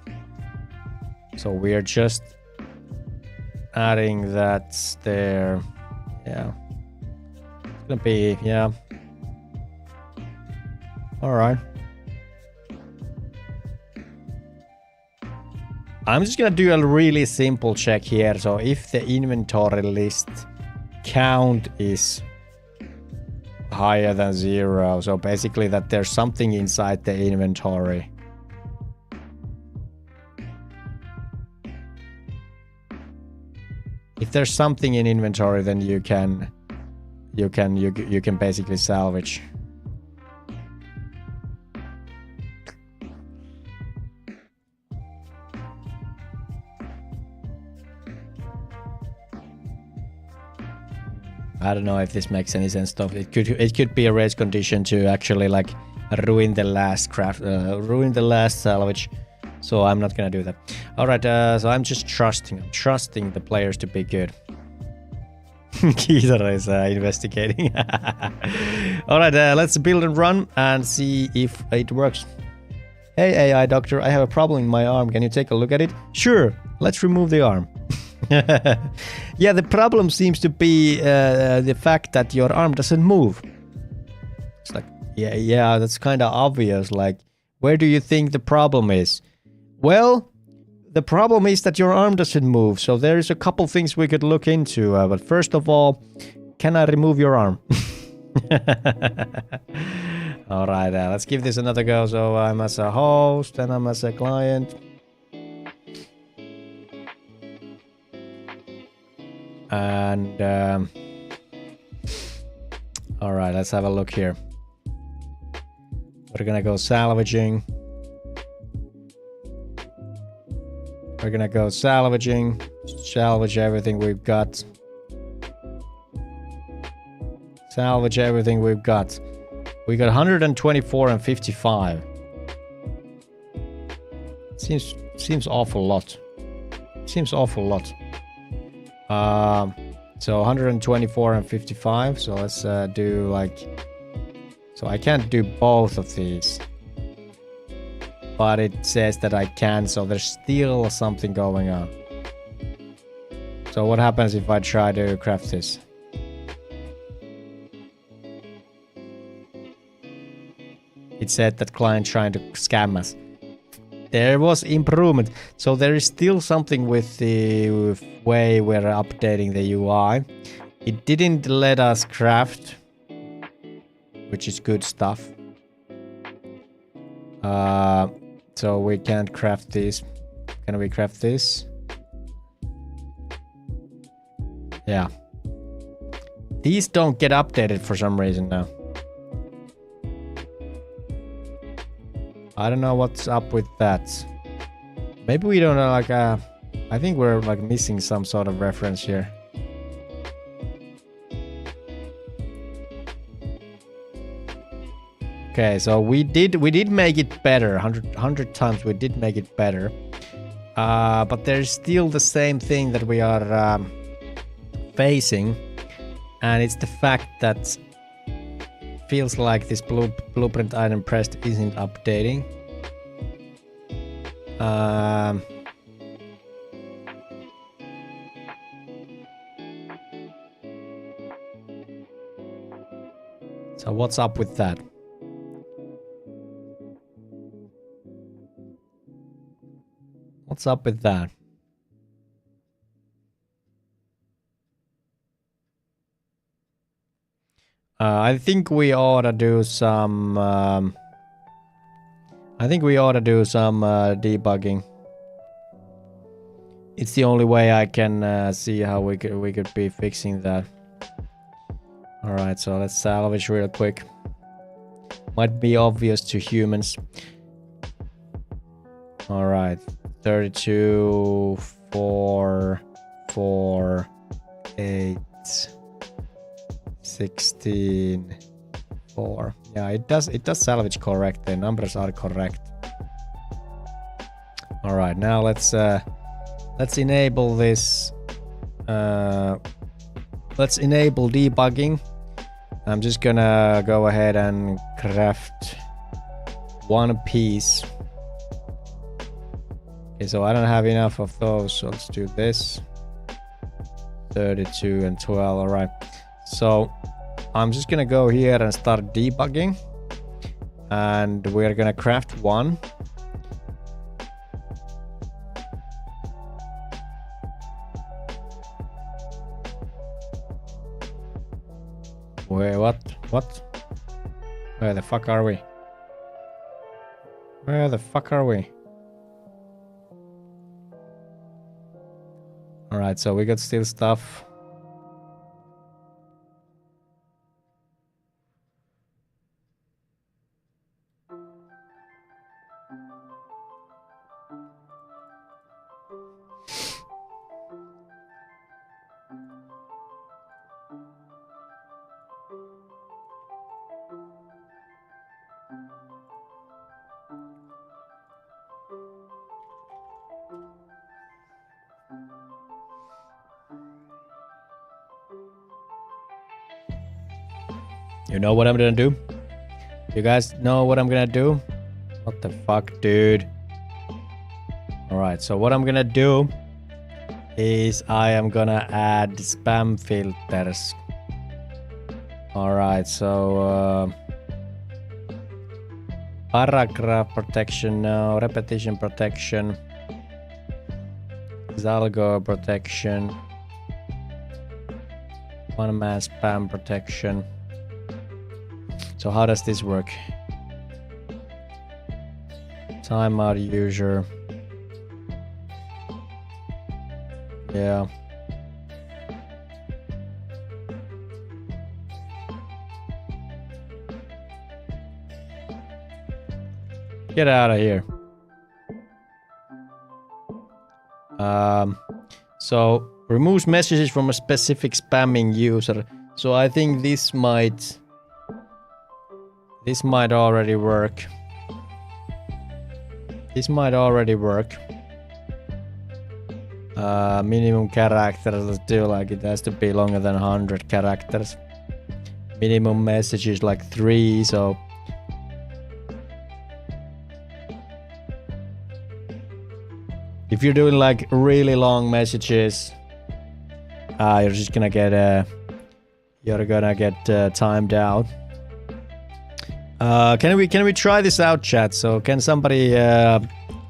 So we're just adding that there. Yeah. It's gonna be, yeah. Alright. I'm just gonna do a really simple check here. So if the inventory list count is higher than 0, so basically that there's something inside the inventory. If there's something in inventory, then you can basically salvage. I don't know if this makes any sense though. It could be a race condition to actually like ruin the last ruin the last salvage. So I'm not gonna do that. All right, so I'm just trusting the players to be good. Keezer is investigating. All right, let's build and run and see if it works. Hey AI doctor, I have a problem in my arm. Can you take a look at it? Sure, let's remove the arm. Yeah, the problem seems to be the fact that your arm doesn't move. It's like, yeah, that's kind of obvious. Like, where do you think the problem is? Well, the problem is that your arm doesn't move. So there's a couple things we could look into. But first of all, can I remove your arm? All right, let's give this another go. So I'm as a host and I'm as a client. And all right, let's have a look here. We're gonna go salvaging. We're gonna go salvaging. Salvage everything we've got. Salvage everything we've got. We got 124 and 55. Seems awful lot. Seems awful lot. So 124 and 55. So let's do like. So I can't do both of these, but it says that I can. So there's still something going on. So what happens if I try to craft this? It said that client trying to scam us. There was improvement. So there is still something with the way we're updating the UI. It didn't let us craft, which is good stuff. So we can't craft this. Can we craft this? Yeah. These don't get updated for some reason now. I don't know what's up with that. Maybe we don't know, like, I think we're like missing some sort of reference here. Okay, so we did make it better. 100 times we did make it better. But there's still the same thing that we are facing. And it's the fact that feels like this blueprint item pressed isn't updating. So what's up with that? What's up with that? I think we ought to do some. I think we ought to do some debugging. It's the only way I can see how we could be fixing that. All right, so let's salvage real quick. Might be obvious to humans. All right, 32, 4, 4, 8. 16, 4. Yeah, it does salvage correct. The numbers are correct. All right, now let's enable this. Let's enable debugging. I'm just gonna go ahead and craft one piece. Okay, so I don't have enough of those, so let's do this. 32 and 12, all right. So I'm just gonna go here and start debugging. And we're gonna craft one. Wait, what? What? Where the fuck are we? Where the fuck are we? Alright, so we got still stuff. You know what I'm gonna do? You guys know what I'm gonna do? What the fuck, dude? Alright, so what I'm gonna do is I am gonna add spam filters. Alright, so paragraph protection, no. Repetition protection. Algo protection. One man spam protection. So how does this work? Timeout user. Yeah. Get out of here. So removes messages from a specific spamming user. So I think this might already work. This might already work. Minimum characters, let's do like it has to be longer than 100 characters. Minimum message is like 3, so if you're doing like really long messages, you're just gonna get timed out. Can we try this out, chat? So can somebody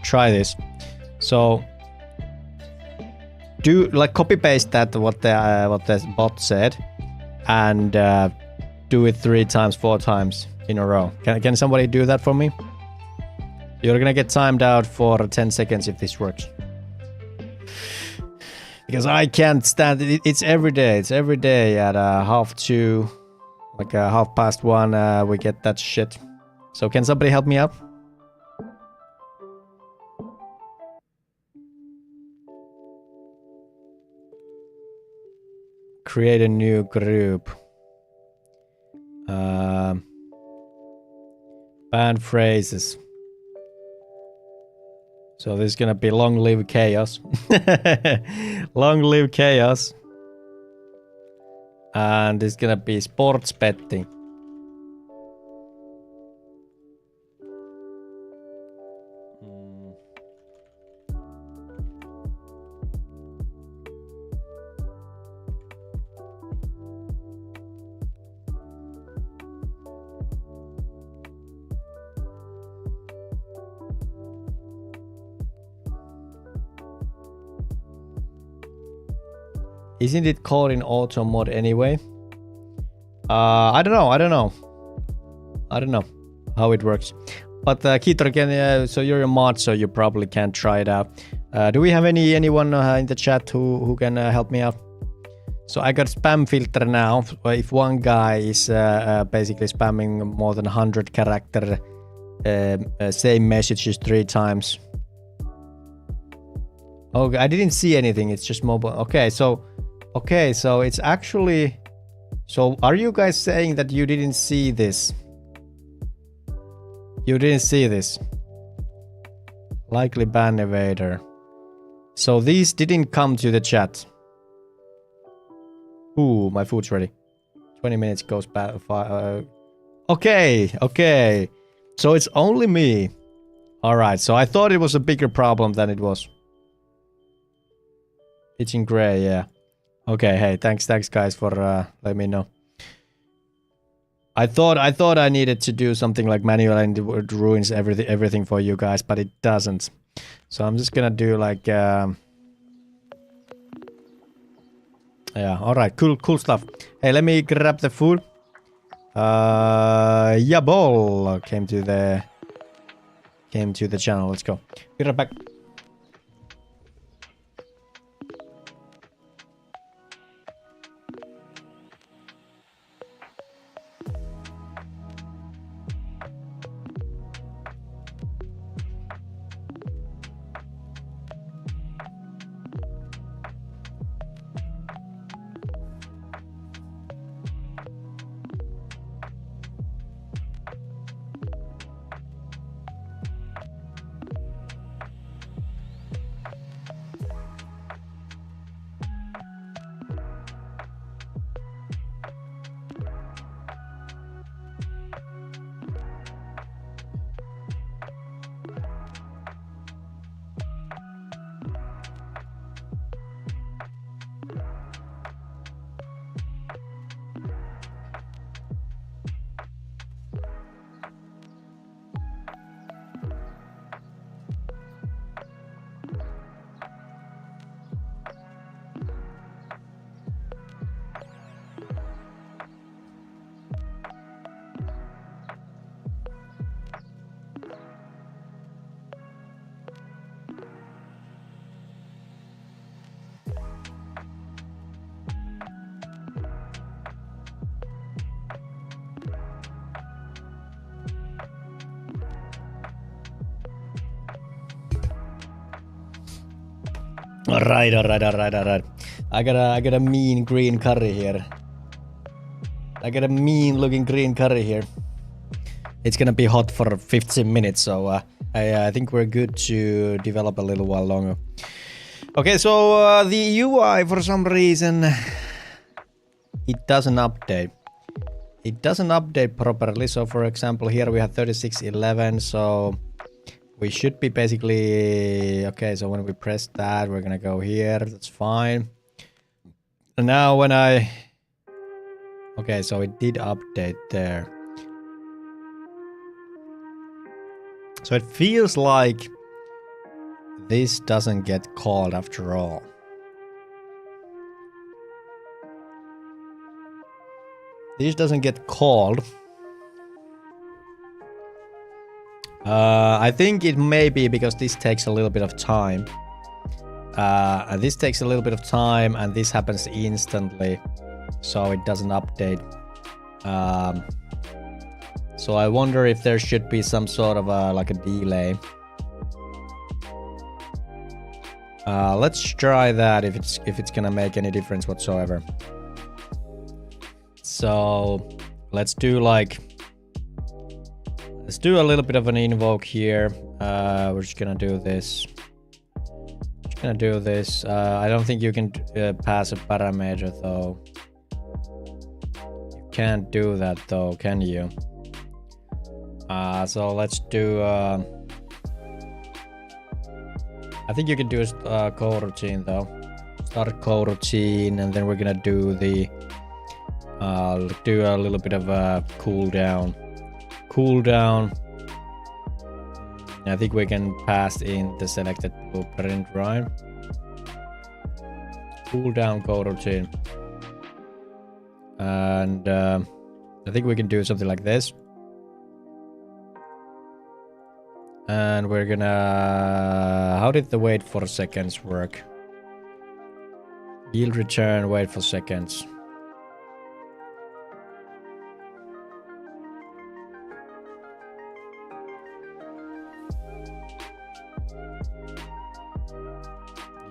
try this? So do like copy paste that what the bot said, and do it 3 times, 4 times in a row. Can somebody do that for me? You're gonna get timed out for 10 seconds if this works. Because I can't stand it. It's every day. It's every day at 1:30, like 1:30. We get that shit. So can somebody help me out? Create a new group. Ban phrases. So this is gonna be long live chaos. Long live chaos. And it's gonna be sports betting. Isn't it called in auto mode anyway? I don't know how it works. But Kitor, again, so you're a mod, so you probably can't try it out. Do we have anyone in the chat who can help me out? So I got spam filter now. If one guy is basically spamming more than 100 character same messages 3 times. Okay, I didn't see anything. It's just mobile. Okay, so it's actually. So are you guys saying that you didn't see this? You didn't see this. Likely ban evader. So these didn't come to the chat. Ooh, my food's ready. 20 minutes goes by. Okay. So it's only me. Alright, so I thought it was a bigger problem than it was. It's in gray, yeah. Okay, hey, thanks guys for letting me know. I thought I needed to do something like manual and it ruins everything for you guys, but it doesn't. So I'm just gonna do like yeah, alright, cool stuff. Hey, let me grab the food. Yeah, ball came to the channel. Let's go. Be right back. Alright. I got a mean green curry here. I got a mean looking green curry here. It's gonna be hot for 15 minutes, so I think we're good to develop a little while longer. Okay, so the UI for some reason it doesn't update. It doesn't update properly. So for example, here we have 3611, so we should be basically okay. So when we press that, we're gonna go here. That's fine. And now when I okay, so it did update there. So it feels like this doesn't get called after all. This doesn't get called. I think it may be because this takes a little bit of time. And this takes a little bit of time and this happens instantly. So it doesn't update. So I wonder if there should be some sort of like a delay. Let's try that if it's gonna make any difference whatsoever. So let's do a little bit of an invoke here. We're just gonna do this. I don't think you can pass a parameter though. You can't do that though, can you? So let's do I think you can do a coroutine though. Start coroutine and then we're gonna do the do a little bit of a cooldown. I think we can pass in the selected blueprint, right? Cooldown coroutine. And I think we can do something like this. And we're gonna... How did the wait for seconds work? Yield return, wait for seconds.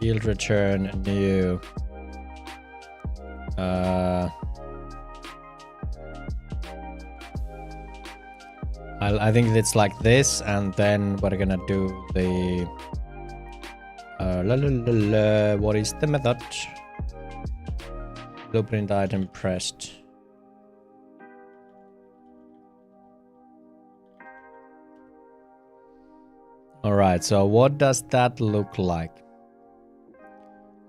Yield return, new. I think it's like this, and then we're gonna do the what is the method? Blueprint item pressed. All right, so what does that look like?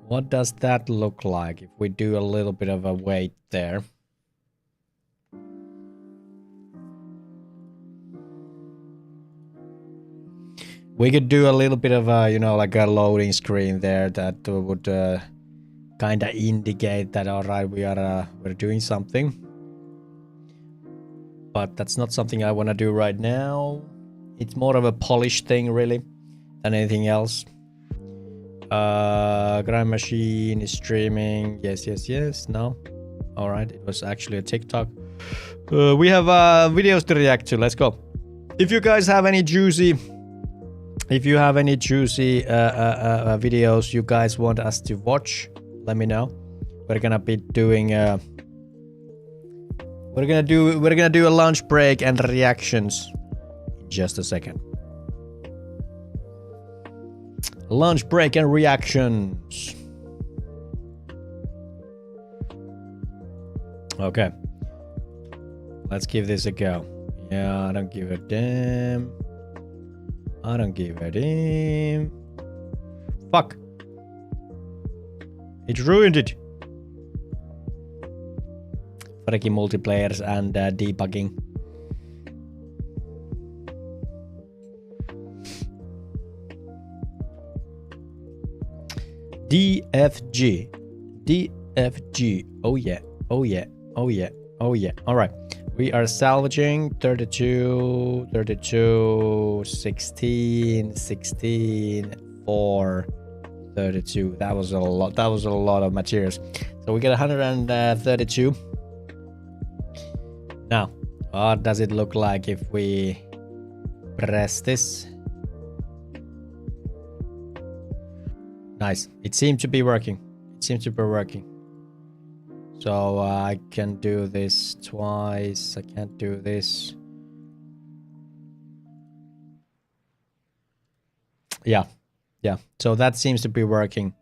What does that look like if we do a little bit of a wait there? We could do a little bit of a, you know, like a loading screen there that would kind of indicate that, all right, we're doing something. But that's not something I want to do right now. It's more of a polish thing, really, than anything else. Grind machine is streaming. Yes, yes, yes. No. All right, it was actually a TikTok. We have videos to react to. Let's go. If you guys have any juicy videos you guys want us to watch, let me know. We're gonna be doing we're gonna do a lunch break and reactions in just a second. Lunch break and reactions. Okay, let's give this a go. Yeah, I don't give a damn. I don't give a damn. Fuck. It ruined it. Freaking multiplayers and debugging. DFG. DFG. Oh yeah. Oh yeah. Oh yeah. Oh yeah. All right. We are salvaging 32, 32, 16, 16, 4, 32. That was a lot. That was a lot of materials. So we got 132. Now, what does it look like if we press this? Nice. It seemed to be working. It seems to be working. So I can do this twice. I can't do this. Yeah. Yeah. So that seems to be working.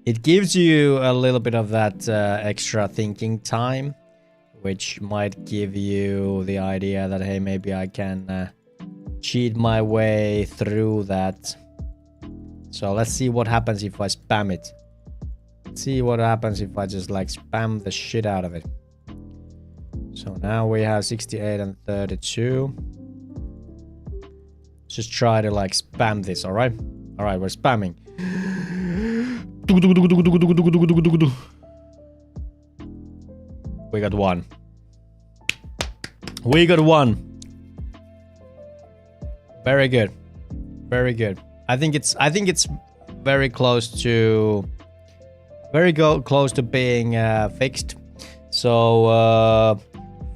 It gives you a little bit of that extra thinking time, which might give you the idea that, hey, maybe I can cheat my way through that. So let's see what happens if I spam it. Let's see what happens if I just like spam the shit out of it. So now we have 68 and 32. Just try to like spam this, all right? All right, we're spamming. We got one. We got one. Very good. Very good. I think it's very close to close to being fixed. So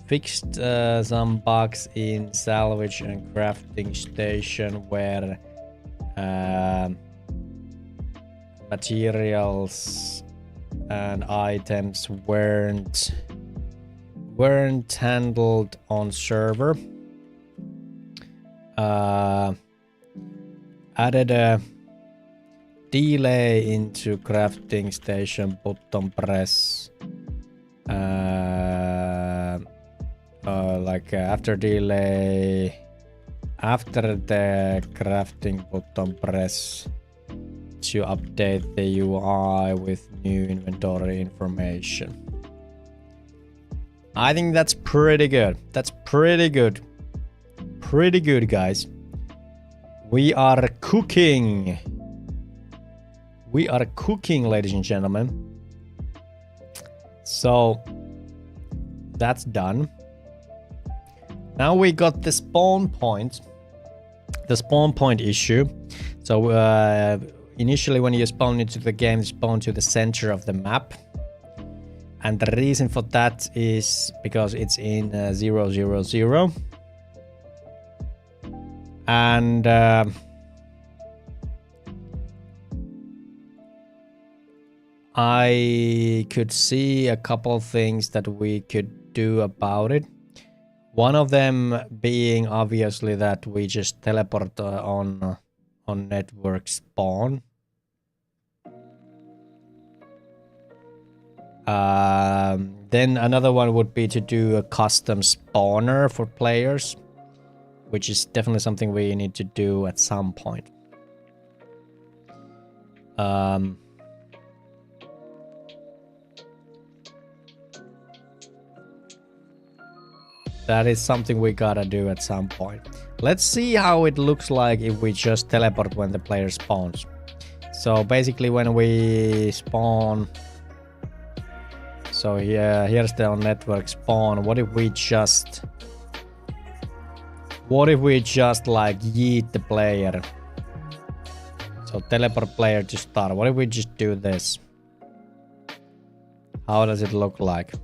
fixed some bugs in salvage and crafting station where materials and items weren't handled on server. Added a delay into crafting station button press. Like after delay, after the crafting button press to update the UI with new inventory information. I think that's pretty good. That's pretty good. Pretty good, guys. We are cooking. We are cooking, ladies and gentlemen. So that's done. Now we got the spawn point. The spawn point issue. So initially when you spawn into the game, you spawn to the center of the map. And the reason for that is because it's in 000. And I could see a couple things that we could do about it. One of them being obviously that we just teleport on network spawn. Then another one would be to do a custom spawner for players, which is definitely something we need to do at some point. That is something we gotta do at some point. Let's see how it looks like if we just teleport when the player spawns. So basically when we spawn, so yeah, here's the network spawn. What if we just like yeet the player? So teleport player to start. What if we just do this? How does it look like?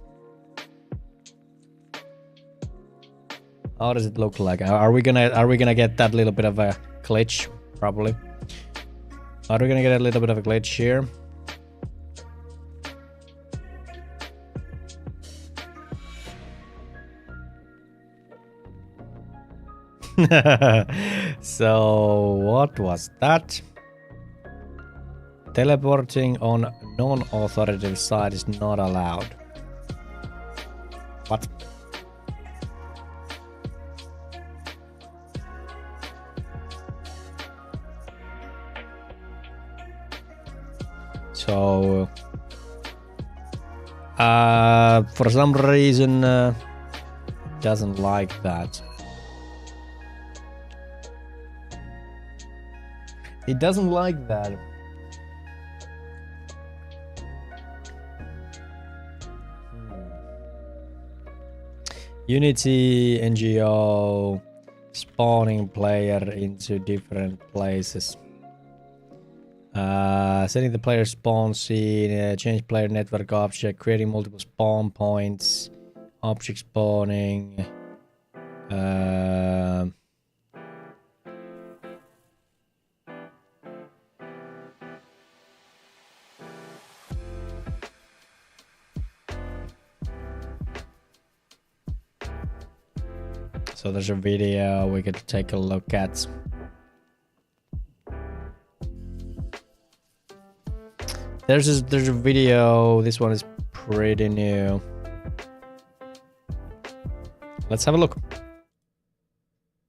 How does it look like? Are we gonna get that little bit of a glitch? Probably. Are we gonna get a little bit of a glitch here? So what was that? Teleporting on non-authoritative side is not allowed. What? So for some reason doesn't like that. It doesn't like that. Unity NGO spawning player into different places. Setting the player spawn scene, change player network object, creating multiple spawn points, object spawning. So there's a video we could take a look at. There's a video. This one is pretty new. Let's have a look.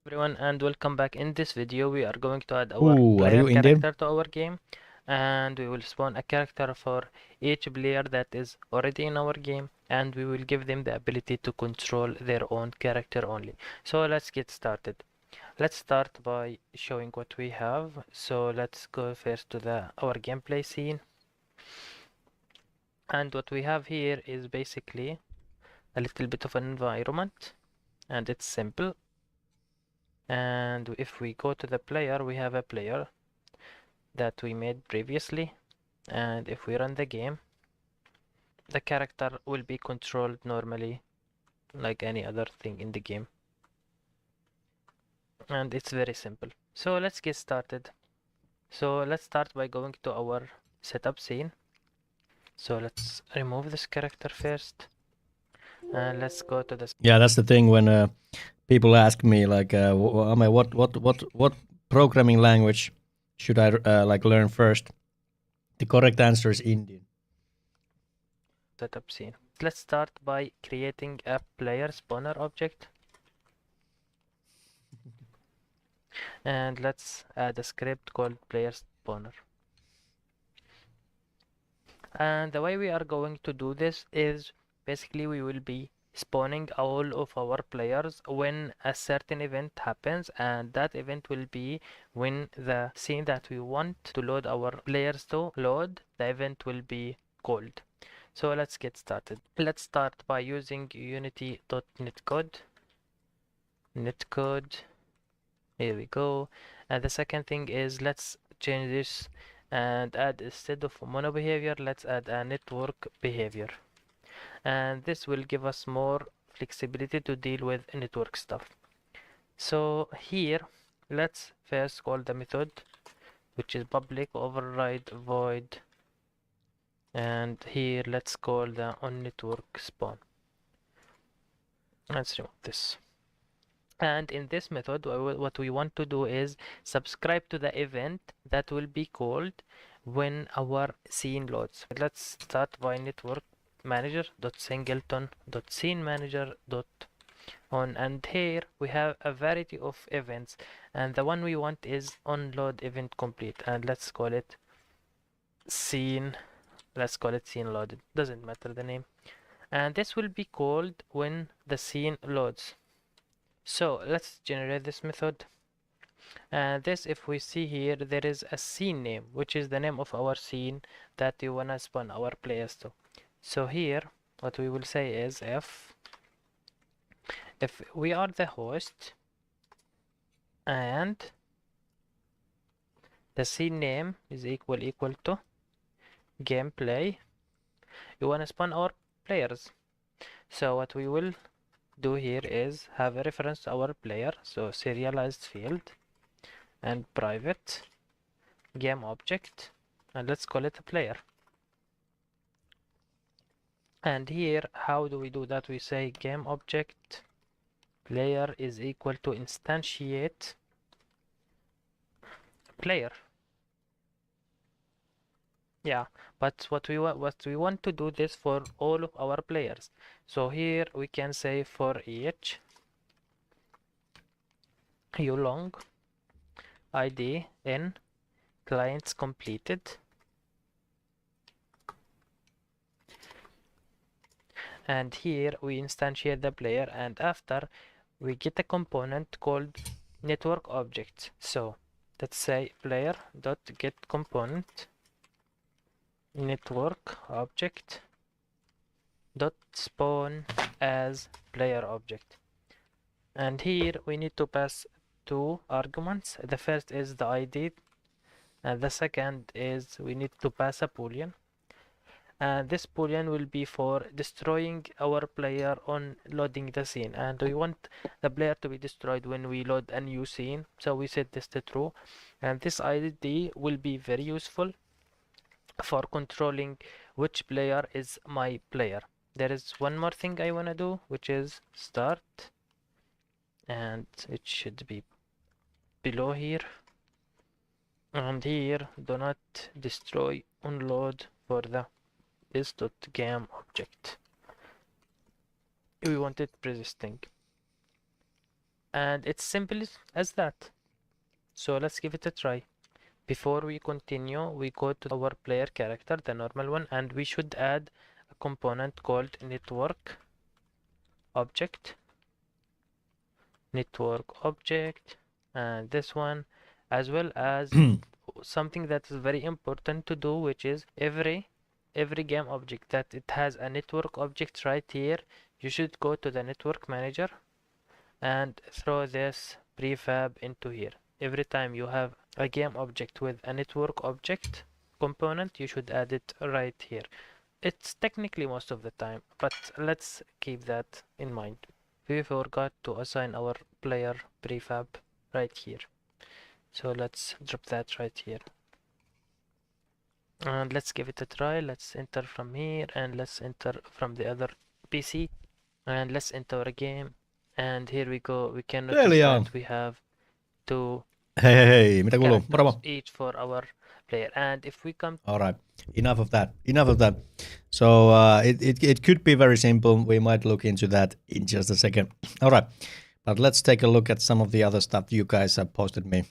Everyone, and welcome back. In this video we are going to add our Ooh, player character to our game, and we will spawn a character for each player that is already in our game, and we will give them the ability to control their own character only. So let's get started. Let's start by showing what we have. So let's go first to our gameplay scene. And what we have here is basically a little bit of an environment, and it's simple. And if we go to the player, we have a player that we made previously, and if we run the game, the character will be controlled normally like any other thing in the game, and it's very simple. So let's get started. So let's start by going to our setup scene. So let's remove this character first, and let's go to this. Yeah, that's the thing when people ask me like, what programming language should I like learn first? The correct answer is Indian. Setup scene. Let's start by creating a player spawner object, and let's add a script called player spawner. And the way we are going to do this is basically we will be spawning all of our players when a certain event happens, and that event will be when the scene that we want to load our players to load, the event will be called. So let's get started. Let's start by using unity.netcode. Netcode, here we go. And the second thing is let's change this and add, instead of mono behavior, let's add a network behavior, and this will give us more flexibility to deal with network stuff. So here let's first call the method, which is public override void, and here let's call the on network spawn. Let's remove this. And in this method, what we want to do is subscribe to the event that will be called when our scene loads. Let's start by network manager.singleton.scene manager. And here we have a variety of events, and the one we want is onload event complete, and let's call it scene. Let's call it scene loaded, doesn't matter the name. And this will be called when the scene loads. So let's generate this method. And this, if we see here, there is a scene name, which is the name of our scene that we wanna spawn our players to. So here what we will say is if we are the host and the scene name is equal to gameplay, you wanna spawn our players. So what we will do here is have a reference to our player, so serialized field and private game object, and let's call it a player. And here, how do we do that? We say game object player is equal to instantiate player. Yeah, but what we want to do this for all of our players. So here we can say for each ulong id in clients completed, and here we instantiate the player, and after we get a component called network object. So let's say player dot get component network object dot spawn as player object, and here we need to pass two arguments. The first is the id, and the second is we need to pass a boolean, and this boolean will be for destroying our player on loading the scene, and we want the player to be destroyed when we load a new scene, so we set this to true. And this id will be very useful for controlling which player is my player. There is one more thing I want to do, which is start, and it should be below here, and here do not destroy unload for the is.game object. We want it persisting, and it's simple as that. So let's give it a try. Before we continue, we go to our player character, the normal one, and we should add a component called network object, and this one, as well as something that is very important to do, which is every game object that it has a network object right here, you should go to the network manager and throw this prefab into here. Every time you have a game object with a network object component, you should add it right here. It's technically most of the time, but let's keep that in mind. We forgot to assign our player prefab right here, so let's drop that right here. And let's give it a try. Let's enter from here, and let's enter from the other PC, and let's enter a game, and here we go. We can notice that we have two Hei, mitä kuuluu? Moro. Each for our player, and if we come... Alright, enough of that. So it could be very simple. We might look into that in just a second. Alright, but let's take a look at some of the other stuff you guys have posted me.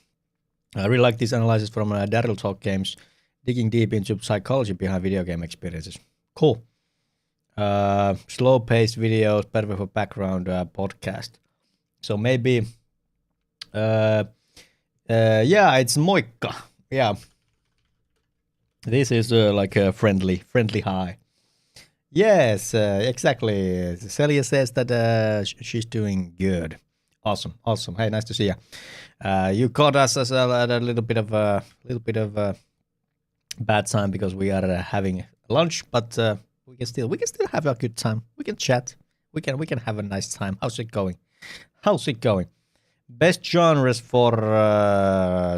I really like this analysis from Daryl Talk Games, digging deep into psychology behind video game experiences. Cool. Slow-paced videos, perfect for background podcast. So maybe... yeah, it's Moikka. Yeah. This is like a friendly hi. Yes, exactly. Celia says that she's doing good. Awesome. Hey, nice to see you. You caught us at a little bit of a bad time because we are having lunch, but we can still have a good time. We can chat. We can have a nice time. How's it going? Best genres for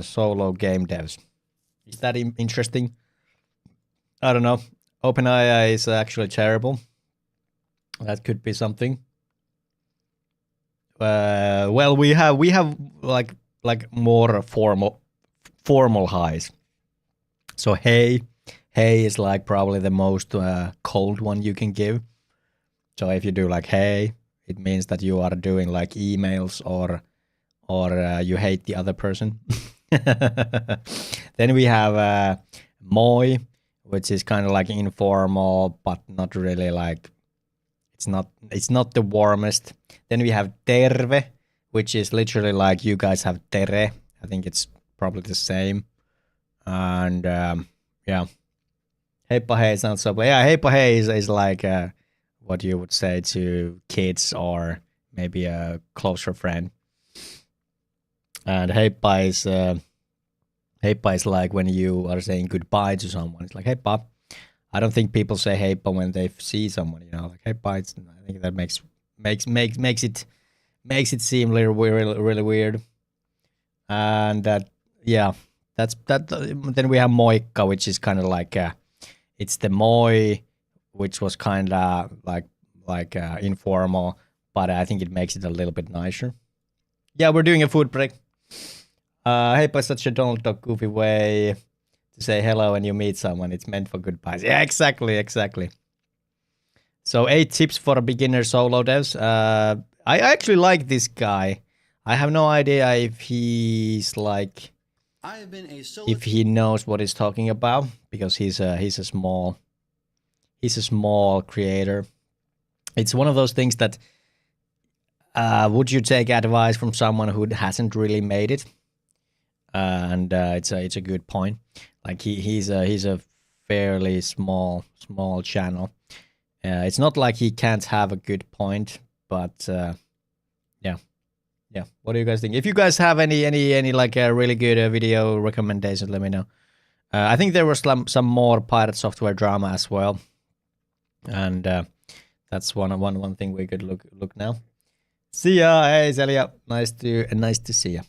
solo game devs. Is that interesting? I don't know. OpenAI is actually terrible. That could be something. Well, we have like more formal highs. So hey is like probably the most cold one you can give. So if you do like hey, it means that you are doing like emails or you hate the other person. Then we have moi, which is kind of like informal, but not really like it's not the warmest. Then we have terve, which is literally like you guys have tere. I think it's probably the same. And yeah, heippa hei sounds so. But yeah, heippa hei is like what you would say to kids or maybe a closer friend. And heippa is like when you are saying goodbye to someone. It's like heippa. I don't think people say heippa when they see someone. You know, like heippa. I think that makes it seem really weird. And yeah, that's that. Then we have moikka, which is kind of like it's the moi, which was kind of like informal, but I think it makes it a little bit nicer. Yeah, we're doing a food break. Heippa is such a Donald Duck goofy way to say hello when you meet someone. It's meant for goodbyes. Yeah, exactly. So 8 tips for beginner solo devs. I actually like this guy. I have no idea if he's like if he knows what he's talking about, because he's a small creator. It's one of those things that would you take advice from someone who hasn't really made it? And it's a good point. Like he's a fairly small channel. It's not like he can't have a good point, but yeah. What do you guys think? If you guys have any like a really good video recommendations, let me know. I think there was some more pirate software drama as well, and that's one thing we could look now. See ya, hey Celia, nice to see ya.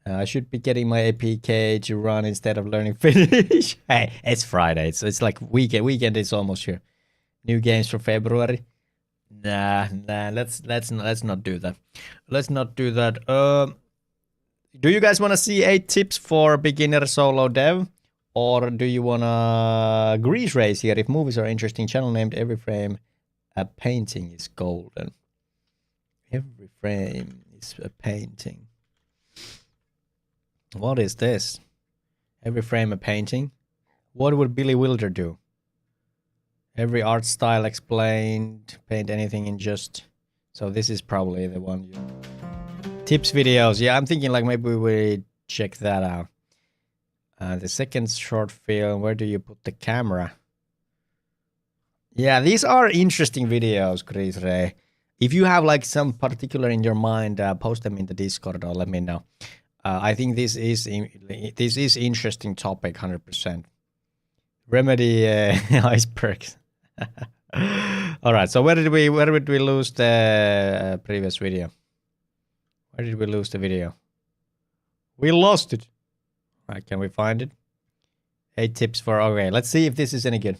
I should be getting my APK to run instead of learning Finnish. Hey, it's Friday. It's like weekend. Weekend is almost here. New games for February. Nah. Let's not do that. Let's not do that. Do you guys want to see 8 tips for beginner solo dev, or do you wanna grease race here? If movies are interesting, channel named Every Frame a Painting is Golden. Every frame is a painting. What is this? Every frame a painting? What would Billy Wilder do? Every art style explained. Paint anything in just... So this is probably the one. Tips videos. Yeah, I'm thinking like maybe we check that out. The second short film. Where do you put the camera? Yeah, these are interesting videos, Chris Ray. If you have like some particular in your mind, post them in the Discord or let me know. I think this is interesting topic, 100%. Remedy icebergs. All right. So where did we lose the previous video? Where did we lose the video? We lost it. All right. Can we find it? 8 tips for... Okay. Let's see if this is any good.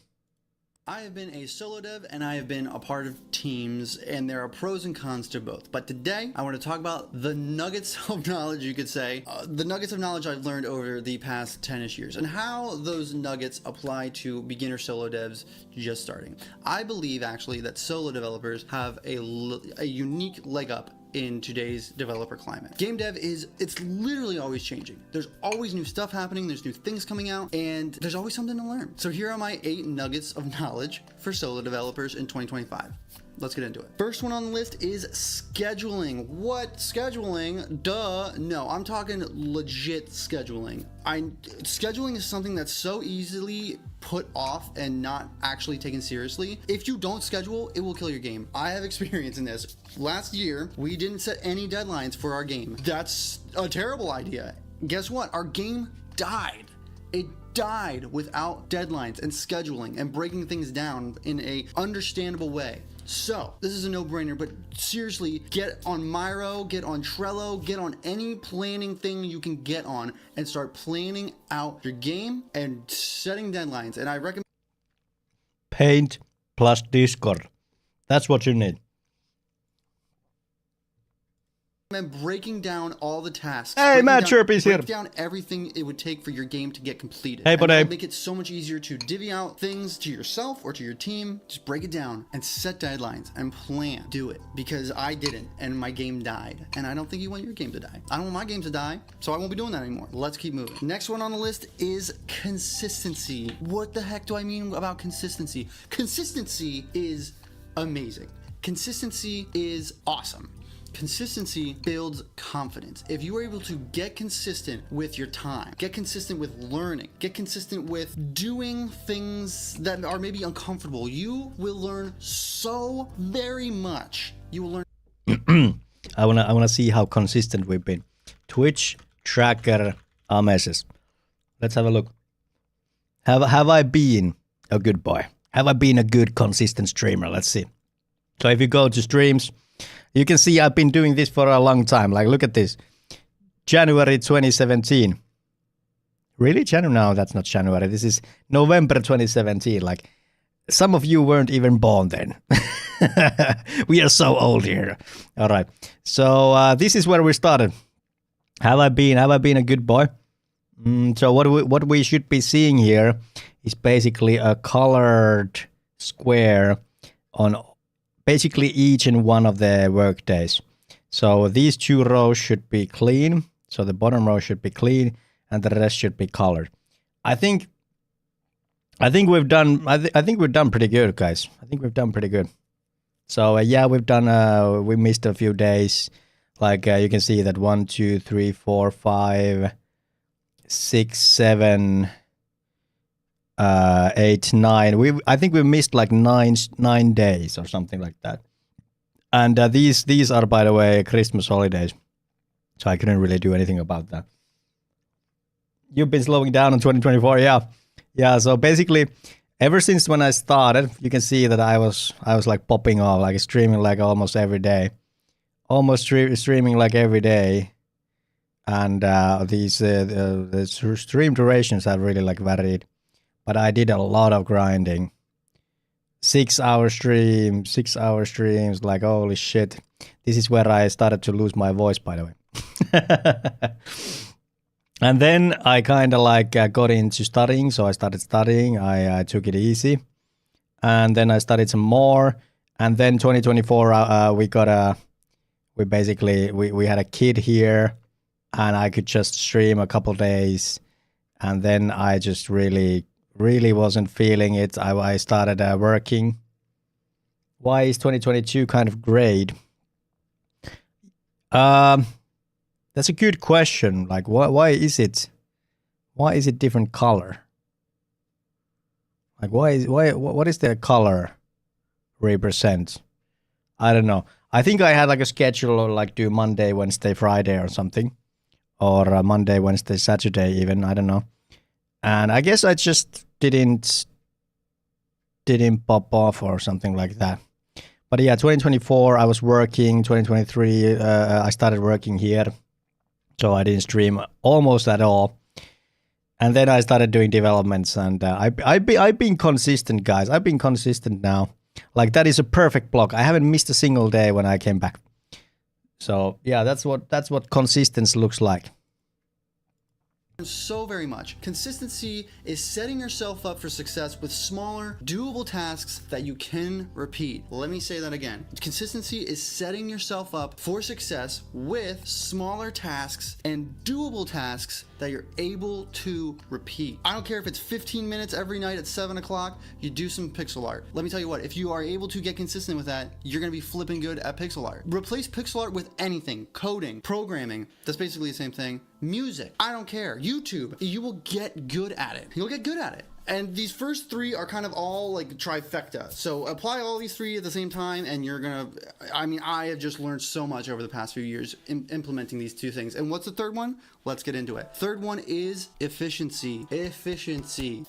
I have been a solo dev and I have been a part of teams, and there are pros and cons to both. But today I want to talk about the nuggets of knowledge, you could say, the nuggets of knowledge I've learned over the past 10-ish years and how those nuggets apply to beginner solo devs just starting. I believe actually that solo developers have a unique leg up in today's developer climate. Game dev it's literally always changing. There's always new stuff happening, there's new things coming out, and there's always something to learn. So here are my 8 nuggets of knowledge for solo developers in 2025. Let's get into it. First one on the list is scheduling. What? Scheduling? Duh. No, I'm talking legit scheduling. Scheduling is something that's so easily put off and not actually taken seriously. If you don't schedule, it will kill your game. I have experience in this. Last year, we didn't set any deadlines for our game. That's a terrible idea. Guess what? Our game died. It died without deadlines and scheduling and breaking things down in a understandable way. So this is a no-brainer, but seriously, get on Miro, get on Trello, get on any planning thing you can get on and start planning out your game and setting deadlines. And I recommend Paint plus Discord. That's what you need. And breaking down all the tasks. Hey, Matt Chirpy's here. Break down everything it would take for your game to get completed. Hey, buddy. It'll make it so much easier to divvy out things to yourself or to your team. Just break it down and set deadlines and plan. Do it. Because I didn't, and my game died. And I don't think you want your game to die. I don't want my game to die, so I won't be doing that anymore. Let's keep moving. Next one on the list is consistency. What the heck do I mean about consistency? Consistency is amazing. Consistency is awesome. Consistency builds confidence. If you are able to get consistent with your time, get consistent with learning, get consistent with doing things that are maybe uncomfortable, you will learn so very much. You will learn. I wanna see how consistent we've been. Twitch tracker Ameses. Let's have a look. Have I been a good boy? Have I been a good consistent streamer? Let's see. So if you go to streams, you can see I've been doing this for a long time. Like, look at this. January 2017. Really? January? No, that's not January. This is November 2017. Like, some of you weren't even born then. We are so old here. All right. So this is where we started. Have I been a good boy? So what we should be seeing here is basically a colored square on basically each and one of the work days. So these two rows should be clean. So the bottom row should be clean and the rest should be colored. I think we've done pretty good, guys. I think we've done pretty good. So yeah, we've done we missed a few days. Like you can see that 1, 2, 3, 4, 5, 6, 7, 8, 9. I think we missed like 9 days or something like that. And these are, by the way, Christmas holidays, so I couldn't really do anything about that. You've been slowing down in 2024, yeah. So basically, ever since when I started, you can see that I was like popping off, like streaming like almost every day, streaming like every day. And the stream durations have really like varied. But I did a lot of grinding. 6-hour streams, like holy shit. This is where I started to lose my voice, by the way. And then I kind of like got into studying. So I started studying. I took it easy. And then I studied some more. And then 2024, we had a kid here. And I could just stream a couple days. And then I just really wasn't feeling it. I started working. Why is 2022 kind of great? That's a good question. Like, why is it different color? Like, what is the color represent? I don't know. I think I had like a schedule of like do Monday, Wednesday, Friday or something, or Monday, Wednesday, Saturday even. I don't know. And I guess I just didn't pop off or something like that. But yeah, 2024 I was working. 2023 I started working here, so I didn't stream almost at all. And then I started doing developments, and I've been consistent, guys. I've been consistent now. Like, that is a perfect block. I haven't missed a single day when I came back. So yeah, that's what consistency looks like. So very much. Consistency is setting yourself up for success with smaller, doable tasks that you can repeat. Let me say that again. Consistency is setting yourself up for success with smaller tasks and doable tasks that you're able to repeat. I don't care if it's 15 minutes every night at 7 o'clock, you do some pixel art. Let me tell you what, if you are able to get consistent with that, you're gonna be flipping good at pixel art. Replace pixel art with anything. Coding, programming, that's basically the same thing. Music, I don't care. YouTube, you will get good at it. You'll get good at it. And these first three are kind of all like trifecta. So apply all these three at the same time and you're gonna, I have just learned so much over the past few years implementing these two things. And what's the third one? Let's get into it. Third one is efficiency. Efficiency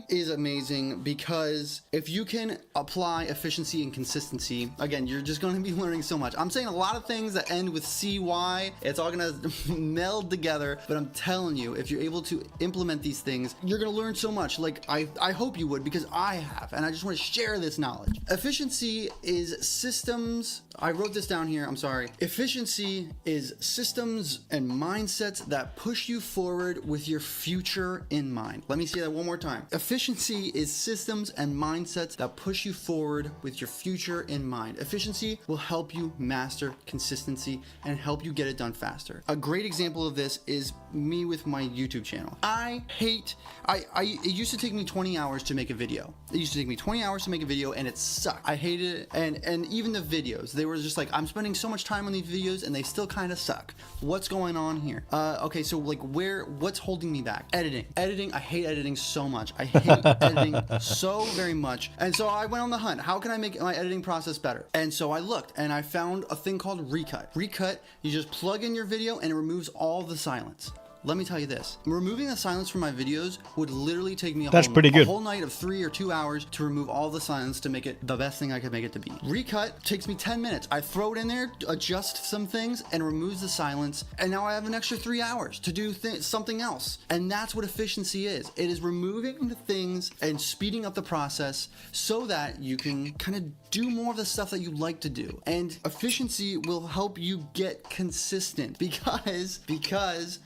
is amazing because if you can apply efficiency and consistency, again, you're just gonna be learning so much. I'm saying a lot of things that end with CY, it's all gonna meld together, but I'm telling you, if you're able to implement these things, you're gonna learn so much, like I hope you would, because I have, and I just want to share this knowledge. Efficiency is systems. I wrote this down here. I'm sorry. Efficiency is systems and mindsets that push you forward with your future in mind. Let me say that one more time. Efficiency is systems and mindsets that push you forward with your future in mind. Efficiency will help you master consistency and help you get it done faster. A great example of this is me with my YouTube channel. It used to take me 20 hours to make a video. It used to take me 20 hours to make a video, and it sucked. I hated it. And even the videos, they were just like, I'm spending so much time on these videos and they still kind of suck. What's going on here? Okay, so like what's holding me back? Editing, I hate editing so much. I hate editing so very much. And so I went on the hunt. How can I make my editing process better? And so I looked and I found a thing called Recut. Recut, you just plug in your video and it removes all the silence. Let me tell you this. Removing the silence from my videos would literally take me a whole night of 3 or 2 hours to remove all the silence to make it the best thing I could make it to be. Recut takes me 10 minutes. I throw it in there, adjust some things, and removes the silence. And now I have an extra 3 hours to do something else. And that's what efficiency is. It is removing the things and speeding up the process so that you can kind of do more of the stuff that you like to do. And efficiency will help you get consistent because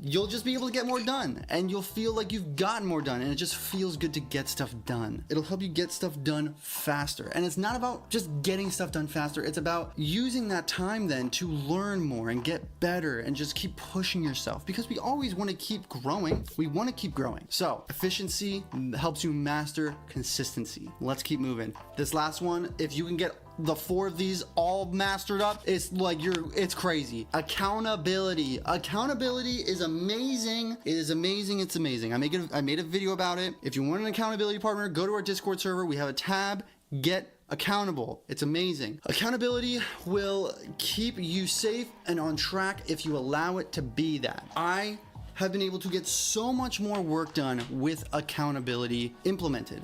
you'll just be able to get more done and you'll feel like you've gotten more done, and it just feels good to get stuff done. It'll help you get stuff done faster. And it's not about just getting stuff done faster. It's about using that time then to learn more and get better and just keep pushing yourself, because we always want to keep growing. We want to keep growing. So efficiency helps you master consistency. Let's keep moving. This last one, if you can get the 4 of these all mastered up, it's like it's crazy. Accountability is amazing. It is amazing. It's amazing. I made a video about it. If you want an accountability partner, go to our Discord server. We have a tab, get accountable. It's amazing. Accountability will keep you safe and on track if you allow it to be that. I have been able to get so much more work done with accountability implemented.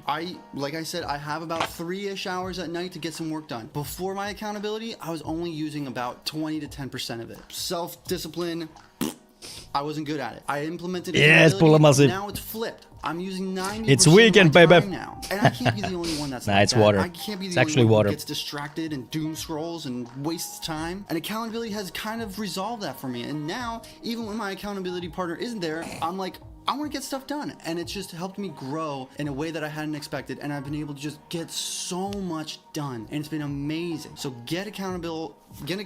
Like I said, I have about 3-ish hours at night to get some work done. Before my accountability, I was only using about 20 to 10% of it. Self-discipline, I wasn't good at it. I implemented accountability, now it's flipped. I'm using 90% It's weekend, of my baby. time now. And I can't be the only one that's Nah, like it's that. water. I can't be the It's only one water. who gets distracted and doom scrolls and wastes time. And accountability has kind of resolved that for me. And now, even when my accountability partner isn't there, I'm like, I want to get stuff done. And it's just helped me grow in a way that I hadn't expected. And I've been able to just get so much done. And it's been amazing. So get accountable, get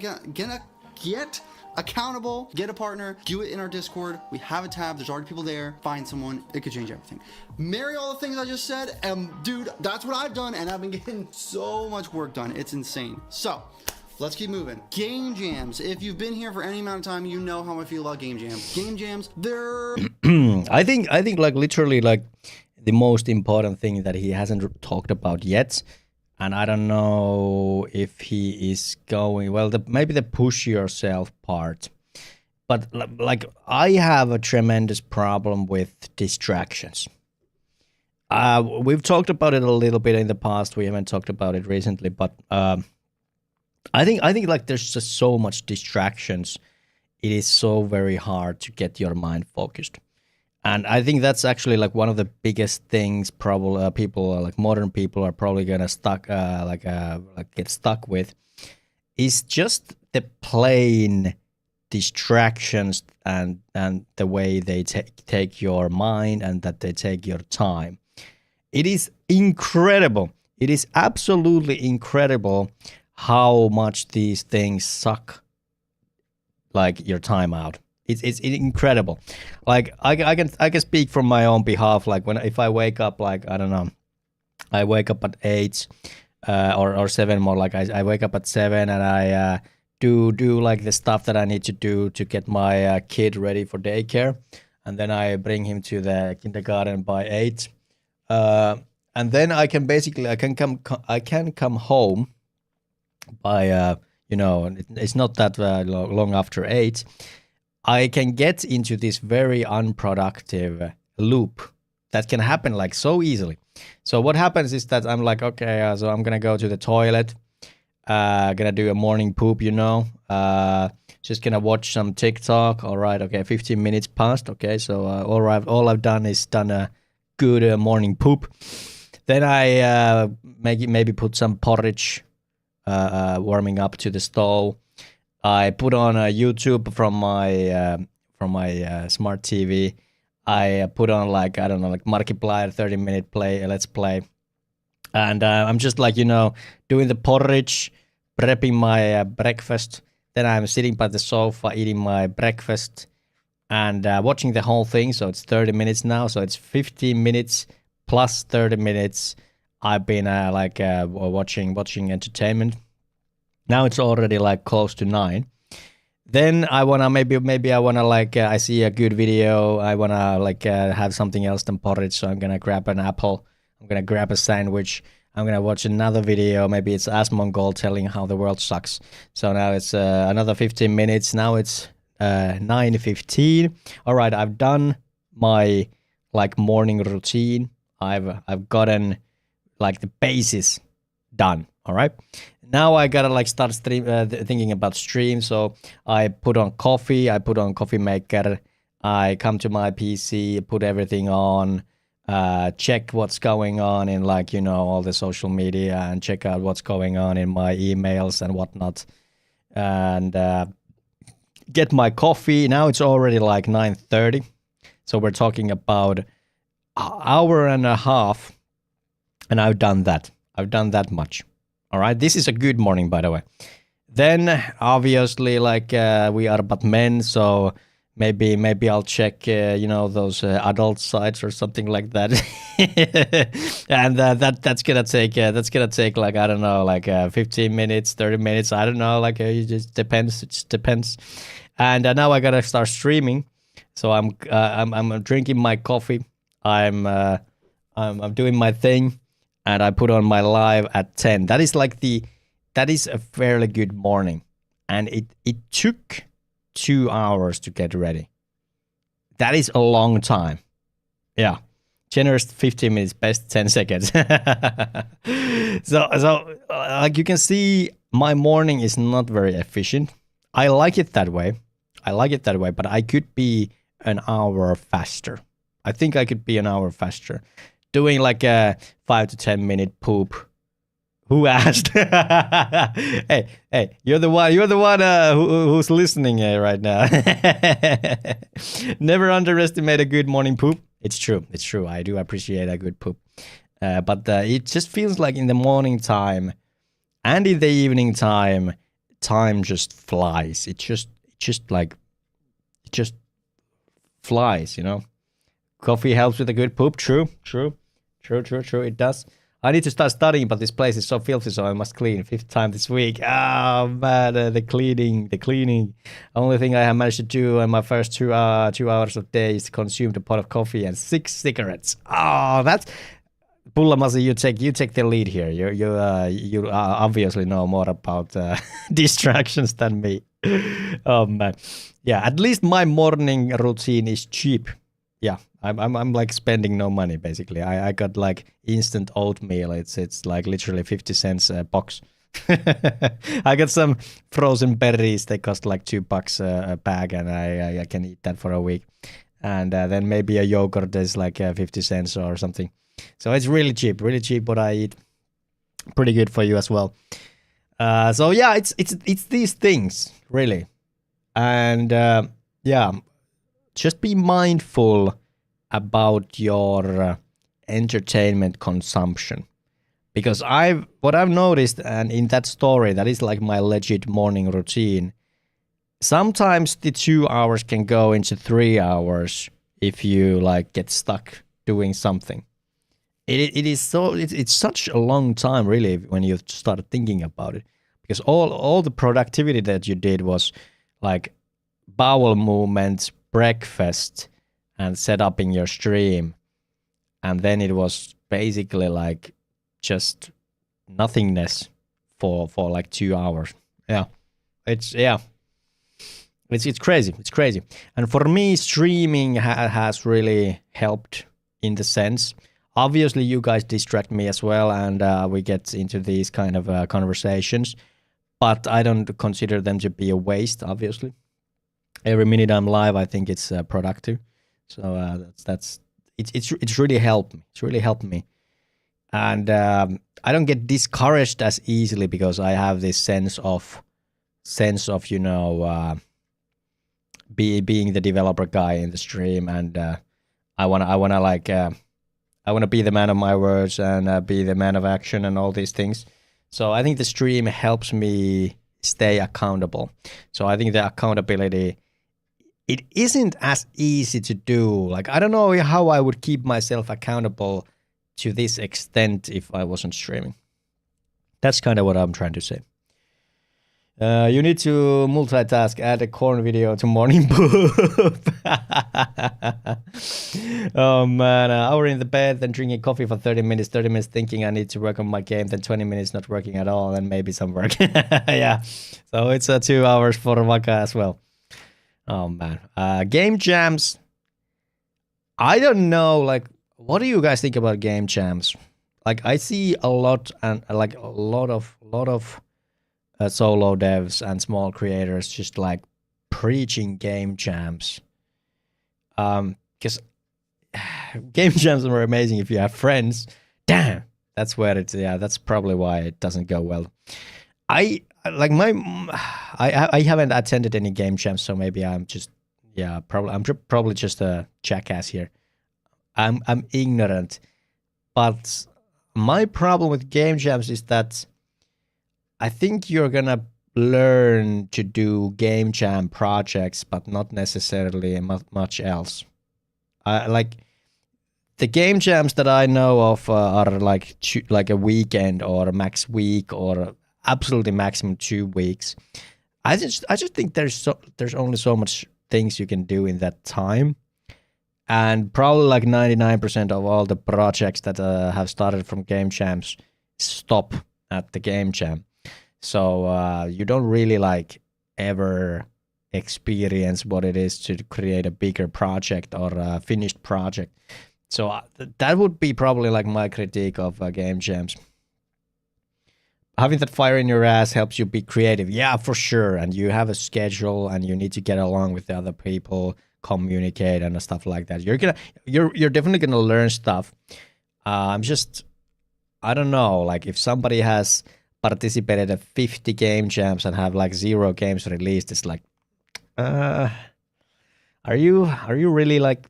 accountable, get a partner, do it in our Discord. We have a tab, there's already people there. Find someone, it could change everything. Marry all the things I just said, and dude, that's what I've done, and I've been getting so much work done. It's insane. So let's keep moving. Game jams. If you've been here for any amount of time, you know how I feel about game jams. Game jams, they're I think like literally like the most important thing that he hasn't talked about yet, and I don't know if he is going, well, maybe the push yourself part. But like I have a tremendous problem with distractions. We've talked about it a little bit in the past. We haven't talked about it recently, but I think like there's just so much distractions. It is so very hard to get your mind focused. And I think that's actually like one of the biggest things probably people like modern people are probably gonna get stuck with is just the plain distractions and the way they take your mind and that they take your time. It is incredible. It is absolutely incredible how much these things suck like your time out. It's incredible. Like I can speak from my own behalf. Like if I wake up, like I don't know, I wake up at 8 or 7 more. Like I wake up at 7 and I do like the stuff that I need to do to get my kid ready for daycare, and then I bring him to the kindergarten by 8, and then I can come home by it's not that long after 8. I can get into this very unproductive loop that can happen like so easily. So what happens is that I'm like, okay, so I'm gonna go to the toilet, gonna do a morning poop, just gonna watch some TikTok. All right, okay, 15 minutes passed. Okay, so all I've done is done a good morning poop. Then I maybe put some porridge warming up to the stove. I put on YouTube from my smart TV. I put on like, I don't know, like Markiplier 30-minute play, let's play. And I'm just like, doing the porridge, prepping my breakfast. Then I'm sitting by the sofa eating my breakfast and watching the whole thing. So it's 30 minutes now. So it's 15 minutes plus 30 minutes. I've been watching entertainment. Now it's already like close to 9. Then I wanna maybe I wanna I see a good video. I wanna have something else than porridge. So I'm gonna grab an apple. I'm gonna grab a sandwich. I'm gonna watch another video. Maybe it's Asmongold telling how the world sucks. So now it's another 15 minutes. Now it's 9:15. All right, I've done my morning routine. I've gotten the basis done. All right. Now I gotta start thinking about stream. So I put on coffee. I put on coffee maker. I come to my PC, put everything on, check what's going on in all the social media, and check out what's going on in my emails and whatnot, and get my coffee. Now it's already 9:30, so we're talking about an hour and a half, and I've done that. I've done that much. All right, this is a good morning, by the way. Then obviously, we are but men, so maybe I'll check, those adult sites or something like that, and that's gonna take I don't know, 15 minutes, 30 minutes. I don't know, it just depends. It just depends. And now I gotta start streaming, so I'm drinking my coffee. I'm doing my thing. And I put on my live at 10. That is that is a fairly good morning. And it took 2 hours to get ready. That is a long time. Yeah. Generous 15 minutes, best 10 seconds. So you can see, my morning is not very efficient. I like it that way. But I could be an hour faster. I think I could be an hour faster. Doing a 5 to 10 minute poop. Who asked? hey, you're the one who's listening right now. Never underestimate a good morning poop. It's true. I do appreciate a good poop. But it just feels like in the morning time and in the evening time just flies. It just flies, Coffee helps with a good poop. True. It does. I need to start studying, but this place is so filthy, so I must clean 5th time this week. Oh man, the cleaning. Only thing I have managed to do in my first 2 hours of day is to consume a pot of coffee and 6 cigarettes. Oh, that's Pullamasi. You take the lead here. You obviously know more about distractions than me. Oh man, yeah. At least my morning routine is cheap. Yeah, I'm spending no money basically. I got instant oatmeal. It's literally 50 cents a box. I got some frozen berries. They cost $2 a bag, and I can eat that for a week. And then maybe a yogurt is 50 cents or something. So it's really cheap what I eat. Pretty good for you as well. So yeah, it's these things really, and yeah. Just be mindful about your entertainment consumption, because what I've noticed, and in that story, that is my legit morning routine. Sometimes the 2 hours can go into 3 hours if you get stuck doing something. It's such a long time really when you start thinking about it, because all the productivity that you did was bowel movements, breakfast, and set up in your stream, and then it was basically just nothingness for 2 hours. It's crazy. And for me, streaming has really helped in the sense. Obviously you guys distract me as well, and we get into these kind of conversations, but I don't consider them to be a waste. Obviously every minute I'm live, I think it's productive. So it's really helped me. It's really helped me, and I don't get discouraged as easily because I have this sense of you know being the developer guy in the stream, and I wanna be the man of my words and be the man of action and all these things. So I think the stream helps me stay accountable. So I think the accountability, it isn't as easy to do. Like, I don't know how I would keep myself accountable to this extent if I wasn't streaming. That's kind of what I'm trying to say. You need to multitask, add a corn video to morning poop. Oh man, an hour in the bed, then drinking coffee for 30 minutes, 30 minutes thinking I need to work on my game, then 20 minutes not working at all, and maybe some work. Yeah, so it's 2 hours for Vaka as well. Oh man, game jams. I don't know, like, what do you guys think about game jams? Like, I see a lot and like a lot of solo devs and small creators just like preaching game jams. Because game jams are amazing if you have friends. Damn, that's where it's, yeah, that's probably why it doesn't go well. I haven't attended any game jams, so maybe I'm just, yeah, probably just a jackass here. I'm ignorant, but my problem with game jams is that I think you're gonna learn to do game jam projects, but not necessarily much else. Like the game jams that I know of are like a weekend or a max week or absolutely maximum 2 weeks. I just think there's only so much things you can do in that time, and probably like 99% of all the projects that have started from game jams stop at the game jam. So you don't really like ever experience what it is to create a bigger project or a finished project. So that would be probably like my critique of game jams. Having that fire in your ass helps you be creative. Yeah, for sure. And you have a schedule and you need to get along with the other people, communicate and stuff like that. You're definitely gonna learn stuff. I don't know, like if somebody has participated at 50 game jams and have like 0 games released, it's like, are you really like,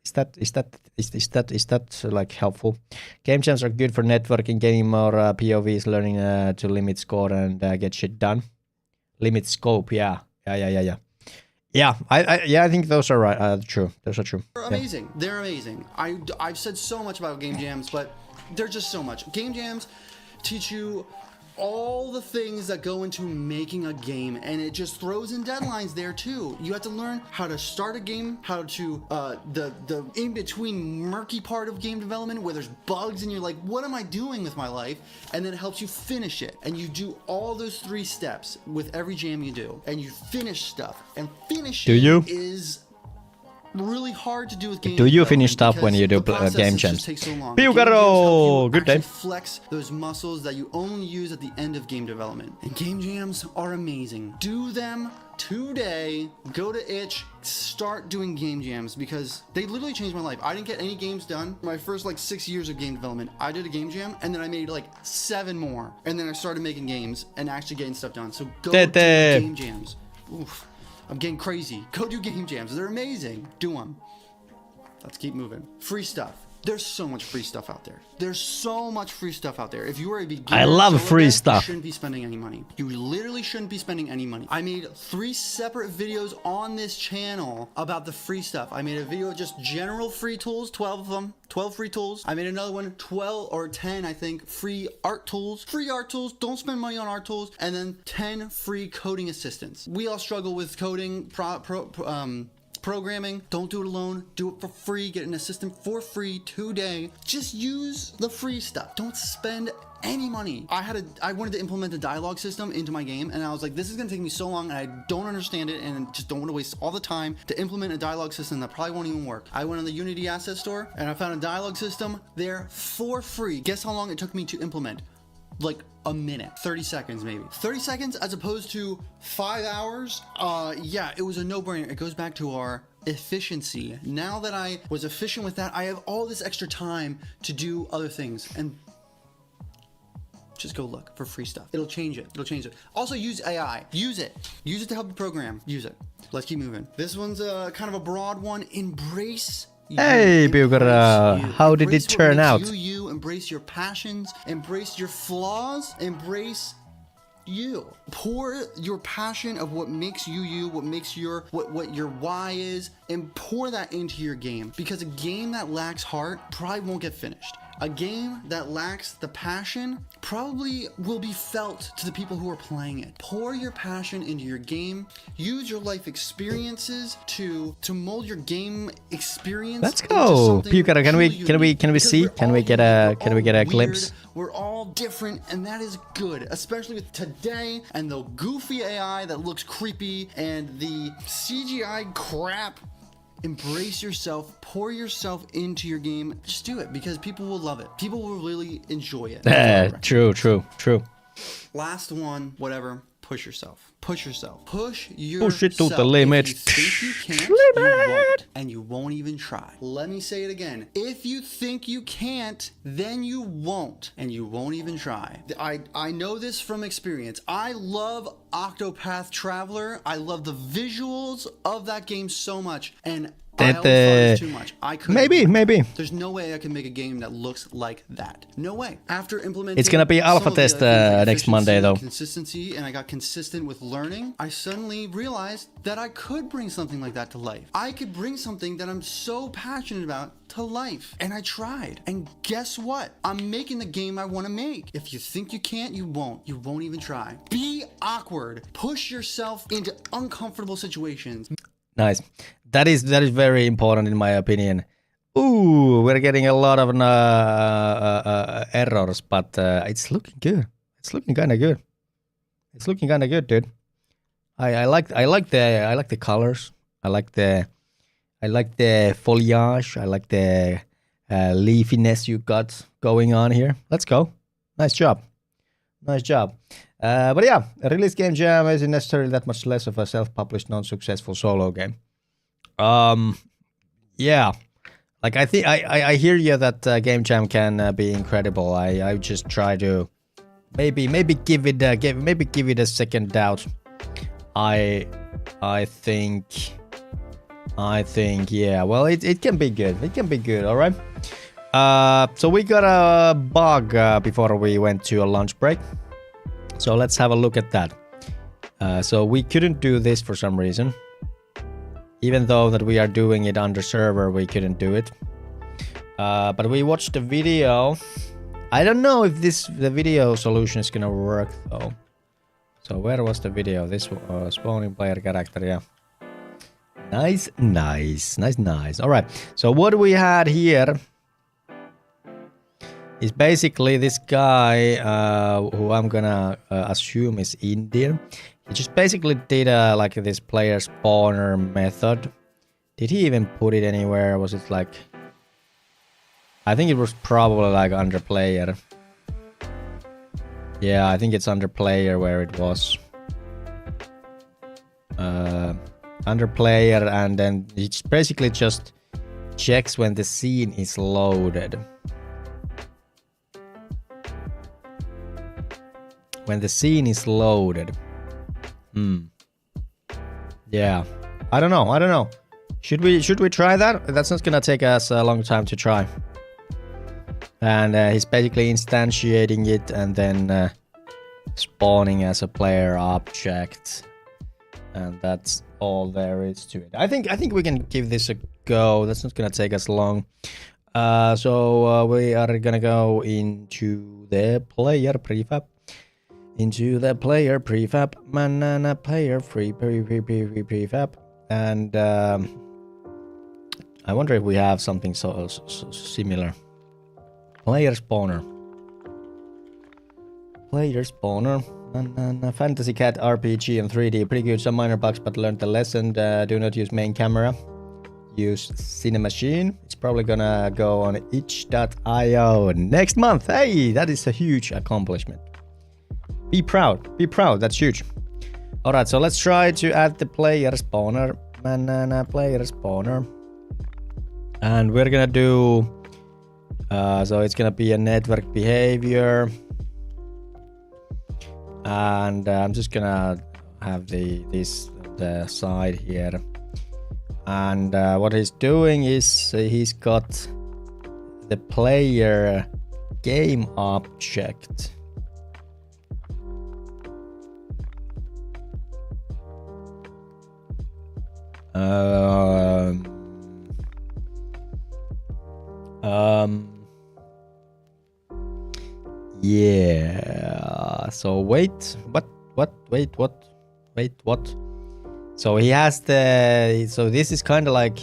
is that like helpful? Game jams are good for networking, getting more POVs, learning to limit score and get shit done. Limit scope, yeah. Yeah, I think those are right. True. Those are true. They're amazing. Yeah. They're amazing. I've said so much about game jams, but they're just so much. Game jams teach you all the things that go into making a game, and it just throws in deadlines there too. You have to learn how to start a game, how to the in between murky part of game development where there's bugs and you're like, what am I doing with my life? And then it helps you finish it, and you do all those 3 steps with every jam you do, and you finish stuff. And finishing is really hard to do with games. Do you finish stuff when you do game jams? Piugaro, good day. Flex those muscles that you only use at the end of game development. And game jams are amazing. Do them today. Go to itch, start doing game jams, because they literally changed my life. I didn't get any games done my first like 6 years of game development. I did a game jam and then I made like 7 more, and then I started making games and actually getting stuff done. So go do game jams. Oof. I'm getting crazy. Go do game jams. They're amazing. Do them. Let's keep moving. Free stuff. There's so much free stuff out there. There's so much free stuff out there. If you are a beginner, I love free stuff. You shouldn't be spending any money. You literally shouldn't be spending any money. I made 3 separate videos on this channel about the free stuff. I made a video just general free tools, 12 of them, 12 free tools. I made another one, 12 or 10, I think, free art tools. Free art tools, don't spend money on art tools. And then 10 free coding assistants. We all struggle with coding, programming. Don't do it alone. Do it for free. Get an assistant for free today. Just use the free stuff. Don't spend any money. I wanted to implement a dialogue system into my game, and I was like, this is gonna take me so long and I don't understand it and just don't want to waste all the time to implement a dialogue system that probably won't even work. I went on the Unity asset store and I found a dialogue system there for free. Guess how long it took me to implement? Like a minute, 30 seconds maybe. 30 seconds as opposed to 5 hours. Yeah, it was a no-brainer. It goes back to our efficiency. Now that I was efficient with that, I have all this extra time to do other things. And just go look for free stuff. It'll change it. It'll change it. Also use AI. Use it. Use it to help the program. Use it. Let's keep moving. This one's kind of a broad one. Embrace you. Hey, Bugara, how did it turn out? You embrace your passions, embrace your flaws, embrace you. Pour your passion of what makes you, what makes what your why is, and pour that into your game. Because a game that lacks heart probably won't get finished. A game that lacks the passion probably will be felt to the people who are playing it. Pour your passion into your game. Use your life experiences to mold your game experience. Let's go, Bugara. Can we see? Can we get a glimpse? We're all different, and that is good, especially with today and the goofy AI that looks creepy and the CGI crap. Embrace yourself, pour yourself into your game. Just do it because people will love it. People will really enjoy it. True. Last one, whatever. Push yourself. Push yourself. Push it to the limit. If you think you can't, you won't. And you won't even try. Let me say it again. If you think you can't, then you won't. And you won't even try. I know this from experience. I love Octopath Traveler. I love the visuals of that game so much. And I always thought it was too much. Maybe. There's no way I can make a game that looks like that. No way. After implementing, it's gonna be alpha test next Monday though. Consistency, and I got consistent with learning. I suddenly realized that I could bring something like that to life. I could bring something that I'm so passionate about to life, and I tried. And guess what? I'm making the game I want to make. If you think you can't, you won't. You won't even try. Be awkward. Push yourself into uncomfortable situations. Nice. That is very important in my opinion. Ooh, we're getting a lot of errors, but it's looking good. It's looking kind of good. It's looking kind of good, dude. I like the colors. I like the foliage. I like the leafiness you got going on here. Let's go. Nice job. But yeah, a release game jam isn't necessarily that much less of a self-published, non-successful solo game. Yeah, like I think I hear you that game jam can be incredible. I just try to maybe give it a second doubt. I think yeah. Well, it can be good. It can be good. All right. So we got a bug before we went to a lunch break. So let's have a look at that. So we couldn't do this for some reason. Even though that we are doing it under server, we couldn't do it. But we watched the video. I don't know if the video solution is gonna work though. So where was the video? This spawning player character, yeah. Nice. All right. So what we had here is basically this guy who I'm gonna assume is Indian. He just basically did like this player spawner method. Did he even put it anywhere? Was it like... I think it was probably like under player. Yeah, I think it's under player where it was. Under player, and then it basically just checks when the scene is loaded. When the scene is loaded. Yeah. I don't know. Should we try that? That's not gonna take us a long time to try. And he's basically instantiating it and then spawning as a player object. And that's all there is to it. I think we can give this a go. That's not gonna take us long. So we are gonna go into the player prefab. Banana player prefab. And I wonder if we have something so similar. Player spawner. Fantasy Cat RPG in 3D. Pretty good. Some minor bugs, but learned the lesson. Do not use main camera. Use Cinemachine. It's probably gonna go on itch.io next month. Hey, that is a huge accomplishment. Be proud. That's huge. Alright, so let's try to add the player spawner. and player spawner. And we're gonna do, so it's gonna be a network behavior. And I'm just gonna have the side here. And what he's doing is he's got the player game object. Yeah. So wait, what? So he has so this is kind of like,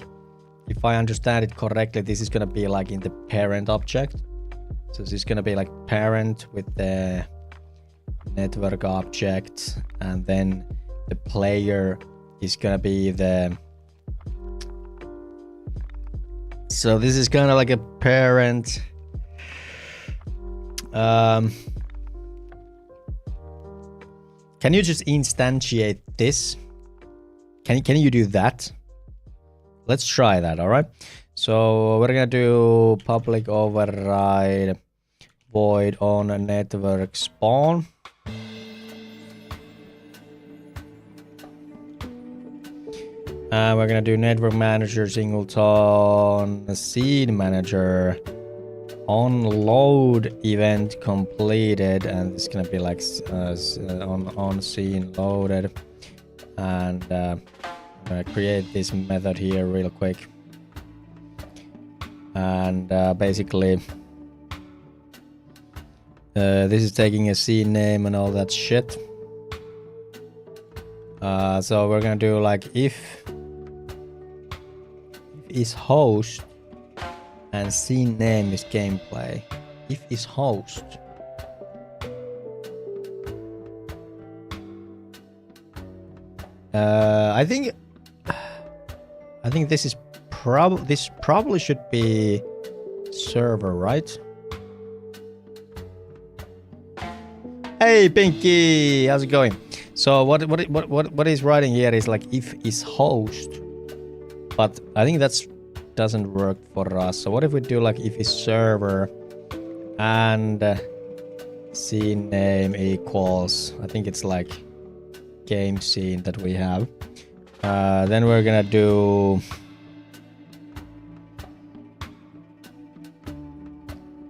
if I understand it correctly, this is gonna be like in the parent object. So this is gonna be like parent with the network object, and then the player is gonna be the. So this is kind of like a parent. Can you just instantiate this? Can you do that? Let's try that, all right? So we're gonna do public override void on a network spawn. And we're gonna do network manager singleton scene manager on load event completed, and it's gonna be like on scene loaded. And I'm gonna create this method here real quick. And basically this is taking a scene name and all that shit. So we're gonna do like if is host and scene name is gameplay. If is host. I think this probably should be server, right? Hey Pinky, how's it going? So what is writing here is like if is host, but I think that's doesn't work for us. So what if we do like if is server and scene name equals, I think it's like game scene that we have. Then we're gonna do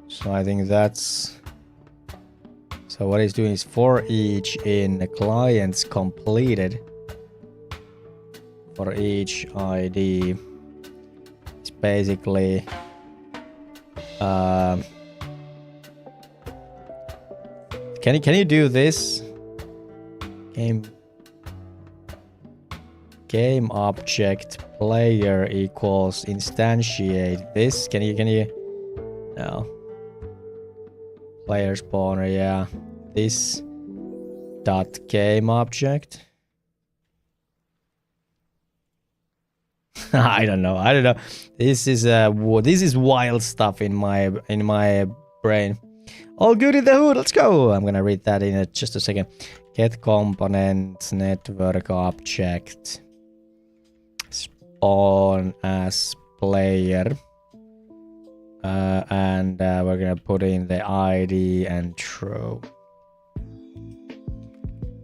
so I think that's so what he's doing is for each in the clients completed for each ID. It's basically can you do this game object player equals instantiate this. Can you no player spawner, yeah, this dot game object. I don't know. This is wild stuff in my brain. All good in the hood. Let's go. I'm gonna read that in just a second. Get component network object spawn as player. And we're gonna put in the ID and true.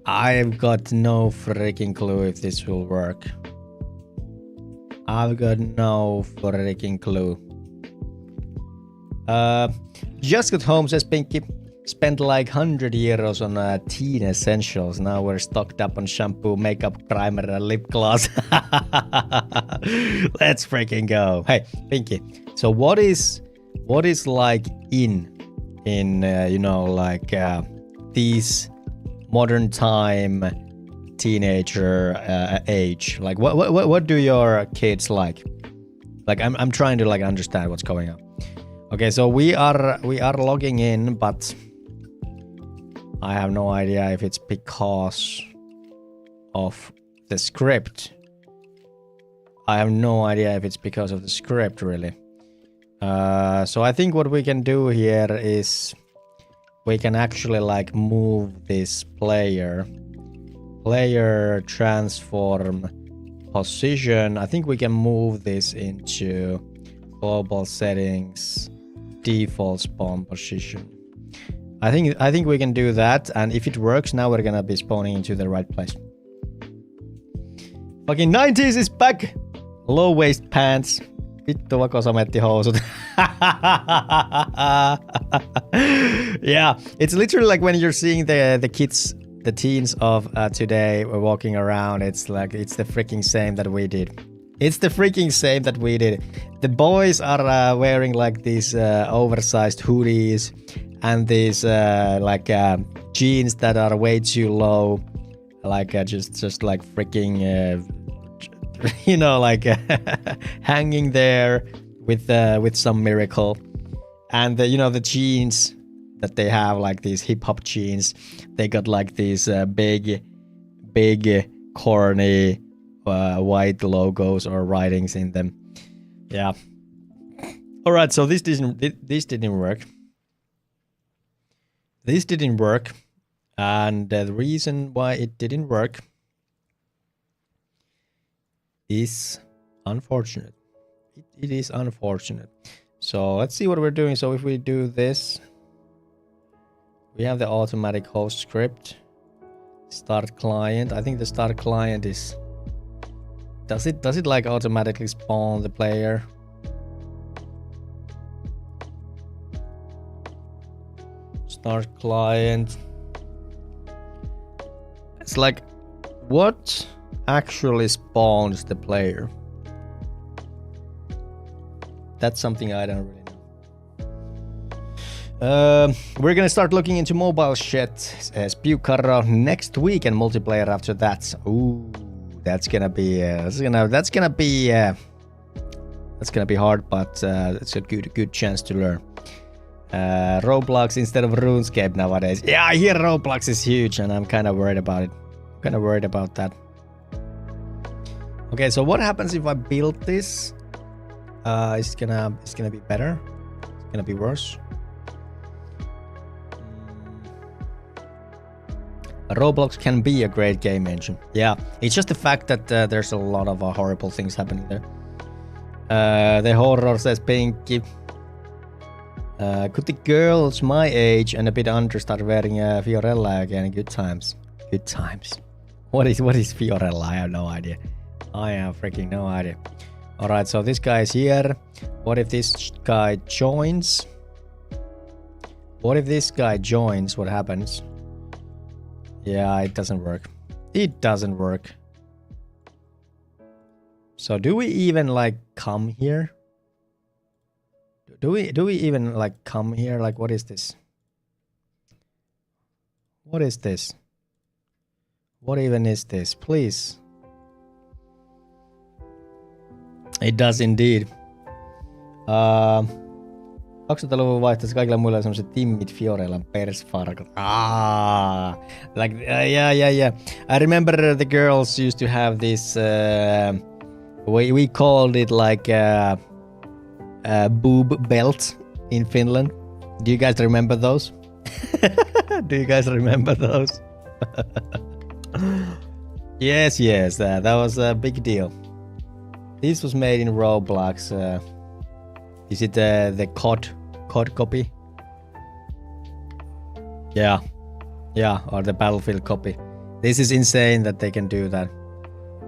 I've got no freaking clue if this will work. I've got no freaking clue. Just got home, says Pinky. Spent like 100 euros on teen essentials. Now we're stocked up on shampoo, makeup, primer, and lip gloss. Let's freaking go. Hey, Pinky. So what is like in you know, like these modern time teenager age? Like what do your kids like? Like I'm trying to like understand what's going on. Okay, so we are logging in, but I have no idea if it's because of the script. I have no idea if it's because of the script, really. So I think what we can do here is we can actually like move this player transform position. I think we can move this into global settings, default spawn position. I think we can do that, and if it works, now we're gonna be spawning into the right place. Fucking 90s is back! Low waist pants. Vittu vakosamettihousut. Yeah, it's literally like when you're seeing the kids, the teens of today were walking around. It's like it's the freaking same that we did. It's the freaking same that we did. The boys are wearing like these oversized hoodies and these jeans that are way too low, like just like freaking you know, like hanging there with some miracle. And you know, the jeans that they have, like these hip hop jeans, they got like these big corny white logos or writings in them. Yeah. All right, so this didn't work. This didn't work, and the reason why it didn't work is unfortunate. It is unfortunate. So let's see what we're doing. So if we do this, we have the automatic host script, start client. I think the start client is, does it like automatically spawn the player? Start client. It's like, what actually spawns the player? That's something I don't really know. We're gonna start looking into mobile shit, Spewcarro next week, and multiplayer after that. Ooh, that's gonna be hard, but it's a good chance to learn. Roblox instead of RuneScape nowadays. Yeah, I hear Roblox is huge, and I'm kind of worried about it. Kind of worried about that. Okay, so what happens if I build this? It's gonna be better. It's gonna be worse. Roblox can be a great game engine. Yeah, it's just the fact that there's a lot of horrible things happening there. The horror, says Pinky. Could the girls my age and a bit under start wearing Fiorella again? Good times. Good times. What is Fiorella? I have no idea. I have freaking no idea. Alright, so this guy is here. What if this guy joins? What if this guy joins? What happens? Yeah, it doesn't work. It doesn't work. So do we even like come here? Do we even like come here? Like, what is this? What is this? What even is this? Please. It does indeed. 2000-luvun vaihtoehtoissa kaikilla muilla on semmoset timmit Fiorellan persfarkot. Like, yeah. I remember the girls used to have this, we called it like boob belt in Finland. Do you guys remember those? Do you guys remember those? Yes, that was a big deal. This was made in Roblox. Is it the COD copy? Yeah, or the Battlefield copy. This is insane that they can do that.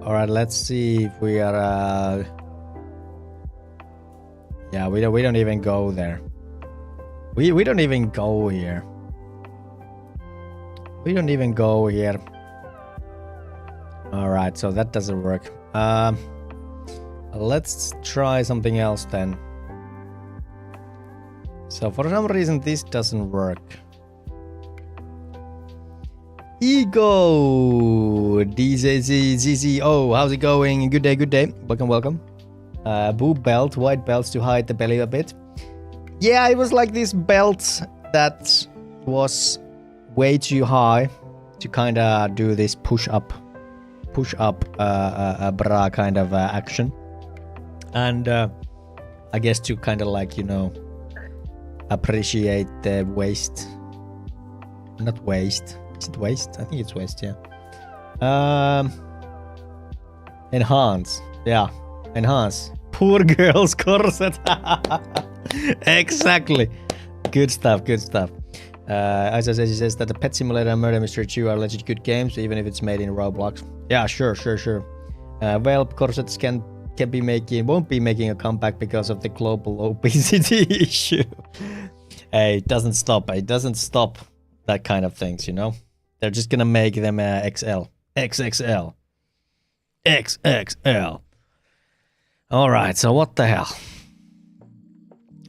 All right, let's see if we are. Yeah, we don't even go there. We don't even go here. We don't even go here. All right, so that doesn't work. Let's try something else then. So for some reason this doesn't work. Ego DZZZZ. Oh, how's it going? Good day. Welcome. Boob belt, white belts to hide the belly a bit. Yeah, it was like this belt that was way too high to kind of do this push up bra kind of action. And I guess to kind of like, you know, appreciate the waist. Not waist. Is it waist? I think it's waist, yeah. Enhance. Yeah. Enhance. Poor girl's corset. Exactly. Good stuff. Good stuff. As I said, he says that the Pet Simulator and Murder Mystery 2 are legit good games, even if it's made in Roblox. Yeah, sure. Well, corsets won't be making a comeback because of the global obesity issue. Hey, it doesn't stop. It doesn't stop that kind of things, you know? They're just gonna make them XL. XXL. XXL. Alright, so what the hell?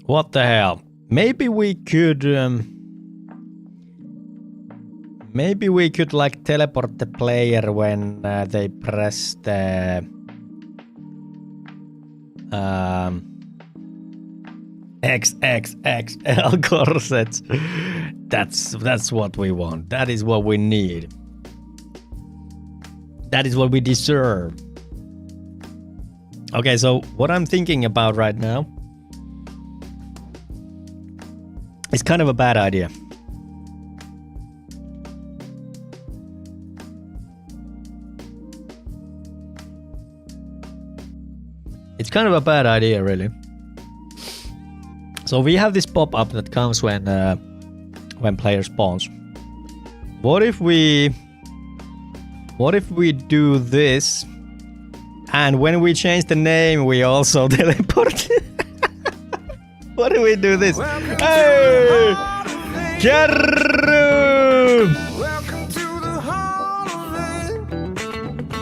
What the hell? Maybe we could like teleport the player when they press the XXXL corsets. That's what we want. That is what we need. That is what we deserve. Okay, so what I'm thinking about right now is kind of a bad idea. It's kind of a bad idea, really. So we have this pop-up that comes when player spawns. What if we do this, and when we change the name, we also teleport? What if we do this? Hey, Kerru!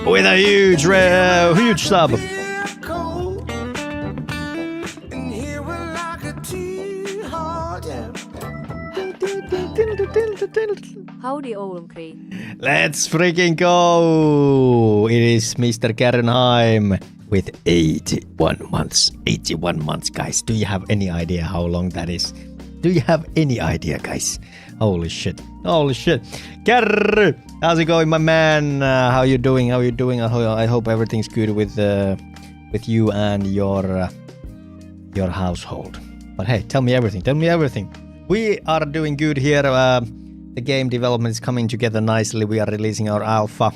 With a huge sub. Howdy, Oulunkri. Let's freaking go! It is Mr. Kernheim with 81 months. 81 months, guys. Do you have any idea how long that is? Do you have any idea, guys? Holy shit. Holy shit. Kerru! How's it going, my man? How you doing? How you doing? I hope everything's good with you and your household. But hey, tell me everything. Tell me everything. We are doing good here. The game development is coming together nicely. We are releasing our alpha.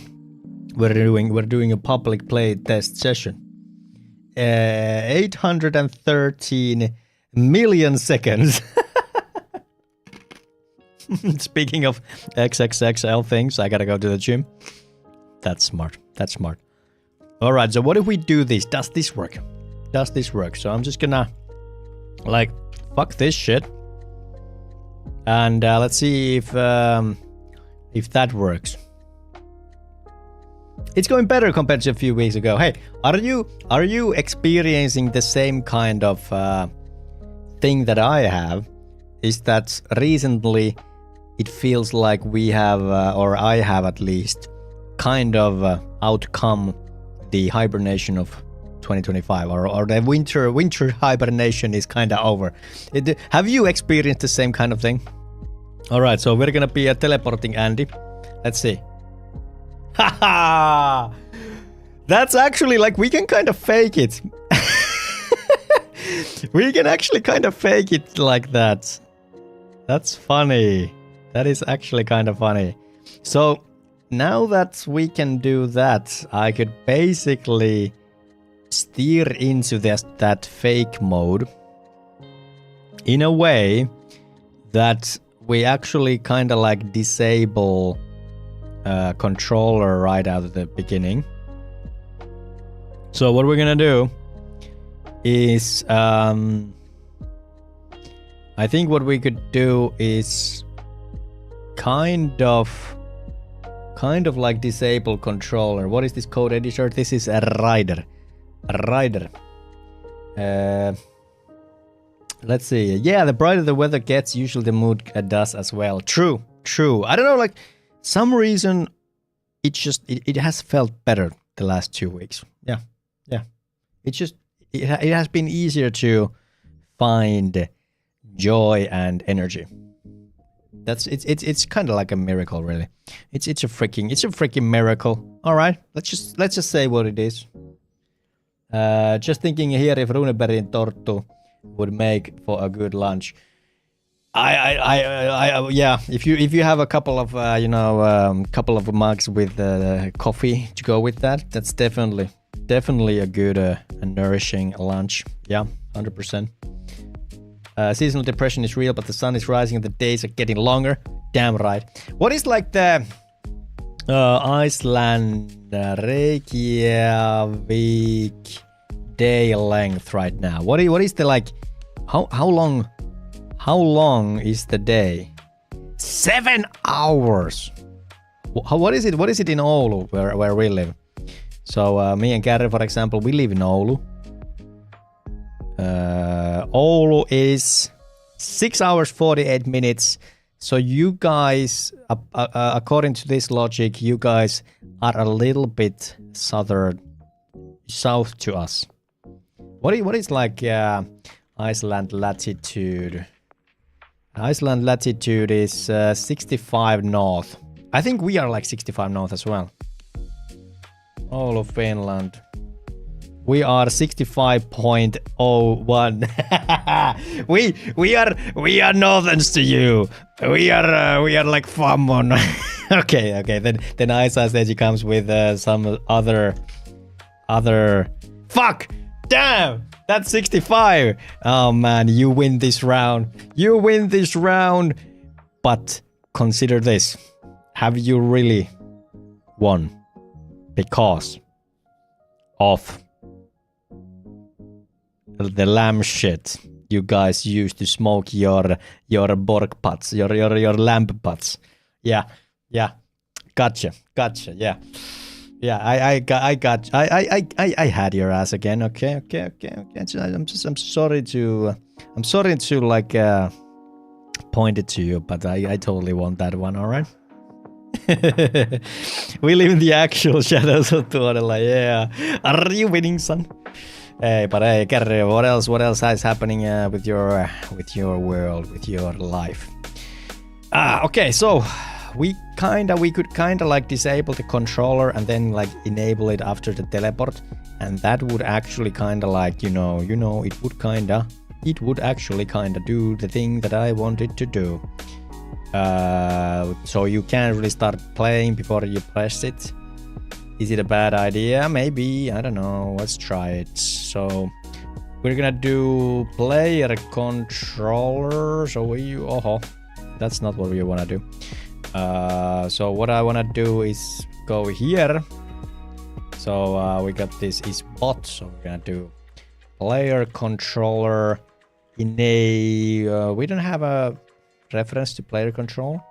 We're doing a public play test session. 813 million seconds. Speaking of XXXL things, I gotta go to the gym. That's smart. That's smart. All right. So what if we do this? Does this work? Does this work? So I'm just gonna like fuck this shit. And let's see if that works. It's going better compared to a few weeks ago. Hey, are you experiencing the same kind of thing that I have? Is that recently it feels like we have, or I have at least, kind of outcome the hibernation of 2025, or the winter hibernation is kind of over. Have you experienced the same kind of thing? All right, so we're gonna be teleporting Andy. Let's see. Haha! That's actually like we can kind of fake it. We can actually kind of fake it like that. That's funny. That is actually kind of funny. So now that we can do that, I could basically steer into that fake mode in a way that we actually kind of like disable controller right out of the beginning. So what we're gonna do is I think what we could do is kind of like disable controller. What is this code editor? This is a rider. Let's see. Yeah, the brighter the weather gets, usually the mood does as well. True. I don't know, like some reason it has felt better the last 2 weeks. Yeah. It has been easier to find joy and energy. It's kind of like a miracle, really. It's a freaking miracle. All right, let's just say what it is. Just thinking here if Runebergin torttu would make for a good lunch. Yeah. If you have a couple of couple of mugs with coffee to go with that, that's definitely definitely a good and nourishing lunch. Yeah, 100%. Seasonal depression is real, but the sun is rising and the days are getting longer. Damn right. What is like the Iceland Reykjavik day length right now? What is the like? How long is the day? 7 hours. What is it? What is it in Oulu where we live? So me and Gary, for example, we live in Oulu. Oulu is 6 hours 48 minutes. So you guys, according to this logic, you guys are a little bit south to us. What is like Iceland latitude? Iceland latitude is 65 north. I think we are like 65 north as well. All of Finland. We are 65.01. we are northerns to you. We are like Fammon. okay. Then Isa says he comes with some other. Fuck! Damn! That's 65. Oh man, you win this round. But consider this. Have you really won? Because of the lamb shit you guys used to smoke your borg putts, your lamb putts. Yeah. Gotcha. Yeah. I had your ass again. Okay. I'm sorry to like point it to you, but I totally want that one. All right. We live in the actual shadows of TUONELA. Yeah. Are you winning, son? Hey, but hey, Kerry, what else is happening with your world, with your life? Okay, so we could kinda like disable the controller and then like enable it after the teleport, and that would actually kinda like it would actually kinda do the thing that I wanted to do. So you can't really start playing before you press it. Is it a bad idea? Maybe, I don't know. Let's try it. So we're gonna do player controller. So that's not what we wanna do. So what I wanna do is go here. So we got this is bot. So we're gonna do player controller in a. We don't have a reference to player control.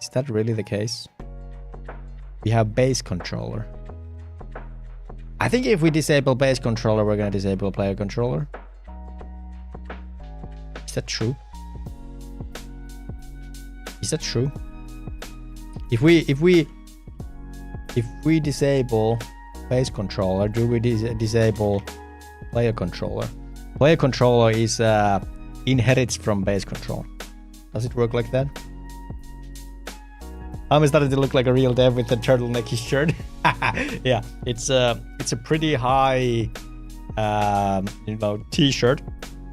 Is that really the case? We have base controller. I think if we disable base controller, we're gonna disable player controller. Is that true? If we disable base controller, do we disable player controller? Player controller is inherits from base control. Does it work like that? I'm starting to look like a real dev with a turtleneck shirt. Yeah, it's a pretty high, t-shirt.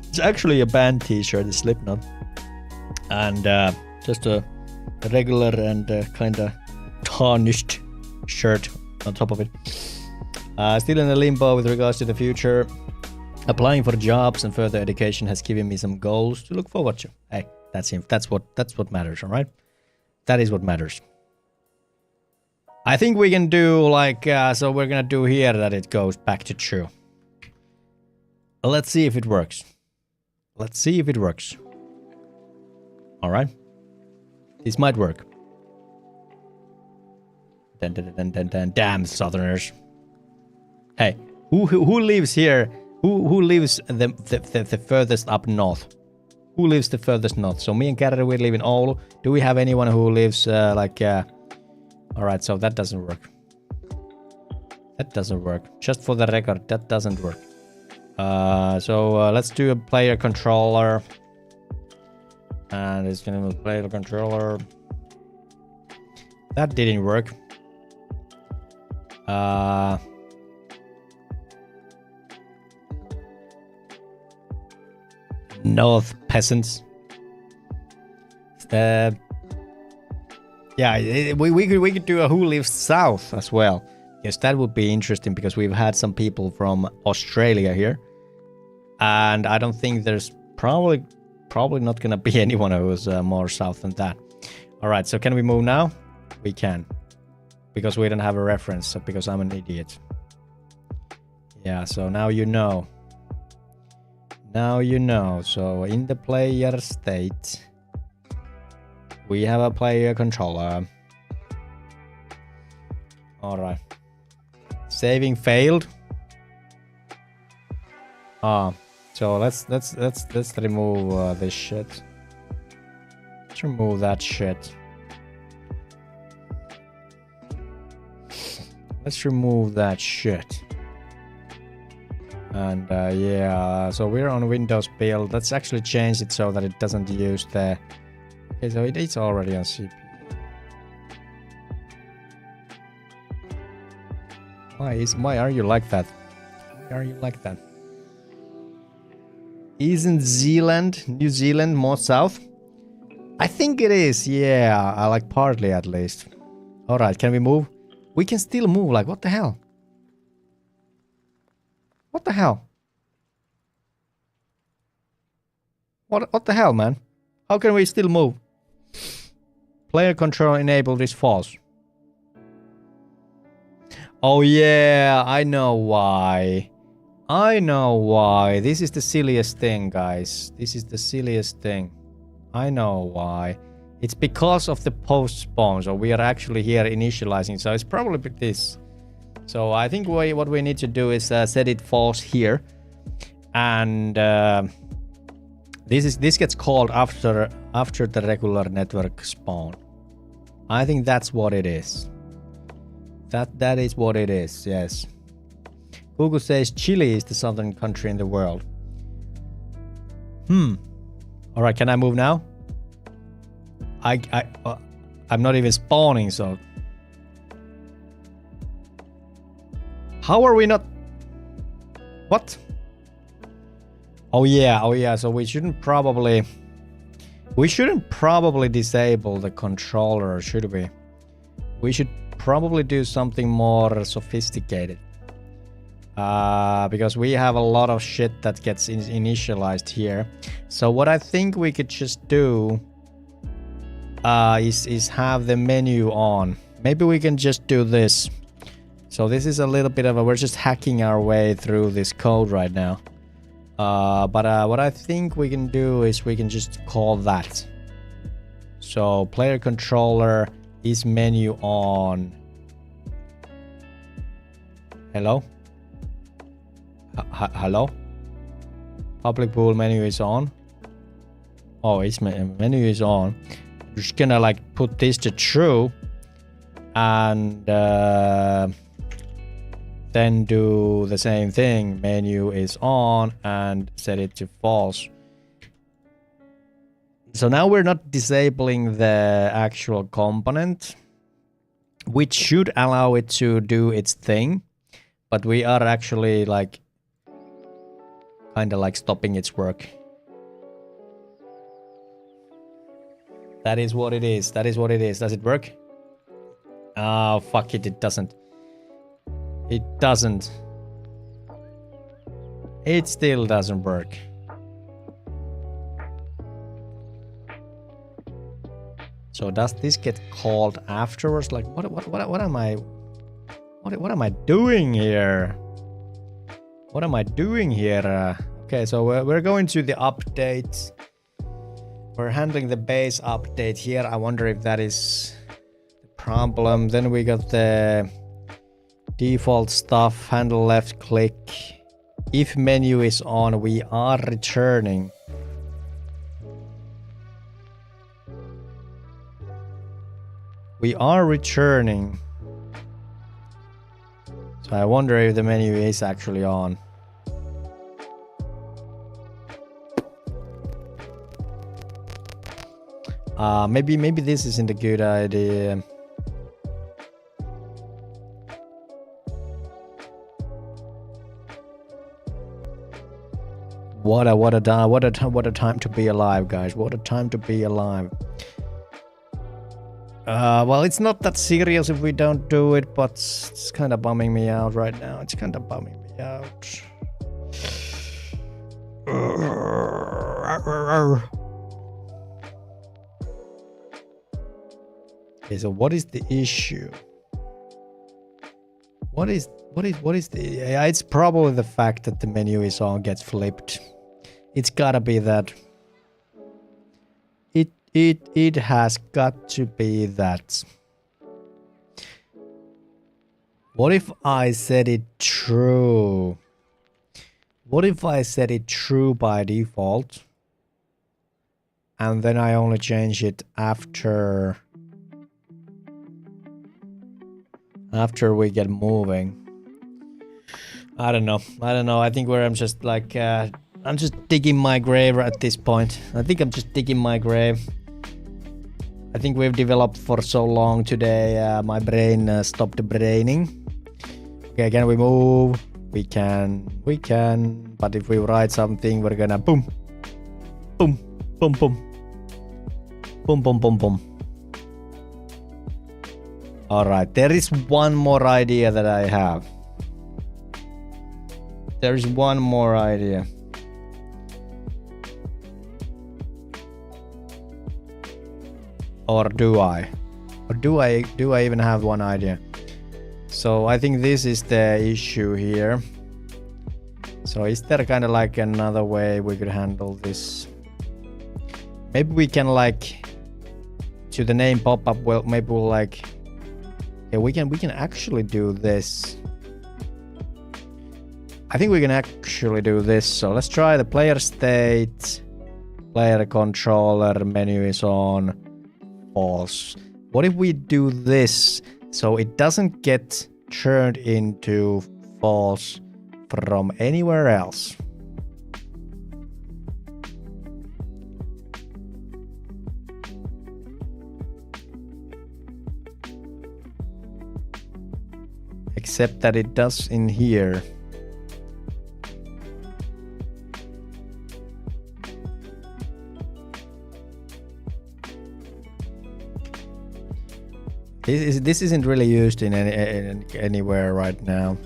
It's actually a band t-shirt, it's Slipknot, and just a regular and kind of tarnished shirt on top of it. Still in a limbo with regards to the future. Applying for jobs and further education has given me some goals to look forward to. Hey, that's what matters, all right? That is what matters. I think we can do like, so we're gonna do here that it goes back to true. Let's see if it works. All right. This might work. Damn Southerners. Hey, who lives here? Who lives the furthest up north? Who lives the furthest north? So me and Gary, we live in Oulu. Do we have anyone who lives all right, so that doesn't work. Just for the record, that doesn't work. So let's do a player controller. And it's gonna be player controller. That didn't work. North peasants. Yeah, we could do a who lives south as well. Yes, that would be interesting because we've had some people from Australia here. And I don't think there's probably not gonna be anyone who's more south than that. All right, so can we move now? We can. Because we don't have a reference, so because I'm an idiot. Yeah, so now you know. Now you know. So in the player state, we have a player controller. All right. Saving failed. So let's remove this shit. Let's remove that shit. Let's remove that shit. And yeah, so we're on Windows build. Let's actually change it so that it doesn't use the... Okay, so it is already on CPU. Why are you like that? Why are you like that? Isn't New Zealand more south? I think it is, yeah. I like partly at least. Alright, can we move? We can still move, like what the hell? What the hell? What the hell, man? How can we still move? Player control enabled is false. Oh yeah, I know why. I know why. This is the silliest thing, guys. This is the silliest thing. I know why. It's because of the post spawn. So we are actually here initializing. So it's probably this. So I think what we need to do is set it false here. And this gets called after the regular network spawn. I think that's what it is. That is what it is, yes. Google says Chile is the southern country in the world. Alright, can I move now? I'm not even spawning, so... How are we not... What? Oh yeah, so we shouldn't probably disable the controller, should we? We should probably do something more sophisticated. Because we have a lot of shit that gets initialized here. So what I think we could just do is have the menu on. Maybe we can just do this. So this is a little bit of a... We're just hacking our way through this code right now. But what I think we can do is we can just call that. So player controller is menu on. Hello? Hello? Public pool menu is on. Oh, it's menu is on. We're just gonna like put this to true and then do the same thing. Menu is on and set it to false. So now we're not disabling the actual component, which should allow it to do its thing, but we are actually like kind of like stopping its work. That is what it is. That is what it is. Does it work? Oh, fuck it. It doesn't. It doesn't. It still doesn't work. So does this get called afterwards? Like what am I doing here? What am I doing here? Okay, so we're going to the update. We're handling the base update here. I wonder if that is the problem. Then we got the default stuff. Handle left click. If menu is on, we are returning. We are returning. So I wonder if the menu is actually on. Maybe this isn't a good idea. What a time to be alive, guys. What a time to be alive. Well, it's not that serious if we don't do it, but it's kind of bumming me out right now. It's kind of bumming me out. Okay, so what is the issue? What is the? Yeah, it's probably the fact that the menu is on gets flipped. It's gotta be that. It has got to be that. What if I said it true? What if I set it true by default? And then I only change it after we get moving. I don't know. I think I'm just like I'm just digging my grave at this point. I think I'm just digging my grave. I think we've developed for so long today. My brain stopped braining. Okay, can we move? We can. But if we write something, we're gonna boom, boom, boom, boom, boom, boom, boom, boom. All right. There is one more idea that I have. There is one more idea. Or do I? Or do I even have one idea? So I think this is the issue here. So is there kind of like another way we could handle this? Maybe we can like to the name pop-up. Well, maybe we'll like. Yeah, we can actually do this. I think we can actually do this. So let's try the player state. Player controller menu is on. False. What if we do this so it doesn't get turned into false from anywhere else? Except that it does in here. This isn't really used in anywhere right now.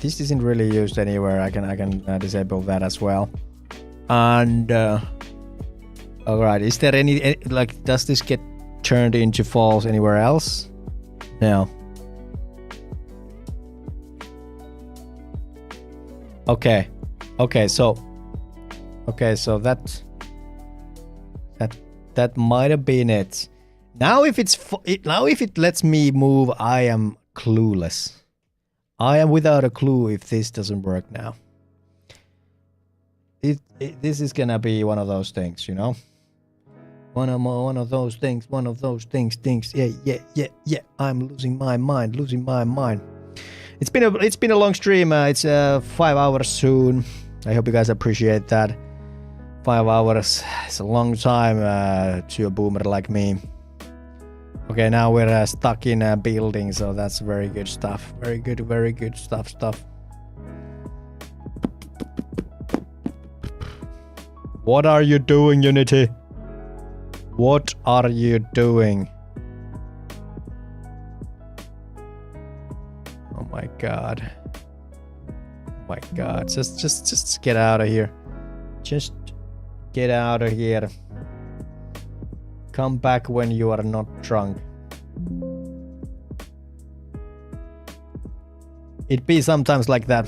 This isn't really used anywhere. I can disable that as well. And all right, is there any like does this get turned into false anywhere else? No. Okay. So that might have been it. Now if it lets me move, I am clueless. I am without a clue if this doesn't work now. This is gonna be one of those things, you know. One of those things. Yeah. I'm losing my mind. It's been a long stream. It's 5 hours soon. I hope you guys appreciate that. 5 hours. It's a long time to a boomer like me. Okay, now we're stuck in a building, so that's very good stuff. Very good stuff. What are you doing, Unity? What are you doing? Oh my god. Just get out of here. Just get out of here. Come back when you are not drunk. It be sometimes like that.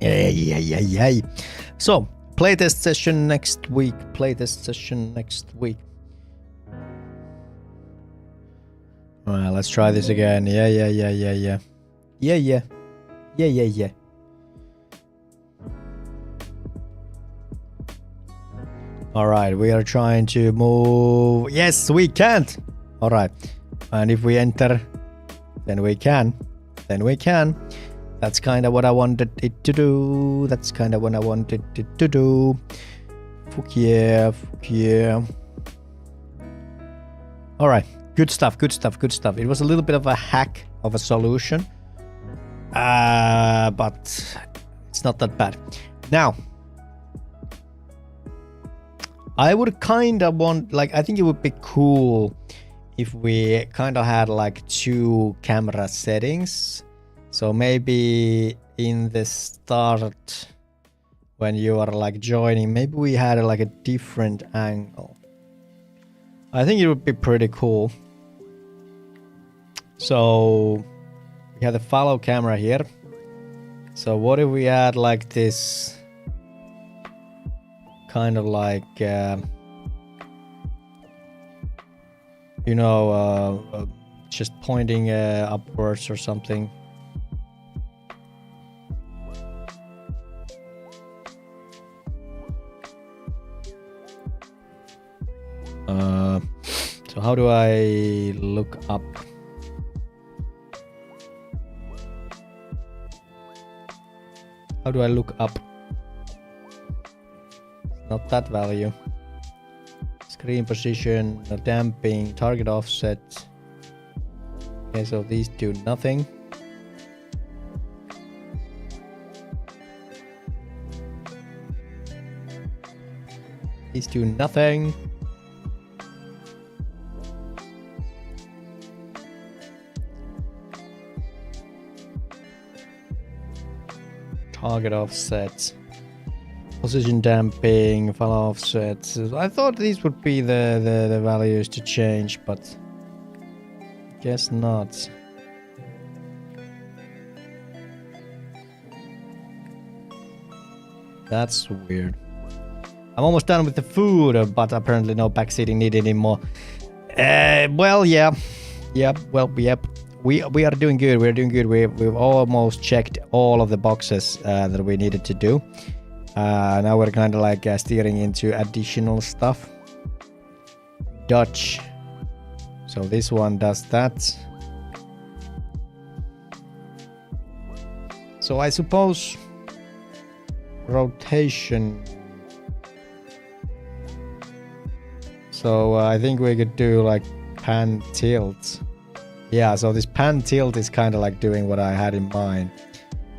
Yeah. So, playtest session next week. Alright, let's try this again. Yeah. Alright, we are trying to move. Yes, we can't. Alright. And if we enter, then we can. That's kind of what I wanted it to do. Fuck yeah. Alright. Good stuff. It was a little bit of a hack of a solution. But It's not that bad. Now, I would kind of want, like, I think it would be cool if we kind of had like 2 camera settings. So maybe in the start, when you are like joining, maybe we had like a different angle. I think it would be pretty cool. So we have the follow camera here. So what if we had like this kind of like you know, just pointing upwards or something. So how do I look up? How do I look up? Not that value. Screen position, damping, target offset. Okay, so these do nothing. These do nothing. Target offset, position damping, follow offset. I thought these would be the values to change, but guess not. That's weird. I'm almost done with the food, but apparently no backseating needed anymore. Well, yeah. Yep, well, yep. We are doing good. We're doing good. We've almost checked all of the boxes that we needed to do. Now we're kind of like steering into additional stuff. Dutch. So this one does that. So I suppose rotation. So I think we could do like pan tilt. Yeah, so this pan tilt is kind of like doing what I had in mind.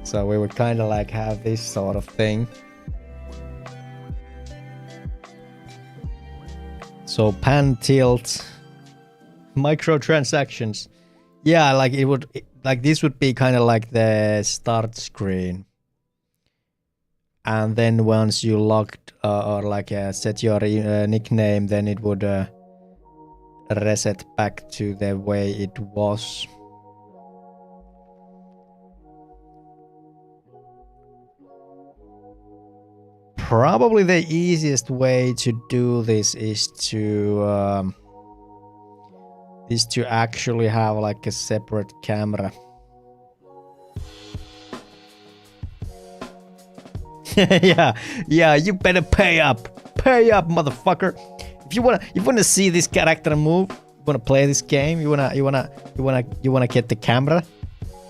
So we would kind of like have this sort of thing. So pan tilt, microtransactions. Yeah, like it would, like this would be kind of like the start screen. And then once you logged or like set your nickname, then it would reset back to the way it was. Probably the easiest way to do this is to actually have like a separate camera. yeah, you better pay up, motherfucker. If you wanna see this character move, you wanna play this game, you wanna get the camera,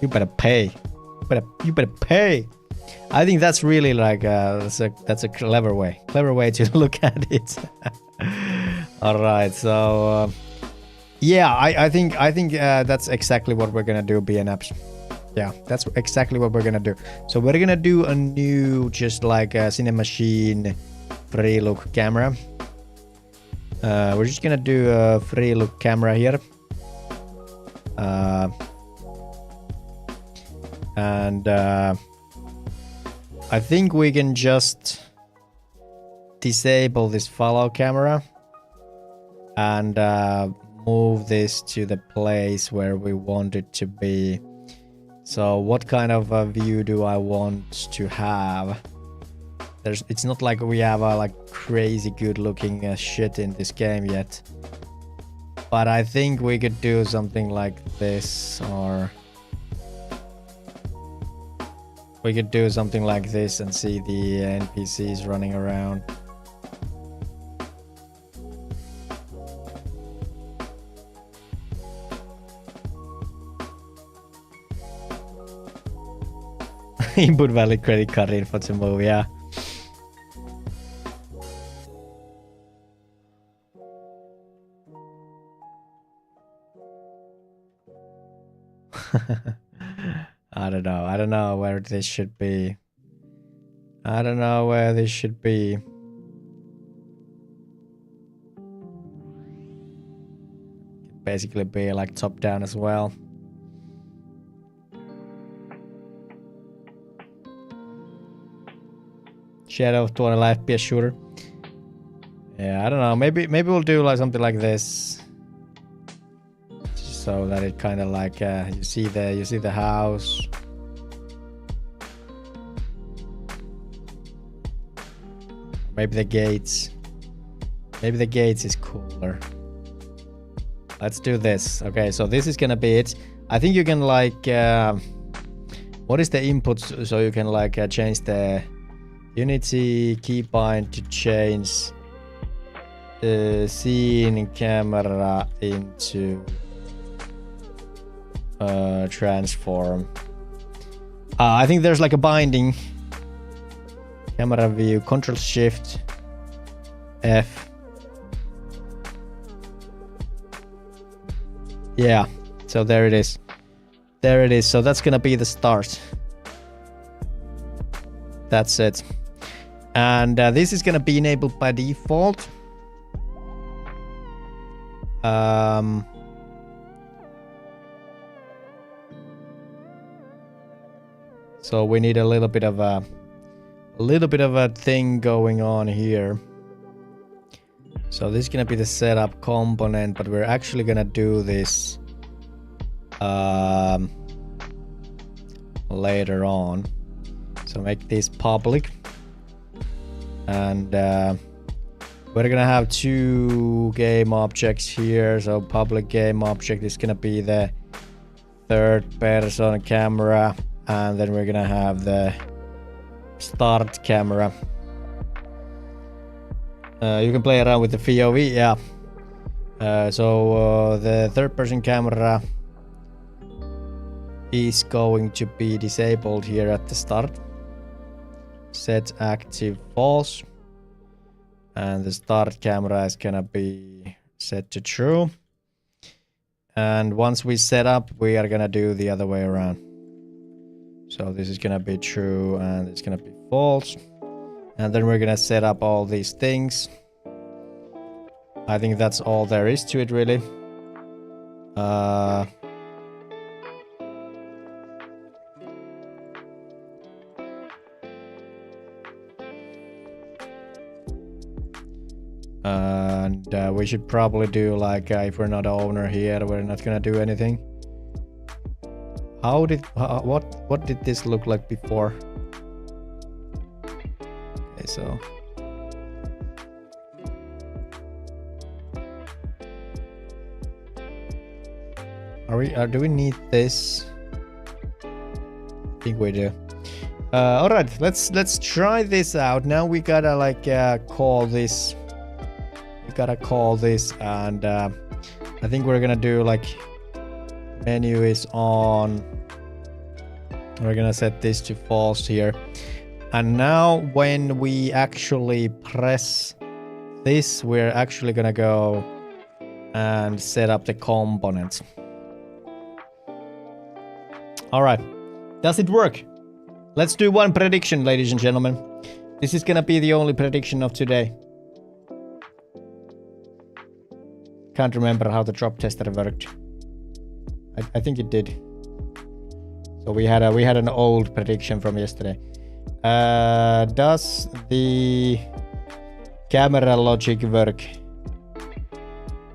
you better pay. You better pay. I think that's really like that's a clever way to look at it. All right, so yeah, I think that's exactly what we're gonna do. BNApps. Yeah, that's exactly what we're gonna do. So we're gonna do a new, just like a Cinemachine free look camera. We're just gonna do a free look camera here. And I think we can just disable this follow camera and move this to the place where we want it to be. So what kind of a view do I want to have? It's not like we have a like crazy good looking shit in this game yet. But I think we could do something like this, or we could do something like this and see the NPCs running around. Input valid credit card info to move, yeah. I don't know where this should be. I don't know where this should be. Could basically be like top down as well. Shadow of TUONELA FPS shooter. Yeah, I don't know. Maybe we'll do like something like this, so that it kind of like you see the house. Maybe the gates. Maybe the gates is cooler. Let's do this. Okay, so this is gonna be it. I think you can like what is the inputs, so you can like change the Unity keybind to change scene camera into transform. I think there's like a binding. Camera view, Control Shift F. Yeah, so there it is. There it is. So that's gonna be the start. That's it. And this is gonna be enabled by default. So we need a little bit of a thing going on here. So this is gonna be the setup component, but we're actually gonna do this later on. So make this public, and we're gonna have two game objects here. So public game object is gonna be the third person camera, and then we're gonna have the start camera. You can play around with the VOV, yeah. So the third person camera is going to be disabled here at the start. Set active false, and the start camera is gonna be set to true. And once we set up, we are gonna do the other way around. So this is gonna be true and it's gonna be false. And then we're gonna set up all these things. I think that's all there is to it, really. And we should probably do like if we're not owner here, we're not gonna do anything. How did what did this look like before? Okay, so do we need this? I think we do. All right, let's try this out. Now we gotta like call this. We gotta call this, and I think we're gonna do like menu is on. We're gonna set this to false here. And now when we actually press this, we're actually gonna go and set up the components. All right, does it work? Let's do one prediction, ladies and gentlemen. This is gonna be the only prediction of today. Can't remember how the drop tester worked. I think it did. So we had an old prediction from yesterday. Does the camera logic work?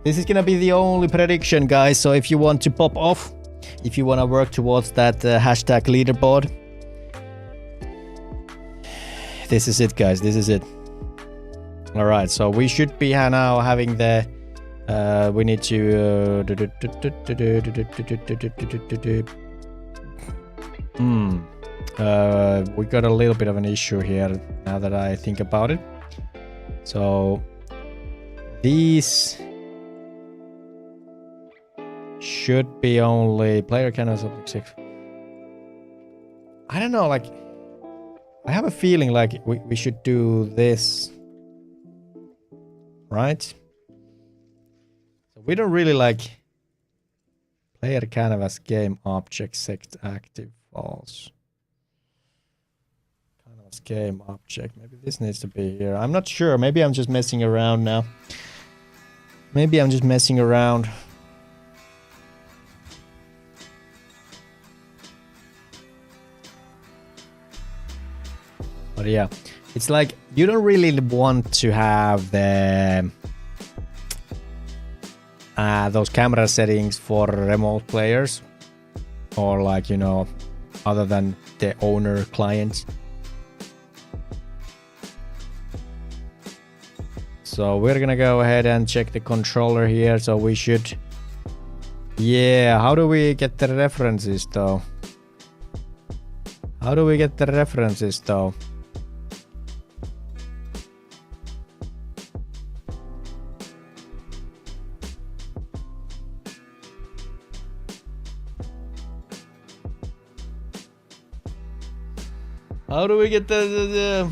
This is gonna be the only prediction, guys. So if you want to pop off, if you want to work towards that hashtag leaderboard, this is it, guys. This is it. All right. So we should be now having the. We need to. We got a little bit of an issue here now that I think about it. So these should be only player canvas object 6. I don't know, like I have a feeling like we should do this, right? So we don't really like player canvas game object set active false. kind of game object. Maybe this needs to be here. I'm not sure. Maybe I'm just messing around now. Maybe I'm just messing around. But yeah, it's like you don't really want to have the those camera settings for remote players, or like, you know, other than the owner clients. So we're gonna go ahead and check the controller here. So we should, yeah, how do we get the references though? How do we get the references though? How do we get the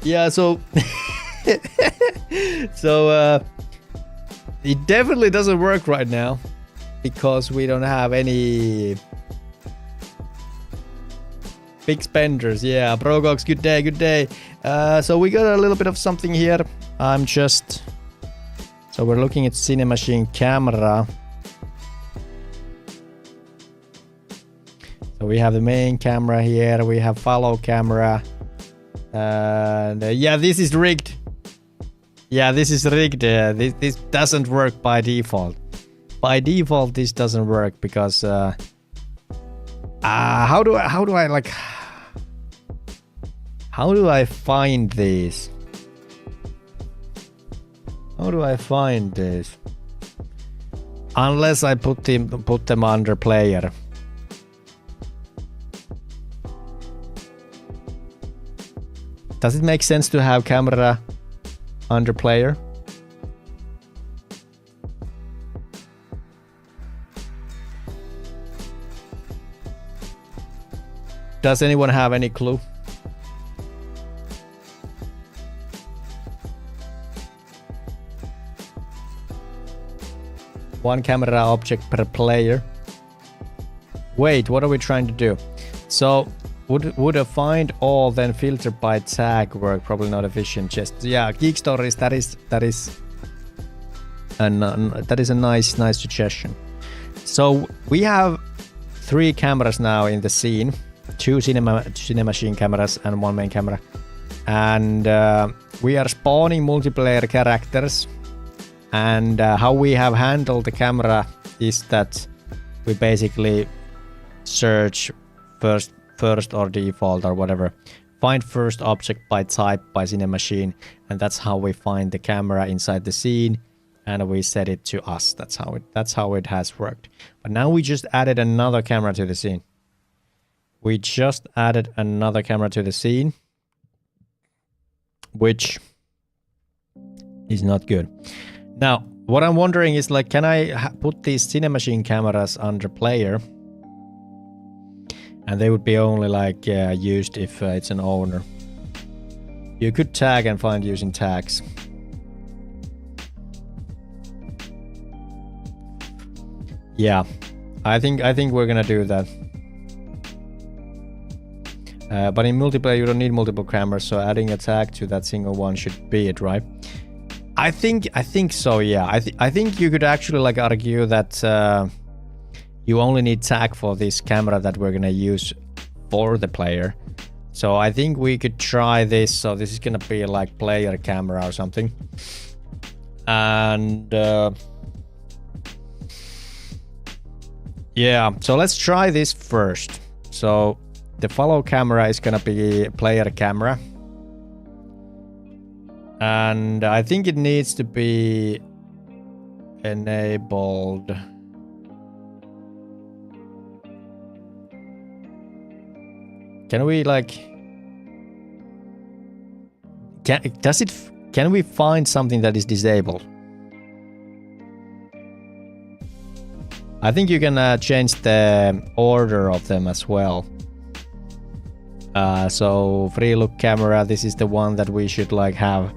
yeah, so so it definitely doesn't work right now because we don't have any big spenders. Yeah, Progox, good day, good day. So we got a little bit of something here. So we're looking at Cinemachine camera. So we have the main camera here, we have follow camera, and yeah, this is rigged. Yeah, this is rigged. This doesn't work by default. By default, this doesn't work because how do I find these? How do I find this? Unless I put them under player. Does it make sense to have camera under player? Does anyone have any clue? One camera object per player. Wait, what are we trying to do? So would a find all then filter by tag work? Probably not efficient. Just yeah, Geek Stories. That is a nice suggestion. So we have 3 cameras now in the scene, 2 Cinemachine cameras and 1 main camera, and we are spawning multiplayer characters. And how we have handled the camera is that we basically search first or default or whatever, find first object by type by Cinemachine, and that's how we find the camera inside the scene, and we set it to us. That's how it has worked. But now we just added another camera to the scene. We just added another camera to the scene, which is not good. Now, what I'm wondering is, like, can I put these Cinemachine cameras under player? And they would be only like used if it's an owner. You could tag and find using tags. Yeah, I think we're gonna do that. But in multiplayer you don't need multiple cameras, so adding a tag to that single one should be it, right? I think so. Yeah, I think you could actually like argue that you only need tag for this camera that we're gonna use for the player. So I think we could try this. So this is gonna be like player camera or something, and yeah. So let's try this first. So the follow camera is gonna be player camera. And I think it needs to be enabled. Can we like... Can we find something that is disabled? I think you can change the order of them as well. So free look camera, this is the one that we should like have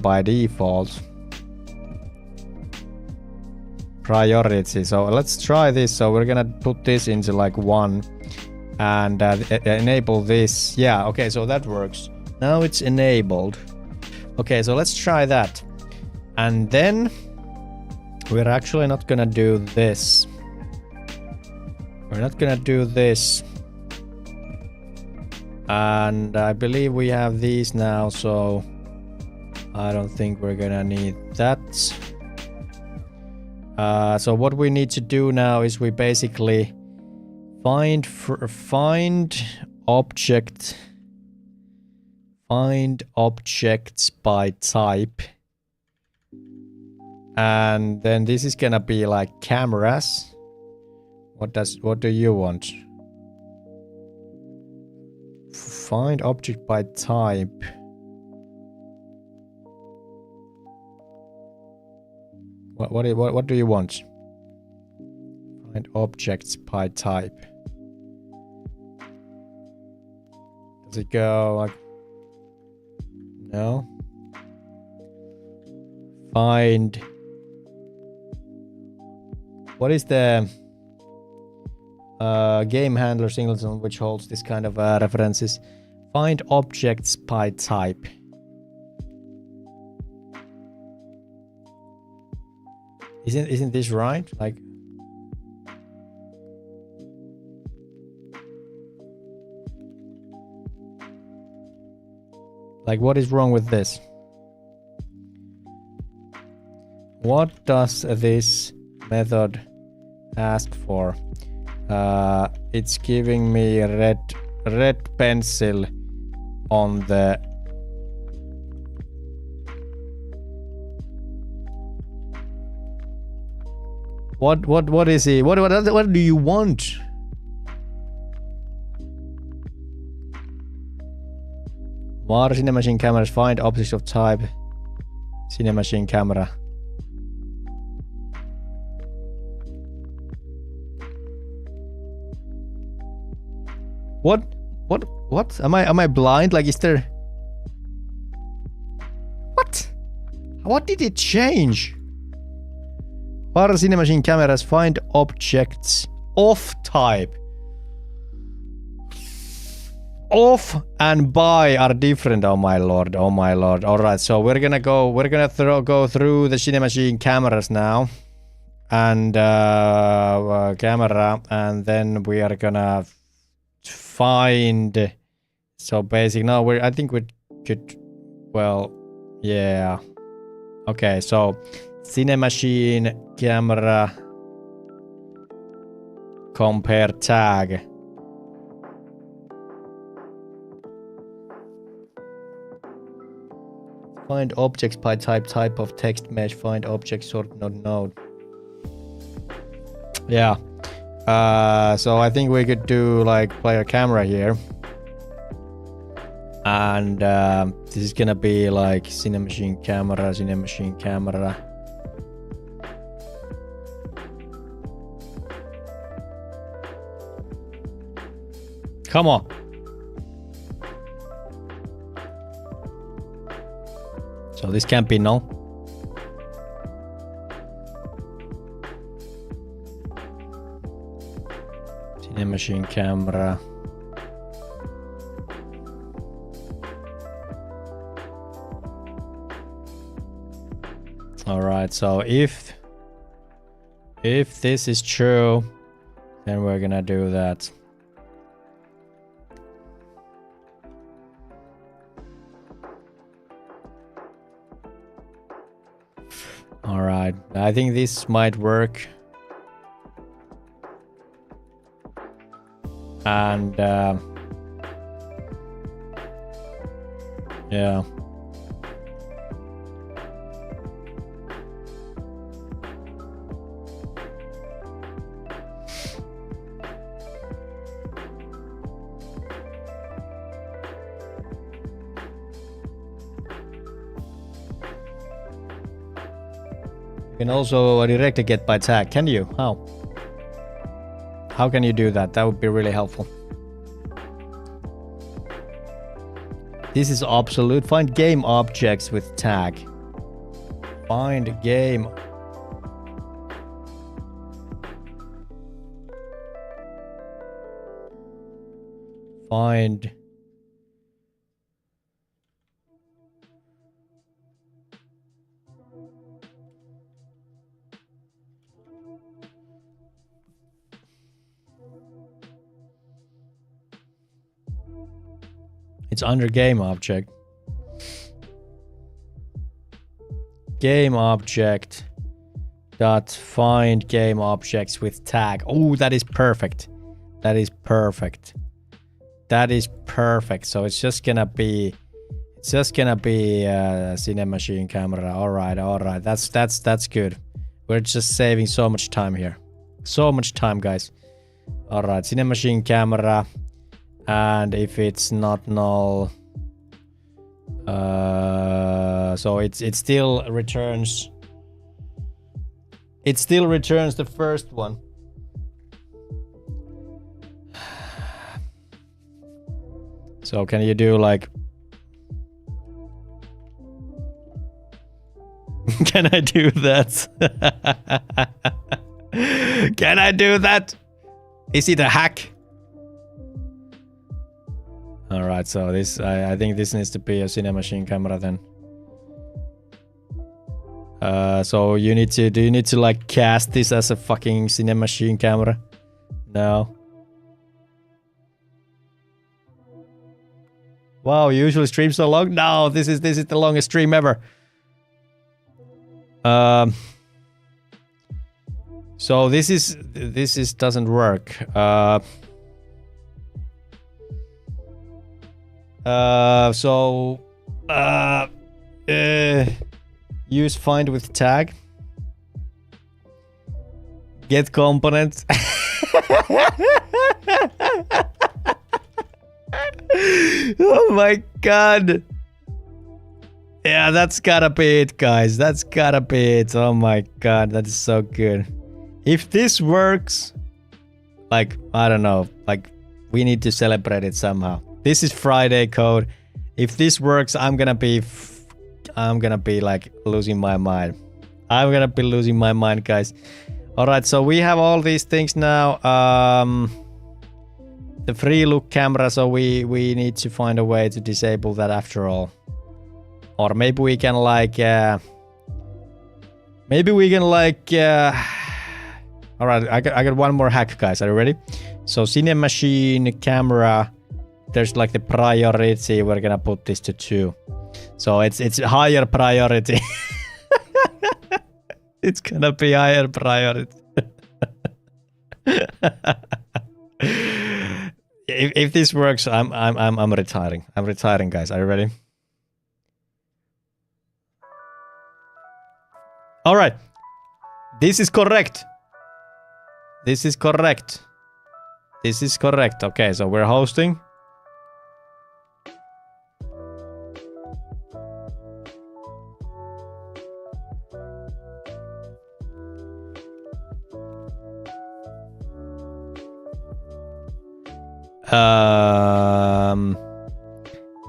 by default. Priority. So let's try this. So we're gonna put this into like 1, and enable this. Yeah, okay, so that works. Now it's enabled. Okay, so let's try that. And then we're actually not gonna do this. We're not gonna do this. And I believe we have these now, so I don't think we're gonna need that. So what we need to do now is we basically find objects by type, and then this is gonna be like cameras. What do you want? Find object by type. What do you want? Find objects by type. Does it go like... No. Find... What is the game handler singleton which holds this kind of references? Find objects by type. Isn't this right? Like what is wrong with this? What does this method ask for? It's giving me a red pencil on the... What is it? What do you want? What are Cinemachine cameras? Find objects of type Cinemachine camera. What? Am I blind? Like, is there... What? What did it change? What are Cinemachine cameras? Find objects of type. Off and by are different. Oh my lord. Oh my lord. All right. So we're gonna go through the Cinemachine cameras now, and camera, and then we are gonna find. So basic. No, I think we could. Well, yeah. Okay. So Cinemachine camera compare tag. Find objects by type of text mesh. Find object sort node. Yeah. So I think we could do like player camera here. And this is gonna be like Cinemachine camera. Come on. So this can't be null. Cinemachine camera. All right. So if this is true, then we're gonna do that. All right, I think this might work. And yeah. You can also direct a get by tag, can you? How? How can you do that? That would be really helpful. This is absolute. Find game objects with tag. Find game. find. It's under game object. Game object dot find game objects with tag. Oh, that is perfect. That is perfect. That is perfect. So it's just gonna be Cine Machine camera. All right. That's good. We're just saving so much time here. So much time, guys. All right, Cine Machine camera. And if it's not null, so it still returns. It still returns the first one. So can you do like? Can I do that? Can I do that? Is it a hack? All right, so this I think this needs to be a Cine Machine camera then. So you need to, do you need to like cast this as a fucking Cine Machine camera? No. Wow, you usually stream so long? No, this is the longest stream ever. So this doesn't work. Use find with tag. Get components. Oh my god. Yeah, that's gotta be it, guys. That's gotta be it. Oh my god, that is so good. If this works, like, I don't know, like, we need to celebrate it somehow. This is Friday code. If this works, I'm gonna be like losing my mind. I'm gonna be losing my mind, guys. All right, so we have all these things now. The free look camera, so we need to find a way to disable that after all. Or maybe we can like all right, I got one more hack, guys. Are you ready? So Cine Machine camera, there's like the priority. We're gonna put this to 2. So it's higher priority. It's gonna be higher priority. If this works, I'm retiring. I'm retiring, guys. Are you ready? All right. This is correct. This is correct. This is correct. Okay, so we're hosting.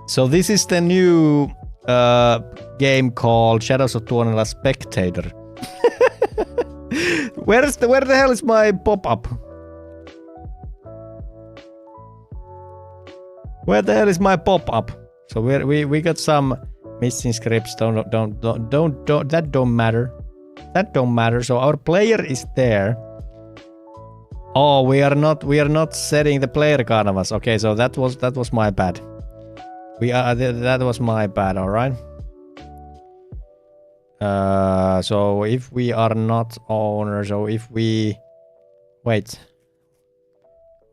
So this is the new game called Shadows of Tuonela Spectator. Where the hell is my pop-up? Where the hell is my pop-up? So we got some missing scripts. That don't matter. That don't matter. So our player is there. Oh, we are not setting the player canvas. Okay, so that was my bad. That was my bad. All right. So if we are not owners, so if we wait,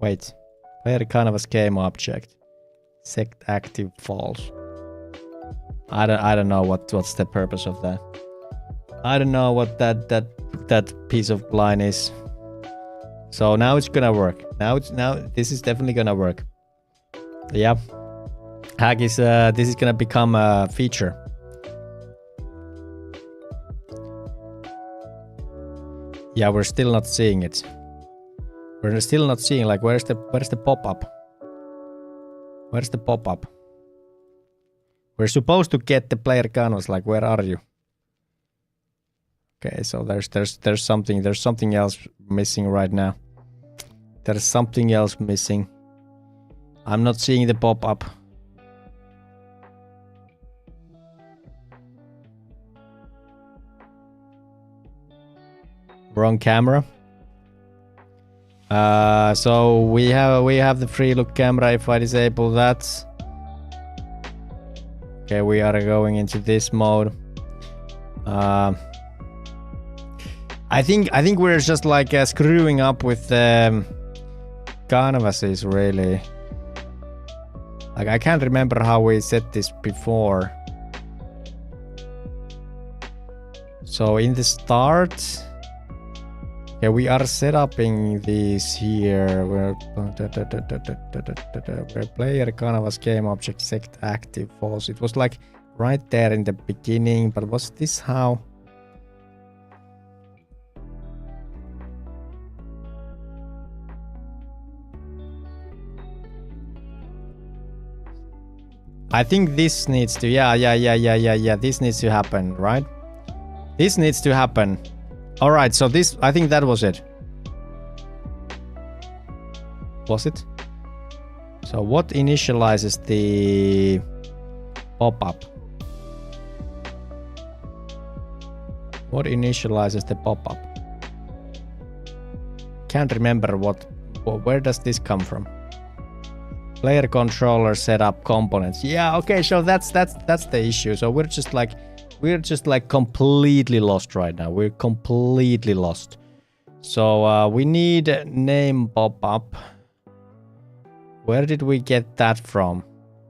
player canvas game object set active false. I don't know what's the purpose of that. I don't know what that piece of line is. So now it's gonna work. Now this is definitely gonna work. Yeah. Hack is this is gonna become a feature. Yeah, we're still not seeing it. We're still not seeing, like, where's the pop-up? Where's the pop-up? We're supposed to get the player canvas, like, where are you? Okay, so there's something else missing right now. There's something else missing. I'm not seeing the pop-up. Wrong camera. So we have the free look camera. If I disable that, okay, we are going into this mode. I think we're just like screwing up with the canvases really. Like I can't remember how we set this before. So in the start, okay, we are setting these here. Where player canvas game object set active false. It was like right there in the beginning, but was this how? I think this needs to, yeah, this needs to happen, right? This needs to happen. All right, so this, I think that was it. Was it? So what initializes the pop-up? What initializes the pop-up? Can't remember where does this come from? Player controller setup components. Yeah, okay, so that's the issue. So we're just like completely lost right now. We're completely lost. So we need name pop-up. Where did we get that from?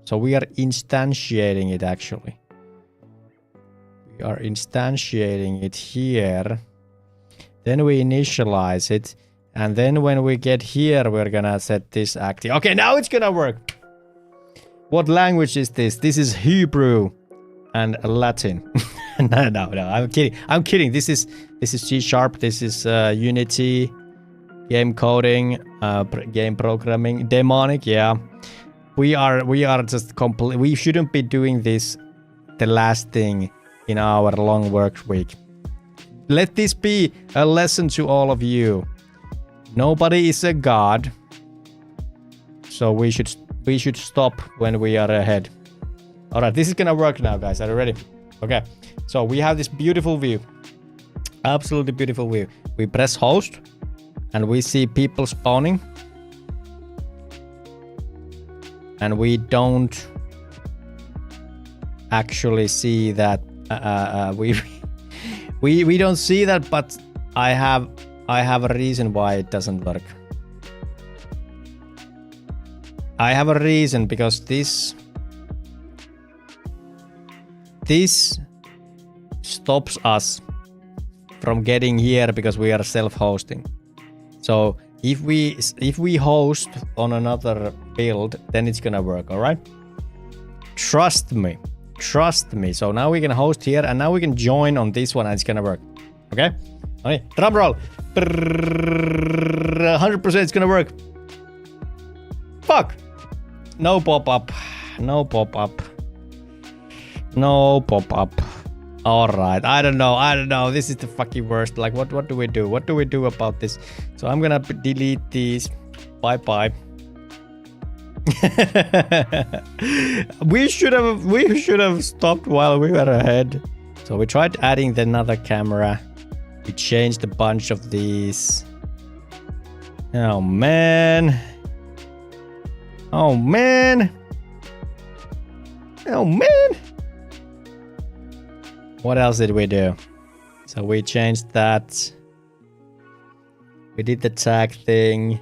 So we are instantiating it actually. We are instantiating it here. Then we initialize it. And then when we get here, we're gonna set this active. Okay, now it's gonna work. What language is this? This is Hebrew and Latin. No, I'm kidding. I'm kidding. This is C#. This is Unity, game coding, game programming, demonic. Yeah, we are just complete. We shouldn't be doing this. The last thing in our long work week. Let this be a lesson to all of you. Nobody is a god, so we should stop when we are ahead. All right, this is gonna work now, guys. Are you ready? Okay, so we have this beautiful view, absolutely beautiful view. We press host, and we see people spawning, and we don't actually see that. We don't see that, but I have a reason why it doesn't work. I have a reason because this stops us from getting here because we are self-hosting. So if we host on another build, then it's gonna work, all right? Trust me. So now we can host here and now we can join on this one and it's gonna work. Okay? Okay, drum roll. 100% it's gonna work. Fuck. No pop-up. No pop-up. No pop-up. Alright, I don't know. This is the fucking worst. Like, what do we do? What do we do about this? So I'm gonna delete these. Bye-bye. We should have stopped while we were ahead. So we tried adding another camera. We changed a bunch of these. Oh man. Oh man. Oh man. What else did we do? So we changed that. We did the tag thing.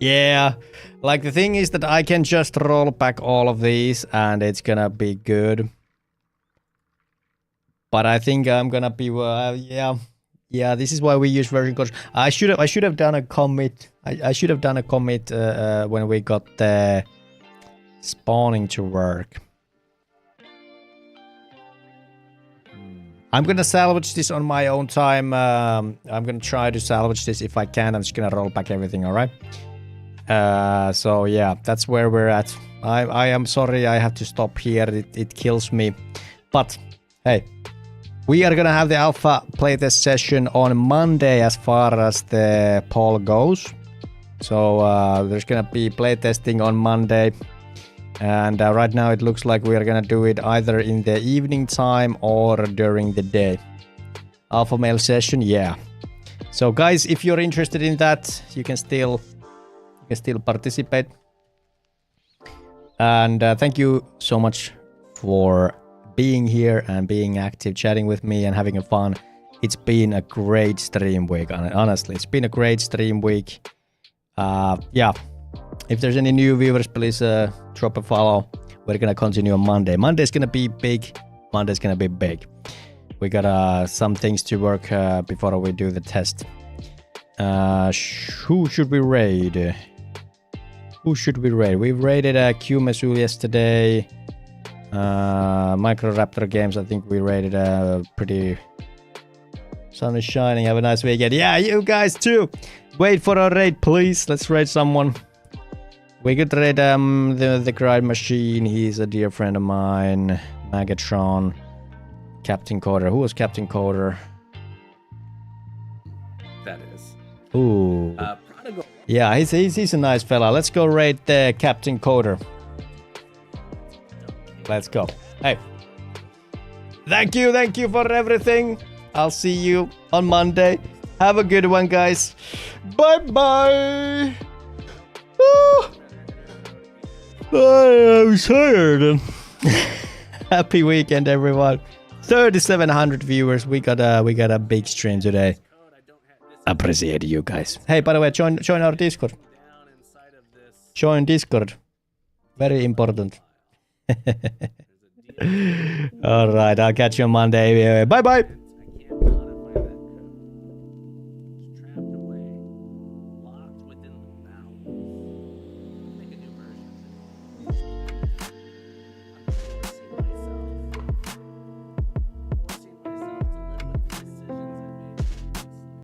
Yeah. Like the thing is that I can just roll back all of these and it's gonna be good. But I think I'm gonna be yeah. This is why we use version control. I should have done a commit. I should have done a commit when we got the spawning to work. I'm gonna salvage this on my own time. I'm gonna try to salvage this if I can. I'm just gonna roll back everything. All right. So yeah, that's where we're at. I am sorry. I have to stop here. It kills me. But hey. We are gonna have the alpha playtest session on Monday as far as the poll goes. So there's gonna be playtesting on Monday. And right now it looks like we are gonna do it either in the evening time or during the day. Alpha male session, yeah. So guys, if you're interested in that, you can still participate. And thank you so much for being here and being active, chatting with me and having fun. It's been a great stream week, honestly. It's been a great stream week. Yeah. If there's any new viewers, please drop a follow. We're gonna continue on Monday. Monday's gonna be big. We got some things to work before we do the test. Who should we raid? We raided Q Mesul yesterday. Micro Raptor Games, I think we raided pretty. Sun is shining. Have a nice weekend. Yeah, you guys too. Wait for a raid, please. Let's raid someone. We could raid the Gride Machine. He's a dear friend of mine. Magatron. Captain Coder. Who was Captain Coder? That is. Ooh. Prodigal. Yeah, he's a nice fella. Let's go raid the Captain Coder. Let's go. Hey. Thank you for everything. I'll see you on Monday. Have a good one, guys. Bye-bye. I'm tired. Happy weekend, everyone. 3,700 viewers. We got a big stream today. Appreciate you guys. Hey, by the way, join our Discord. Join Discord. Very important. All right, I'll catch you on Monday. Bye bye.